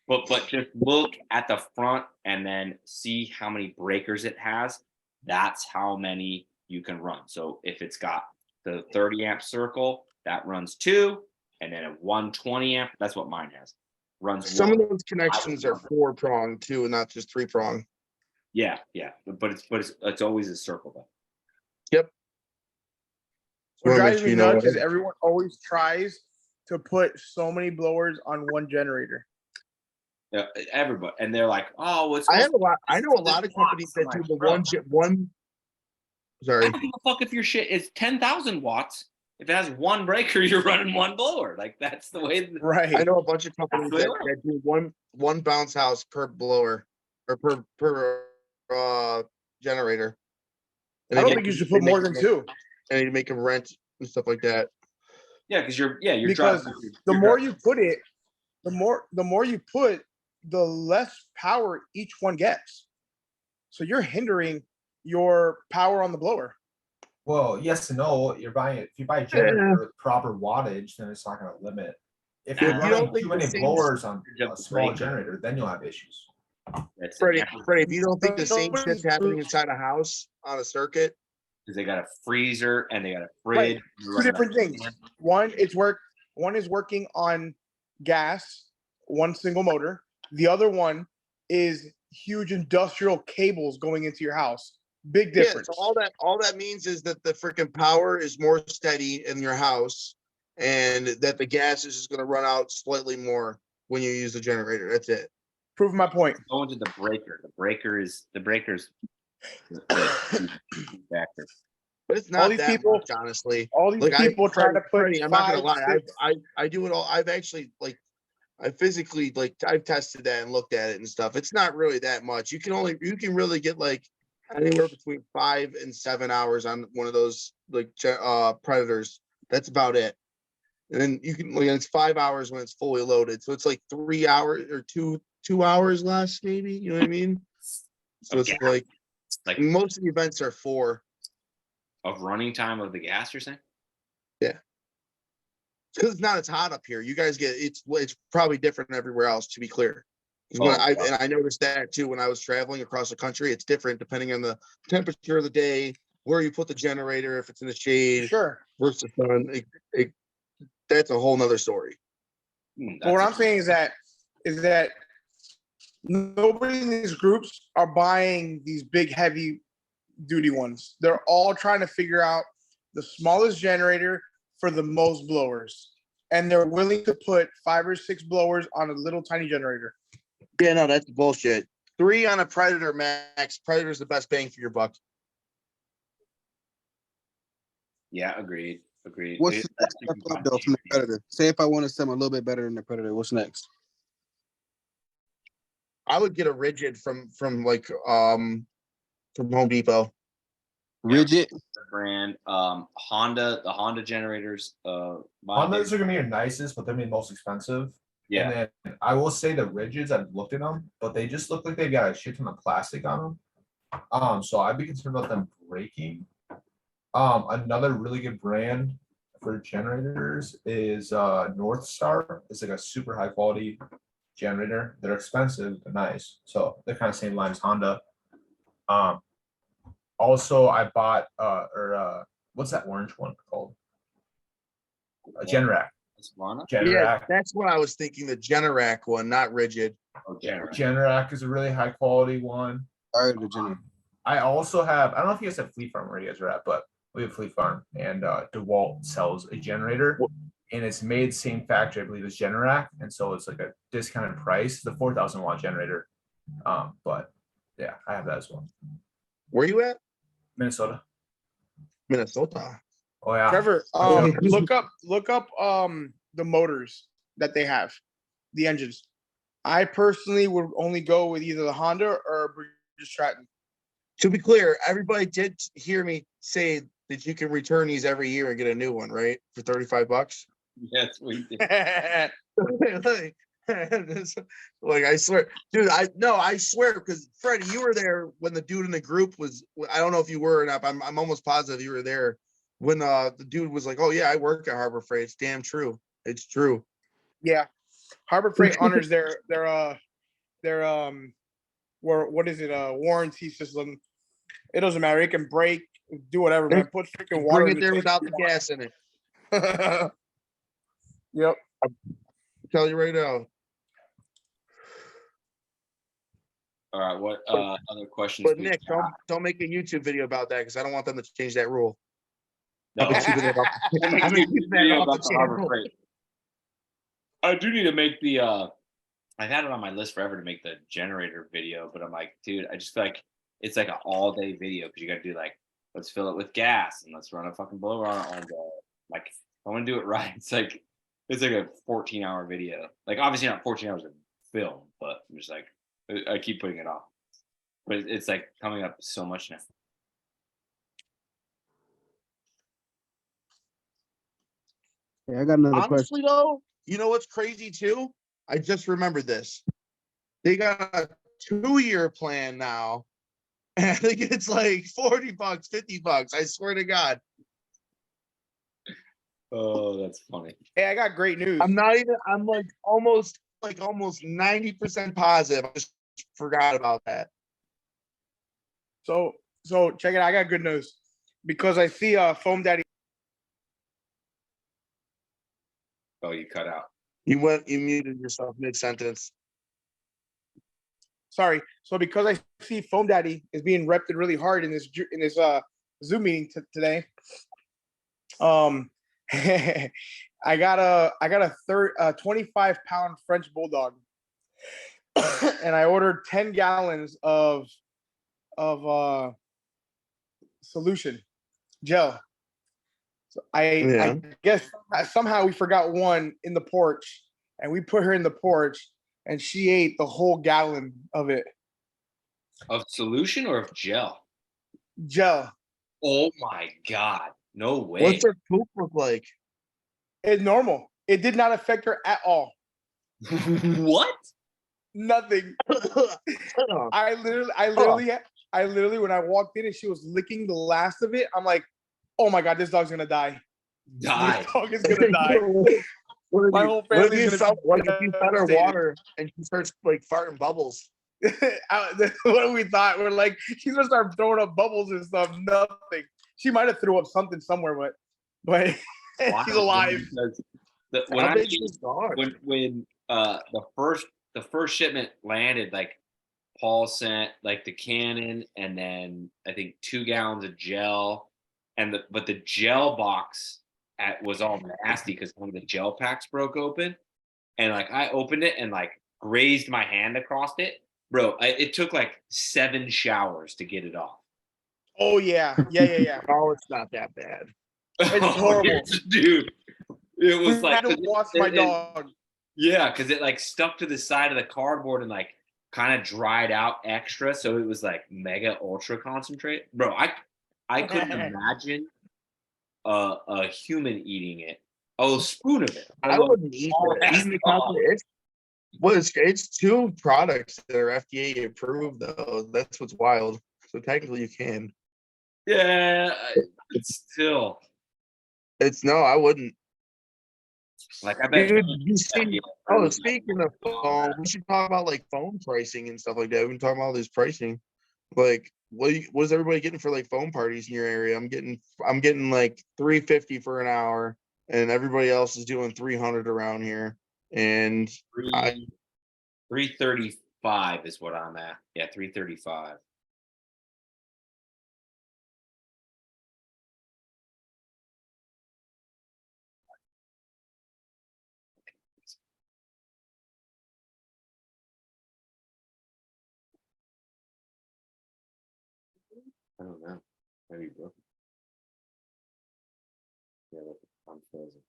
Speaker 1: But just look at the front and then see how many breakers it has. That's how many you can run. So if it's got the 30 amp circle, that runs 2, and then a 120 amp, that's what mine has. Runs
Speaker 5: Some
Speaker 1: 1.
Speaker 5: of those connections are 4-prong too, and not just 3-prong.
Speaker 1: Yeah, but it's always a circle though.
Speaker 5: Yep.
Speaker 4: What
Speaker 5: Wanna make
Speaker 4: drives
Speaker 5: sure
Speaker 4: me
Speaker 5: you know
Speaker 4: nuts
Speaker 5: what-
Speaker 4: is everyone always tries to put so many blowers on one generator.
Speaker 1: Yeah, everybody, and they're like, "Oh, what's?"
Speaker 5: I know a lot of companies that do the one. Sorry.
Speaker 1: I don't give a fuck if your shit is 10,000 watts. If it has one breaker, you're running one blower. Like that's the way.
Speaker 4: Right.
Speaker 5: I know a bunch of companies
Speaker 1: That's
Speaker 5: that,
Speaker 1: the way.
Speaker 5: that do one bounce house per blower or per generator. And
Speaker 4: I
Speaker 5: they
Speaker 4: don't
Speaker 5: make
Speaker 4: think you
Speaker 5: them-
Speaker 4: should
Speaker 5: they
Speaker 4: put more
Speaker 5: make
Speaker 4: than
Speaker 5: them-
Speaker 4: 2
Speaker 5: And they make them rent and stuff like that.
Speaker 1: Yeah, because you're
Speaker 4: because
Speaker 1: driving,
Speaker 4: the
Speaker 1: you're
Speaker 4: more
Speaker 1: driving-
Speaker 4: you put it, the more you put, the less power each one gets. So you're hindering your power on the blower.
Speaker 3: Well, yes and no. You're buying it. If you buy a generator with proper wattage, then it's not going to limit. If you're
Speaker 1: Nah,
Speaker 5: you don't
Speaker 3: running
Speaker 5: think
Speaker 3: too
Speaker 5: the
Speaker 3: many
Speaker 5: same-
Speaker 3: blowers on
Speaker 1: Jump
Speaker 3: a
Speaker 1: the
Speaker 3: small
Speaker 1: breaker.
Speaker 3: generator, then you'll have issues.
Speaker 1: That's
Speaker 5: Freddie,
Speaker 1: because
Speaker 5: if you don't think the same shit's happening inside a house on a circuit,
Speaker 1: they got a freezer and they got a
Speaker 4: Right.
Speaker 1: fridge.
Speaker 4: Two different things. One is working on gas, one single motor. The other one is huge industrial cables going into your house. Big difference.
Speaker 5: Yeah, so all that means is that the freaking power is more steady in your house, and that the gas is just going to run out slightly more when you use the generator. That's it.
Speaker 4: Prove my point.
Speaker 1: Going to the breaker. The breaker's the factor.
Speaker 5: But it's
Speaker 4: All
Speaker 5: not
Speaker 4: these
Speaker 5: that
Speaker 4: people-
Speaker 5: much, honestly.
Speaker 4: All these
Speaker 5: Like
Speaker 4: people try to put
Speaker 5: Freddie, I'm not gonna
Speaker 4: 5,
Speaker 5: lie.
Speaker 4: 6
Speaker 5: I do it all. I've actually I physically I've tested that and looked at it and stuff. It's not really that much. You can really get like anywhere between 5 and 7 hours on one of those Predators. That's about it. And then you can it's 5 hours when it's fully loaded. So it's like 3 hours or 2 hours less, maybe. You know what I mean? So it's
Speaker 1: Okay. Like
Speaker 5: most of the events are 4.
Speaker 1: of running time of the gas, you're saying?
Speaker 5: Because it's not as hot up here. You guys get it's probably different everywhere else, to be clear. 'Cause
Speaker 1: Oh, wow.
Speaker 5: I noticed that too when I was traveling across the country. It's different depending on the temperature of the day, where you put the generator, if it's in the shade
Speaker 4: Sure.
Speaker 5: versus the sun. That's a whole nother story.
Speaker 4: But what I'm saying is that nobody in these groups are buying these big heavy duty ones. They're all trying to figure out the smallest generator for the most blowers. And they're willing to put 5 or 6 blowers on a little tiny generator.
Speaker 5: Yeah, no, that's bullshit. 3 on a Predator max. Predator's the best bang for your buck.
Speaker 1: Yeah, agreed.
Speaker 7: What's
Speaker 1: It-
Speaker 7: the next step up though from the Predator? Say if I want to something a little bit better than the Predator, what's next?
Speaker 5: I would get a rigid from Home Depot.
Speaker 7: Rigid.
Speaker 1: brand Honda, the Honda generators.
Speaker 3: Hondas are gonna be your nicest, but they're gonna be the most expensive.
Speaker 1: Yeah,
Speaker 3: And then I will say the rigids, I've looked at them, but they just look like they've got a shit ton of plastic on them. So I'd be concerned about them breaking. Another really good brand for generators is North Star. It's like a super high quality generator. They're expensive, they're nice. So they're kind of same line as Honda. Also I bought what's that orange one called? A Generac.
Speaker 1: Lana?
Speaker 5: Yeah,
Speaker 3: Generac.
Speaker 5: that's what I was thinking. The Generac one, not rigid.
Speaker 1: Oh, Generac.
Speaker 3: Generac is a really high quality one.
Speaker 7: I heard the Generac.
Speaker 3: I also have, I don't know if you guys have Fleet Farm where you guys are at, but we have Fleet Farm and DeWalt sells a generator and it's made same factory, I believe, as Generac. And so it's like a discounted price, the 4,000 watt generator. But yeah, I have that as well.
Speaker 5: Where you at?
Speaker 3: Minnesota.
Speaker 5: Minnesota.
Speaker 3: Oh yeah.
Speaker 4: Trevor, look up the motors that they have, the engines. I personally would only go with either the Honda or British Stratton.
Speaker 5: To be clear, everybody did hear me say that you can return these every year and get a new one, right? For $35.
Speaker 1: Yes, we did.
Speaker 5: Like I swear, dude. I swear, because Freddie, you were there when the dude in the group was. I don't know if you were or not. But I'm almost positive you were there when the dude was like, "Oh yeah, I work at Harbor Freight." It's damn true. It's true.
Speaker 4: Yeah, Harbor Freight honors their what is it? Warranty system. It doesn't matter. It can break Do whatever, man. Put freaking water
Speaker 5: Bring
Speaker 4: in
Speaker 5: it there
Speaker 4: tank.
Speaker 5: without the gas in it.
Speaker 4: Yep.
Speaker 5: Tell you right now.
Speaker 1: All right. What other questions?
Speaker 5: But
Speaker 1: we
Speaker 5: Nick,
Speaker 1: got?
Speaker 5: don't make a YouTube video about that because I don't want them to change that rule.
Speaker 1: No.
Speaker 5: I'm keeping it off.
Speaker 1: We'll make a
Speaker 5: I'm
Speaker 1: YouTube
Speaker 5: keeping that
Speaker 1: video
Speaker 5: off
Speaker 1: about
Speaker 5: the
Speaker 1: the Harbor
Speaker 5: channel.
Speaker 1: Freight. I do need to make the. I've had it on my list forever to make the generator video, but I'm like, dude, I just feel like it's like an all day video because you got to do like, let's fill it with gas and let's run a fucking blower on it. Like, if I want to do it right. It's like a 14-hour video. Like, obviously not 14 hours of film, but I'm just like, I keep putting it off. But it's like coming up so much now.
Speaker 7: Yeah, I got another question.
Speaker 5: Honestly, though, you know what's crazy too? I just remembered this. They got a 2-year plan now. And I think it's like $40, $50. I swear to God.
Speaker 1: Oh, that's funny.
Speaker 4: Hey, I got great news.
Speaker 5: I'm like almost 90% positive. I just forgot about that.
Speaker 4: So check it out. I got good news because I see Foam Daddy.
Speaker 1: Oh, you cut out.
Speaker 5: You muted yourself mid-sentence.
Speaker 4: Sorry. So because I see Foam Daddy is being repped really hard in this Zoom meeting today. I got a 25-pound French bulldog, and I ordered 10 gallons of solution gel. So I guess somehow we forgot one in the porch, and we put her in the porch, and she ate the whole gallon of it.
Speaker 1: Of solution or of gel?
Speaker 4: Gel.
Speaker 1: Oh my God. No way.
Speaker 5: What's her poop look like?
Speaker 4: It's normal. It did not affect her at all.
Speaker 1: What?
Speaker 4: Nothing. I literally, when I walked in and she was licking the last of it, I'm like, oh my God, this dog's gonna die.
Speaker 1: Die.
Speaker 4: This dog is gonna die. My whole
Speaker 5: What if
Speaker 4: family's
Speaker 5: you
Speaker 4: gonna
Speaker 5: felt
Speaker 4: be
Speaker 5: like if you fed her
Speaker 4: devastated.
Speaker 5: water and she starts like farting bubbles?
Speaker 4: What we thought, we're like, she's gonna start throwing up bubbles and stuff. Nothing. She might have threw up something somewhere, but
Speaker 1: Wow.
Speaker 4: she's alive.
Speaker 5: How big's this dog?
Speaker 1: When the first shipment landed, like Paul sent like the Canon and then I think 2 gallons of gel, but the gel box was all nasty because one of the gel packs broke open, and like I opened it and like grazed my hand across it, bro. It took like 7 showers to get it off.
Speaker 4: Oh yeah.
Speaker 5: Oh, it's not that bad.
Speaker 4: It's horrible.
Speaker 1: Dude. It was
Speaker 4: We
Speaker 1: like
Speaker 4: had to wash my dog.
Speaker 1: Yeah, because it like stuck to the side of the cardboard and like kind of dried out extra, so it was like mega ultra concentrate, bro. I couldn't imagine a human eating it. A spoon of it.
Speaker 5: I wouldn't eat it. Even if it's 2 products that are FDA approved though. That's what's wild. So technically you can.
Speaker 1: Yeah, it's still
Speaker 5: I wouldn't.
Speaker 1: like I bet.
Speaker 5: Dude, you see, speaking of phone, we should talk about like phone pricing and stuff like that. We've been talking about all this pricing. Like, what is everybody getting for like phone parties in your area? I'm getting like $350 for an hour, and everybody else is doing $300 around here. And
Speaker 1: 335 is what I'm at. Yeah, 335. I don't know. Maybe broken. Yeah, I'm frozen.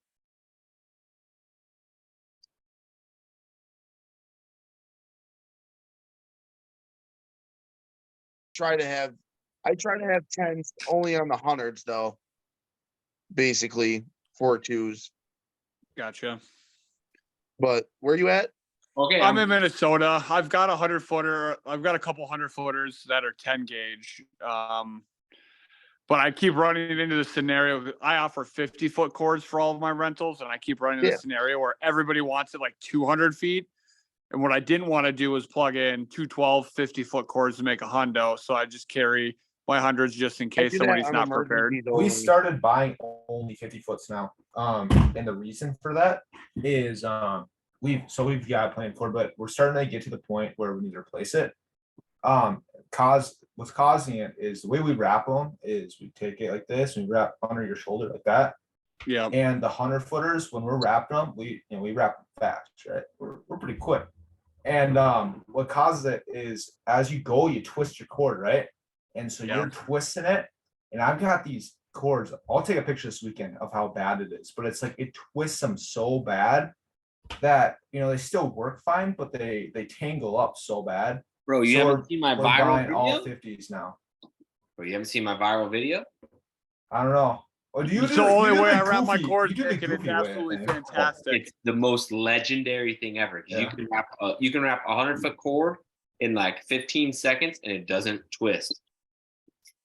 Speaker 5: I try to have 10s only on the hundreds though. Basically 4.2s.
Speaker 8: Gotcha.
Speaker 5: But where you at?
Speaker 1: Okay,
Speaker 8: I'm in Minnesota. I've got a 100-footer. I've got a couple 100-footers that are 10 gauge. But I keep running into the scenario. I offer 50-foot cords for all of my rentals, and I keep running into the scenario where everybody wants it like 200 feet. And what I didn't want to do was plug in 2 50-foot cords to make a hundo. So I just carry my hundreds just in
Speaker 9: I
Speaker 8: case
Speaker 9: do that
Speaker 8: somebody's
Speaker 9: on
Speaker 8: not prepared.
Speaker 9: emergencies
Speaker 3: We
Speaker 9: only.
Speaker 3: started buying only 50 foots now. And the reason for that is we've got a plan for it, but we're starting to get to the point where we need to replace it. What's causing it is the way we wrap them is we take it like this and we wrap under your shoulder like that.
Speaker 8: Yeah.
Speaker 3: And the 100-footers, when we're wrapping them, we wrap them fast, right? We're pretty quick. And what causes it is as you go, you twist your cord, right? And so
Speaker 8: Yeah.
Speaker 3: you're twisting it. And I've got these cords. I'll take a picture this weekend of how bad it is, but it's like it twists them so bad that they still work fine, but they tangle up so bad.
Speaker 1: Bro, you
Speaker 3: So
Speaker 1: haven't seen my
Speaker 3: we're
Speaker 1: viral
Speaker 3: buying all
Speaker 1: video?
Speaker 3: 50s now.
Speaker 1: Bro, you haven't seen my viral video?
Speaker 3: I don't know. Or do you
Speaker 8: It's
Speaker 3: do
Speaker 8: the only
Speaker 3: you do
Speaker 8: way
Speaker 3: the
Speaker 8: I wrap my
Speaker 3: goofy-
Speaker 8: cords,
Speaker 3: you do the
Speaker 8: Nick, and it's
Speaker 3: goofy way, I
Speaker 8: absolutely
Speaker 3: think.
Speaker 8: fantastic.
Speaker 1: It's the most legendary thing ever. 'Cause
Speaker 3: Yeah.
Speaker 1: you can wrap a 100-foot cord in like 15 seconds and it doesn't twist.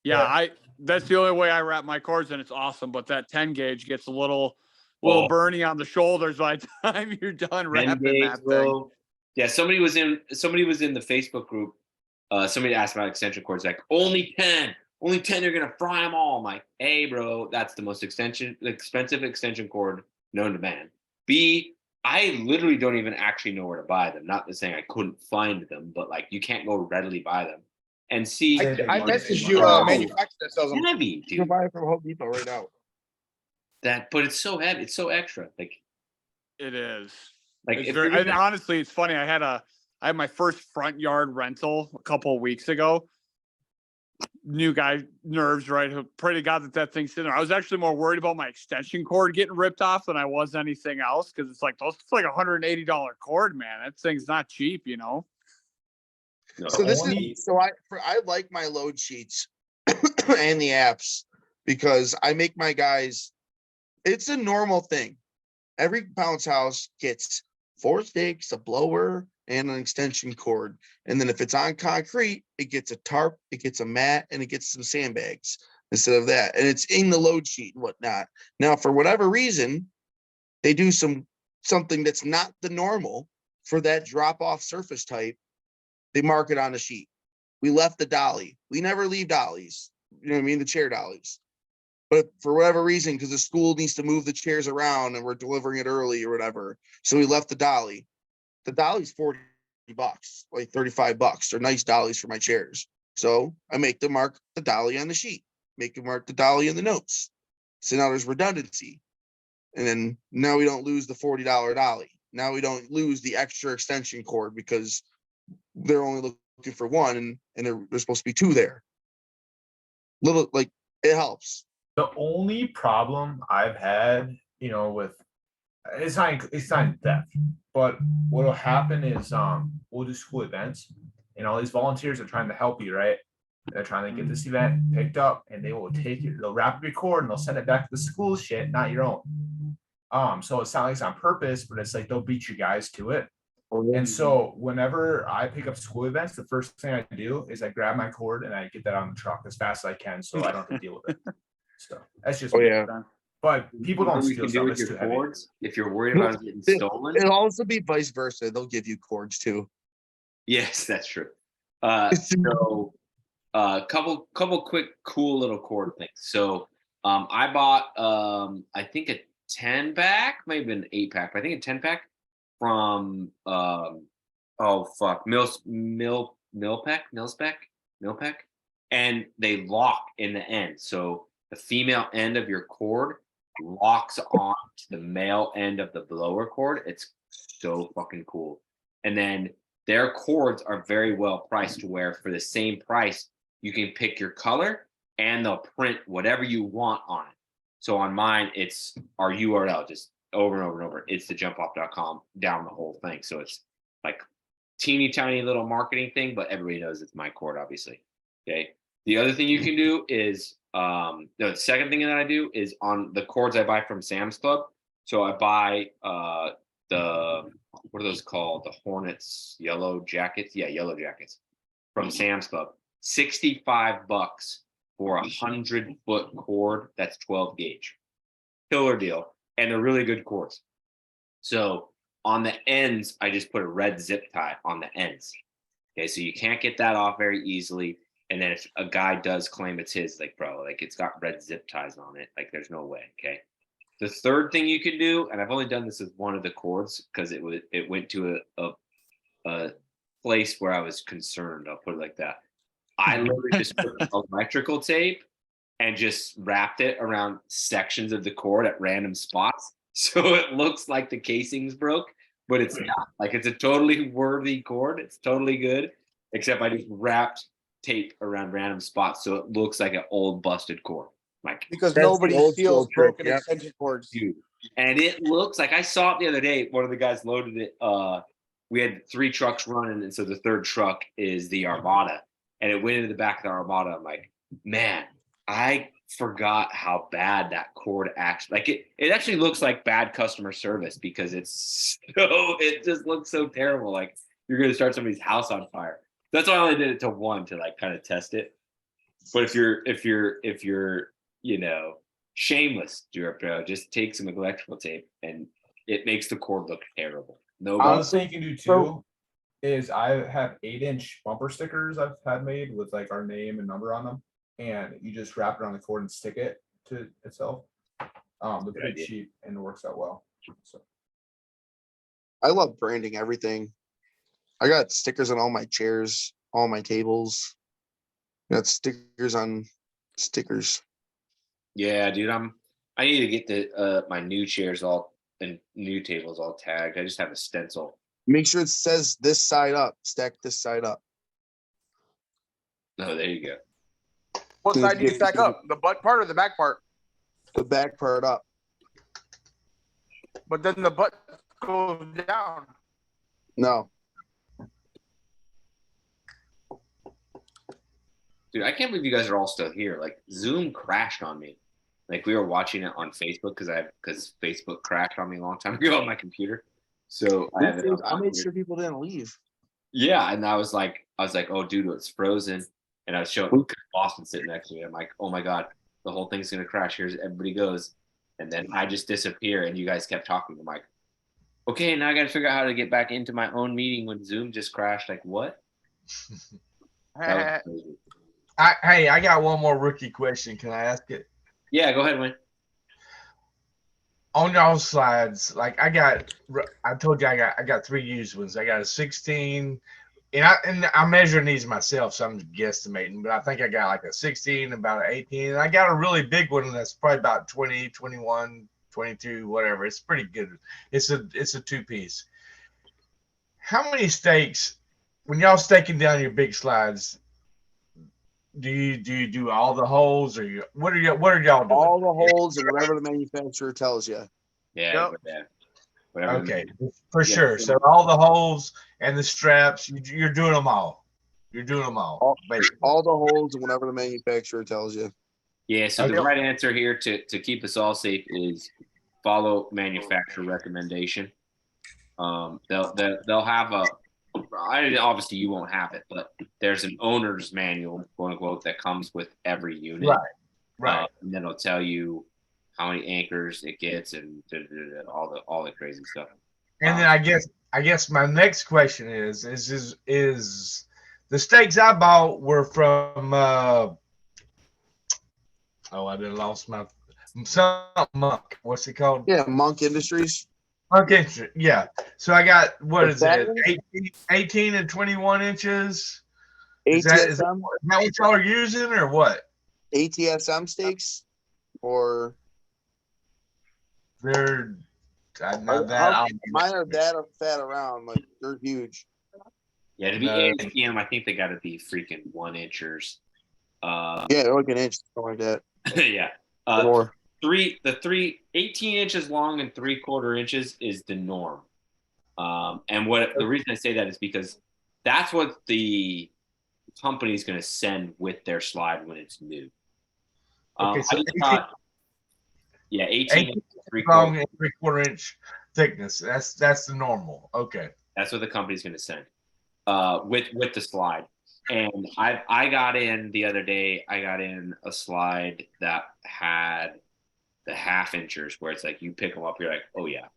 Speaker 8: Yeah, that's the only way I wrap my cords, and it's awesome. But that 10 gauge gets a little burny on the shoulders by the time you're done
Speaker 1: 10
Speaker 8: wrapping
Speaker 1: gauge,
Speaker 8: that thing.
Speaker 1: bro. Yeah, somebody was in the Facebook group. Somebody asked about extension cords, like only 10 are gonna fry them all. I'm like, hey, bro, that's the most expensive extension cord known to man. B, I literally don't even actually know where to buy them. Not saying I couldn't find them, but like you can't go readily buy them. And C,
Speaker 5: I messaged
Speaker 3: you,
Speaker 5: you
Speaker 3: uh,
Speaker 5: a manufacturer that sells them.
Speaker 1: heavy,
Speaker 9: You can
Speaker 1: dude.
Speaker 9: buy it from Home Depot right now.
Speaker 1: But it's so heavy. It's so extra. Like
Speaker 8: It is.
Speaker 1: Like
Speaker 8: It's
Speaker 1: if
Speaker 8: very,
Speaker 1: you're
Speaker 8: and honestly, it's funny. I had my first front yard rental a couple of weeks ago. New guy, nerves, right? Pray to God that thing's in there. I was actually more worried about my extension cord getting ripped off than I was anything else, because it's like a $180 cord, man. That thing's not cheap,
Speaker 1: no,
Speaker 5: So this
Speaker 3: only-
Speaker 5: is I like my load sheets and the apps because I make my guys. It's a normal thing. Every bounce house gets 4 stakes, a blower, and an extension cord. And then if it's on concrete, it gets a tarp, it gets a mat, and it gets some sandbags instead of that. And it's in the load sheet and whatnot. Now, for whatever reason, they do something that's not the normal for that drop-off surface type. They mark it on the sheet. We left the dolly. We never leave dollies. You know what I mean? The chair dollies. But for whatever reason, because the school needs to move the chairs around and we're delivering it early or whatever, so we left the dolly. The dolly's $40, like $35. They're nice dollies for my chairs. So I make them mark the dolly on the sheet, make them mark the dolly in the notes. So now there's redundancy. And then now we don't lose the $40 dolly. Now we don't lose the extra extension cord because they're only looking for one and there's supposed to be 2 there. Little, like, it helps.
Speaker 3: The only problem I've had, with it's not theft, but what'll happen is we'll do school events and all these volunteers are trying to help you, right? They're trying to get this event picked up and they will take it, they'll wrap up your cord and they'll send it back to the school shit, not your own. So it's not like it's on purpose, but it's like they'll beat you guys to it. And so whenever I pick up school events, the first thing I do is I grab my cord and I get that on the truck as fast as I can so I don't have to deal with it. So that's just me. But people don't
Speaker 1: what we
Speaker 3: steal
Speaker 1: can do
Speaker 3: stuff.
Speaker 1: with
Speaker 3: It's
Speaker 1: your
Speaker 3: too heavy.
Speaker 1: cords if you're worried about it getting stolen.
Speaker 5: It'll also be vice versa. They'll give you cords too.
Speaker 1: Yes, that's true. So couple quick cool little cord things. So I bought I think a 10-pack, maybe an 8-pack, but I think a 10-pack from Millpack, and they lock in the end. So the female end of your cord locks on to the male end of the blower cord. It's so fucking cool. And then their cords are very well priced to where for the same price, you can pick your color and they'll print whatever you want on it. So on mine, it's our URL just over and over and over. It's thejumpoff.com down the whole thing. So it's like teeny tiny little marketing thing, but everybody knows it's my cord, obviously. Okay. The other thing you can do is the second thing that I do is on the cords I buy from Sam's Club. So I buy what are those called? The Hornets yellow jackets. Yeah, yellow jackets from Sam's Club. $65 for 100-foot cord. That's 12 gauge. Killer deal. And they're really good cords. So on the ends, I just put a red zip tie on the ends. Okay, so you can't get that off very easily. And then if a guy does claim it's his, like, bro, like it's got red zip ties on it. Like there's no way. Okay. The third thing you can do, and I've only done this with one of the cords because it went to a place where I was concerned. I'll put it like that. I literally just put electrical tape and just wrapped it around sections of the cord at random spots. So it looks like the casing's broke, but it's not. Like it's a totally worthy cord. It's totally good, except I just wrapped tape around random spots. So it looks like an old busted cord. Like,
Speaker 5: Because
Speaker 6: That's the
Speaker 5: nobody
Speaker 6: old
Speaker 5: steals
Speaker 6: school trick,
Speaker 5: broken
Speaker 6: yep.
Speaker 5: extension cords.
Speaker 1: dude. And it looks like I saw it the other day. One of the guys loaded it. We had 3 trucks running, and so the third truck is the Armada, and it went into the back of the Armada. I'm like, man, I forgot how bad that cord actually. Like it actually looks like bad customer service because it just looks so terrible. Like you're gonna start somebody's house on fire. That's why I only did it to one to like kind of test it. But if you're shameless, Bro, just take some electrical tape and it makes the cord look terrible. No,
Speaker 3: Honest thing you can do too is I have 8-inch bumper stickers I've had made with like our name and number on them, and you just wrap it on the cord and stick it to itself. They're pretty
Speaker 1: idea.
Speaker 3: cheap and it works out well. So
Speaker 9: I love branding everything. I got stickers on all my chairs, all my tables. Got stickers on stickers.
Speaker 1: Yeah, dude, I need to get the my new chairs all and new tables all tagged. I just have a stencil.
Speaker 9: Make sure it says this side up, stack this side up.
Speaker 1: Oh, there you go.
Speaker 5: What
Speaker 9: Dude,
Speaker 5: side do you
Speaker 9: yeah,
Speaker 5: stack
Speaker 9: dude.
Speaker 5: up? The butt part or the back part?
Speaker 9: The back part up.
Speaker 5: But then the butt goes down.
Speaker 9: No.
Speaker 1: Dude, I can't believe you guys are all still here. Like Zoom crashed on me. Like we were watching it on Facebook because Facebook crashed on me a long time ago on my computer. So I have it on my
Speaker 9: I made
Speaker 1: computer.
Speaker 9: sure people didn't leave.
Speaker 1: Yeah, and I was like, oh, dude, it's frozen. And I was showing Boston sitting next to me. I'm like, oh my god, the whole thing's gonna crash. Here's everybody goes, and then I just disappear, and you guys kept talking. I'm like, okay, now I got to figure out how to get back into my own meeting when Zoom just crashed. Like what? That was crazy.
Speaker 6: Hey, I got one more rookie question. Can I ask it?
Speaker 1: Yeah, go ahead, Wayne.
Speaker 6: On y'all slides, like I told you I got 3 used ones. I got a 16, and I'm measuring these myself, so I'm guesstimating, but I think I got like a 16, about an 18, and I got a really big one that's probably about 20, 21, 22, whatever. It's pretty good. It's a 2-piece. How many stakes when y'all staking down your big slides? Do you do all the holes, or what are y'all doing?
Speaker 9: All the holes and whatever the manufacturer tells you.
Speaker 1: Yeah,
Speaker 5: Yep.
Speaker 1: yeah. Whatever.
Speaker 6: Okay, for
Speaker 1: Yeah.
Speaker 6: sure. So all the holes and the straps, you're doing them all. You're doing them all. Basically.
Speaker 9: All the holes and whatever the manufacturer tells you.
Speaker 1: Yeah, so
Speaker 6: Okay.
Speaker 1: the right answer here to keep us all safe is follow manufacturer recommendation. They'll have obviously you won't have it, but there's an owner's manual, quote unquote, that comes with every unit.
Speaker 6: Right.
Speaker 1: And then it'll tell you how many anchors it gets and all the crazy stuff.
Speaker 6: And then I guess my next question is the stakes I bought were from I done lost my Monk. What's it called?
Speaker 9: Yeah, Monk Industries.
Speaker 6: Monk Industries. Yeah. So I got what is it?
Speaker 9: Saturn?
Speaker 6: 18 and 21 inches. Is
Speaker 9: ATSM,
Speaker 6: that what y'all are using or what?
Speaker 9: ATSM stakes, or
Speaker 6: They're
Speaker 9: mine are that fat around, like they're huge.
Speaker 1: Yeah, to be
Speaker 6: No.
Speaker 1: ASPM, I think they got to be freaking 1-inchers.
Speaker 9: Yeah, they're like an inch, something like that.
Speaker 1: Yeah.
Speaker 9: Or
Speaker 1: 18 inches long and 3/4 inches is the norm. And the reason I say that is because that's what the company is going to send with their slide when it's new.
Speaker 6: Okay, so
Speaker 1: 18
Speaker 6: 18
Speaker 1: 3/4.
Speaker 6: long and 3/4 inch thickness. That's the normal. Okay.
Speaker 1: That's what the company's going to send with the slide. And I got in the other day. I got in a slide that had the 1/2 inchers, where it's like you pick them up, you're like, oh yeah,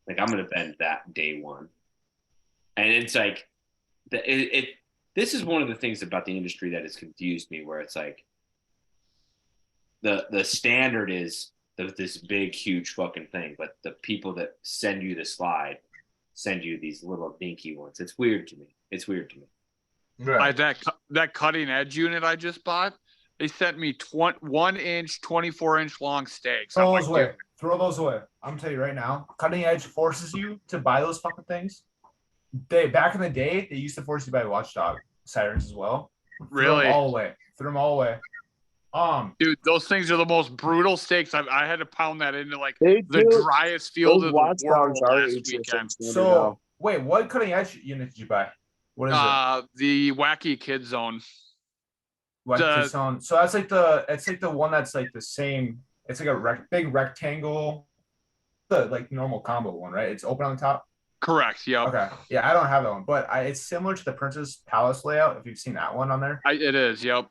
Speaker 1: like I'm going to bend that day one. And it's like they this is one of the things about the industry that has confused me, where it's like the standard is this big, huge fucking thing, but the people that send you the slide send you these little dinky ones. It's weird to me.
Speaker 8: Like that cutting edge unit I just bought, they sent me 1 inch, 24-inch long steaks.
Speaker 3: Throw those away. Throw those away. I'm gonna tell you right now, cutting edge forces you to buy those fucking things. Back in the day, they used to force you to buy watchdog sirens as well.
Speaker 8: Really?
Speaker 3: Throw them all away.
Speaker 8: Dude, those things are the most brutal steaks. I had to pound that into like
Speaker 9: They
Speaker 8: the
Speaker 9: do.
Speaker 8: driest field
Speaker 9: Those
Speaker 8: of the
Speaker 9: watchdogs
Speaker 8: world
Speaker 9: are
Speaker 8: last
Speaker 9: HSN
Speaker 8: weekend.
Speaker 9: standard
Speaker 3: So
Speaker 9: now.
Speaker 3: wait, what cutting edge unit did you buy? What is it?
Speaker 8: The Wacky Kid Zone.
Speaker 3: So that's like the one that's like the same. It's like a big rectangle, the like normal combo one, right? It's open on the top.
Speaker 8: Correct. Yeah.
Speaker 3: Okay. Yeah, I don't have that one, but it's similar to the Princess Palace layout. If you've seen that one on there.
Speaker 8: It is. Yep.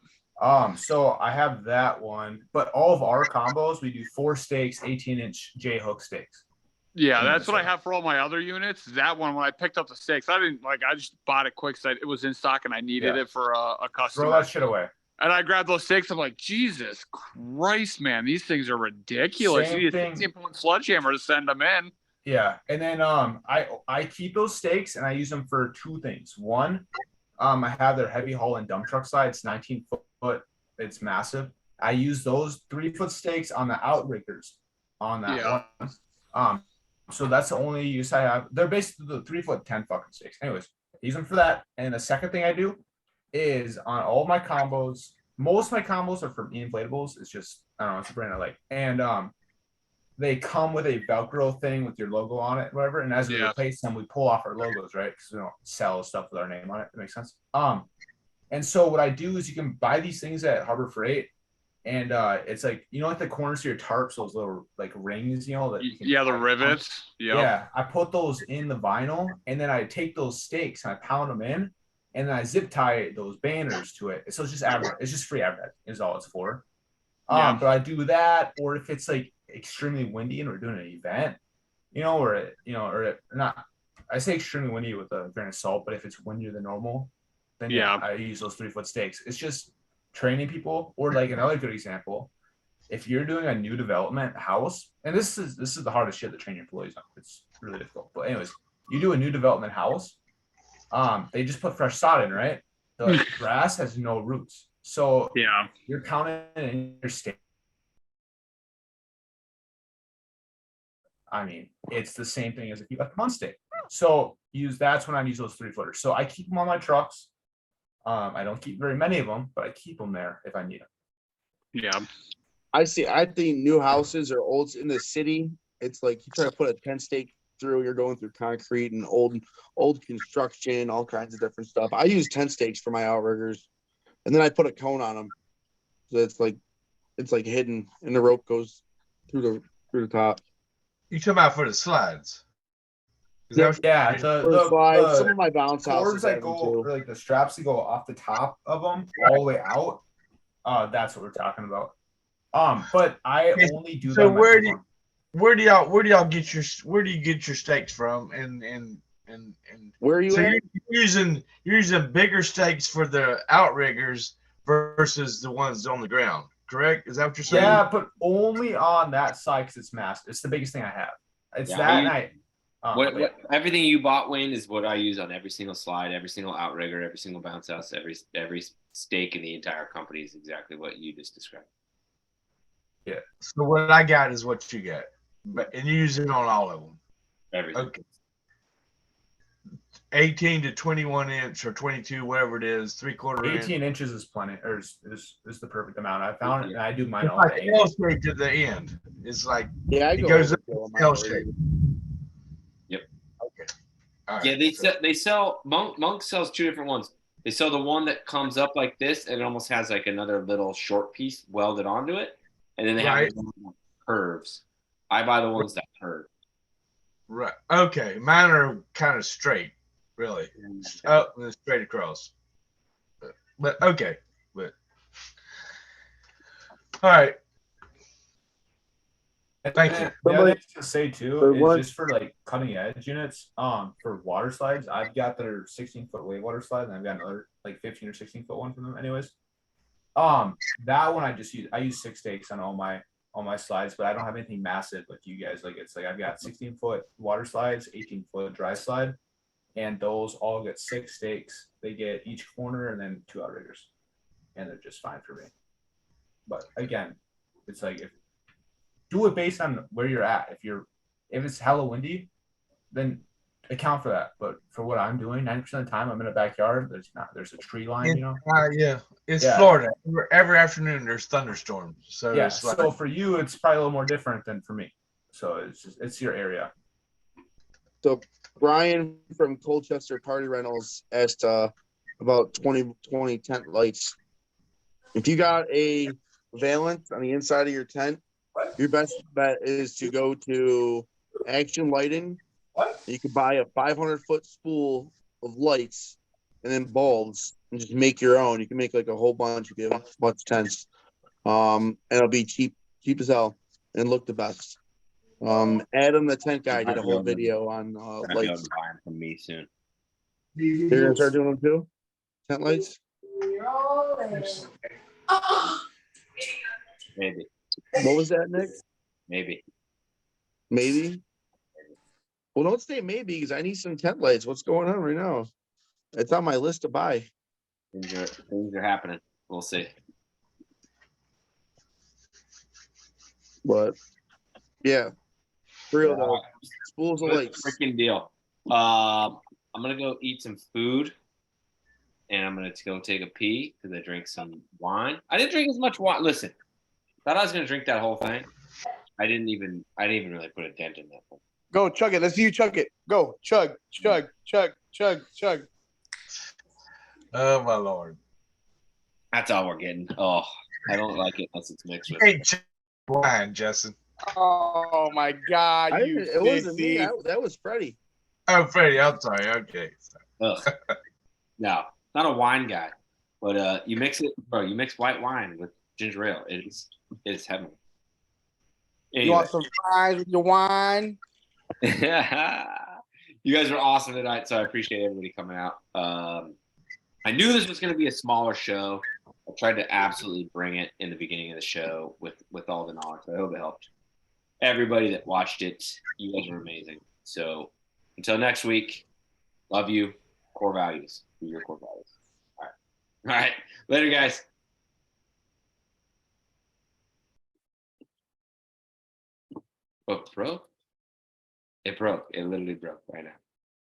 Speaker 3: So I have that one, but all of our combos, we do 4 steaks, 18-inch J hook steaks.
Speaker 8: Yeah, that's what I have for all my other units. That one, when I picked up the steaks, I just bought it quick because it was in stock and I needed it for a customer.
Speaker 3: Throw that shit away.
Speaker 8: And I grabbed those steaks. I'm like, Jesus Christ, man, these things are ridiculous. You need a 16-point sledgehammer to send them in.
Speaker 3: Yeah, and then I keep those steaks and I use them for 2 things. One, I have their heavy haul and dump truck side. It's 19 foot. It's massive. I use those 3-foot steaks on the outriggers on that one. So that's the only use I have. They're basically the 3-foot 10 fucking steaks. Anyways, use them for that. And the second thing I do is on all my combos. Most of my combos are from inflatables. It's just, I don't know, it's a brand I like. And they come with a Velcro thing with your logo on it, whatever. And as we replace them, we pull off our logos, right? Because we don't sell stuff with our name on it. That makes sense. And so what I do is you can buy these things at Harbor Freight, and it's like, you know, like the corners of your tarps, those little like rings, you know, that you can
Speaker 8: the rivets.
Speaker 3: Yeah, I put those in the vinyl, and then I take those steaks and I pound them in, and then I zip tie those banners to it. So it's just it's just free advertising is all it's for. But I do that, or if it's like extremely windy and we're doing an event, you know, or not. I say extremely windy with a grain of salt, but if it's windier than normal, then I use those 3-foot steaks. It's just training people. Or like another good example, if you're doing a new development house, and this is the hardest shit to train your employees on. It's really difficult. But anyways, you do a new development house, they just put fresh sod in, right? The grass has no roots. So you're counting in your stake. I mean, it's the same thing as if you left them on stake. So that's when I use those 3-footers. So I keep them on my trucks. I don't keep very many of them, but I keep them there if I need them.
Speaker 8: Yeah.
Speaker 9: I think new houses or old in the city, it's like you try to put a 10 stake through, you're going through concrete and old construction, all kinds of different stuff. I use 10 stakes for my outriggers, and then I put a cone on them. So it's like hidden, and the rope goes through the top.
Speaker 6: You talking about for the slides?
Speaker 3: The
Speaker 9: slides, some of my bounce houses
Speaker 3: that go, or like the straps that go off the top of them all the way out. That's what we're talking about. But I only do.
Speaker 6: So where do y'all get your steaks from? And
Speaker 9: where are you?
Speaker 6: So you're using bigger steaks for the outriggers versus the ones on the ground, correct? Is that what you're saying?
Speaker 3: Yeah, but only on that side because it's massive. It's the biggest thing I have. It's that night.
Speaker 1: Everything you bought, Wayne, is what I use on every single slide, every single outrigger, every single bounce house, every stake in the entire company is exactly what you just described.
Speaker 3: Yeah.
Speaker 6: So what I got is what you got, and you use it on all of them.
Speaker 1: Everything.
Speaker 6: Okay. 18 to 21 inch or 22, whatever it is, 3/4 inch.
Speaker 3: 18 inches is plenty, or is the perfect amount. I found it, and I do mine
Speaker 6: It's
Speaker 3: all
Speaker 6: like
Speaker 3: day.
Speaker 6: L shape to the end. It's like
Speaker 9: it
Speaker 6: goes up L shape.
Speaker 1: Yep.
Speaker 6: Okay. All right.
Speaker 1: Yeah, they sell Monk sells 2 different ones. They sell the one that comes up like this and it almost has like another little short piece welded onto it, and then they have the one that curves. I buy the ones that curve.
Speaker 6: Right. Okay. Mine are kind of straight, really. Oh, and straight across. But okay. But all right. Thank you.
Speaker 3: The other
Speaker 9: Somebody-
Speaker 3: thing to say too
Speaker 9: for
Speaker 3: is
Speaker 9: what-
Speaker 3: just for like cutting edge units. For water slides, I've got their 16-foot weight water slide, and I've got another like 15 or 16-foot one from them. Anyways, that one I use 6 stakes on all my slides, but I don't have anything massive like you guys. Like it's like I've got 16-foot water slides, 18-foot dry slide, and those all get 6 stakes. They get each corner and then 2 outriggers, and they're just fine for me. But again, it's like if do it based on where you're at. If it's hella windy, then account for that. But for what I'm doing, 90% of the time I'm in a backyard. There's a tree line,
Speaker 6: Yeah, it's
Speaker 3: Yeah.
Speaker 6: Florida. Every afternoon there's thunderstorms. So
Speaker 3: Yeah.
Speaker 6: it's like,
Speaker 3: So for you, it's probably a little more different than for me. So it's your area.
Speaker 9: So Brian from Colchester Party Rentals asked about 2020 tent lights. If you got a valance on the inside of your tent, your best bet is to go to Action Lighting.
Speaker 3: What?
Speaker 9: You could buy a 500-foot spool of lights and then bulbs and just make your own. You can make like a whole bunch if you have a bunch of tents. And it'll be cheap as hell and look the best. Adam, the tent guy, did a whole video on
Speaker 1: Gonna be able
Speaker 9: lights.
Speaker 1: to buy them from me soon.
Speaker 9: You're gonna start doing them too? Tent lights?
Speaker 1: Maybe.
Speaker 9: What was that, Nick?
Speaker 1: Maybe.
Speaker 9: Maybe. Well, don't say maybe because I need some tent lights. What's going on right now? It's on my list to buy.
Speaker 1: Things are happening. We'll see.
Speaker 9: But yeah, for real though, spools of
Speaker 1: Good
Speaker 9: lights.
Speaker 1: freaking deal. I'm gonna go eat some food, and I'm gonna go take a pee because I drank some wine. I didn't drink as much wine. Listen, thought I was gonna drink that whole thing. I didn't even really put a dent in that thing.
Speaker 4: Go chug it. Let's see you chug it. Go chug, chug, chug, chug, chug.
Speaker 6: oh my Lord.
Speaker 1: That's all we're getting. Oh, I don't like it unless it's mixed with.
Speaker 6: Hey, wine, Justin.
Speaker 4: Oh my God,
Speaker 9: I
Speaker 4: you
Speaker 9: didn't, it wasn't me.
Speaker 4: sissy.
Speaker 9: That was Freddie.
Speaker 6: Oh, Freddie, I'm sorry. Okay.
Speaker 1: Ugh. No, not a wine guy, but you mix it, bro. You mix white wine with ginger ale. It's heavenly.
Speaker 4: You
Speaker 1: Anyway.
Speaker 4: want some fries with your wine?
Speaker 1: You guys were awesome tonight, so I appreciate everybody coming out. I knew this was going to be a smaller show. I tried to absolutely bring it in the beginning of the show with all the knowledge. So I hope it helped everybody that watched it. You guys are amazing. So until next week, love you. Core values. Do your core values. All right. Later, guys. Oh, broke? It broke. It literally broke right now.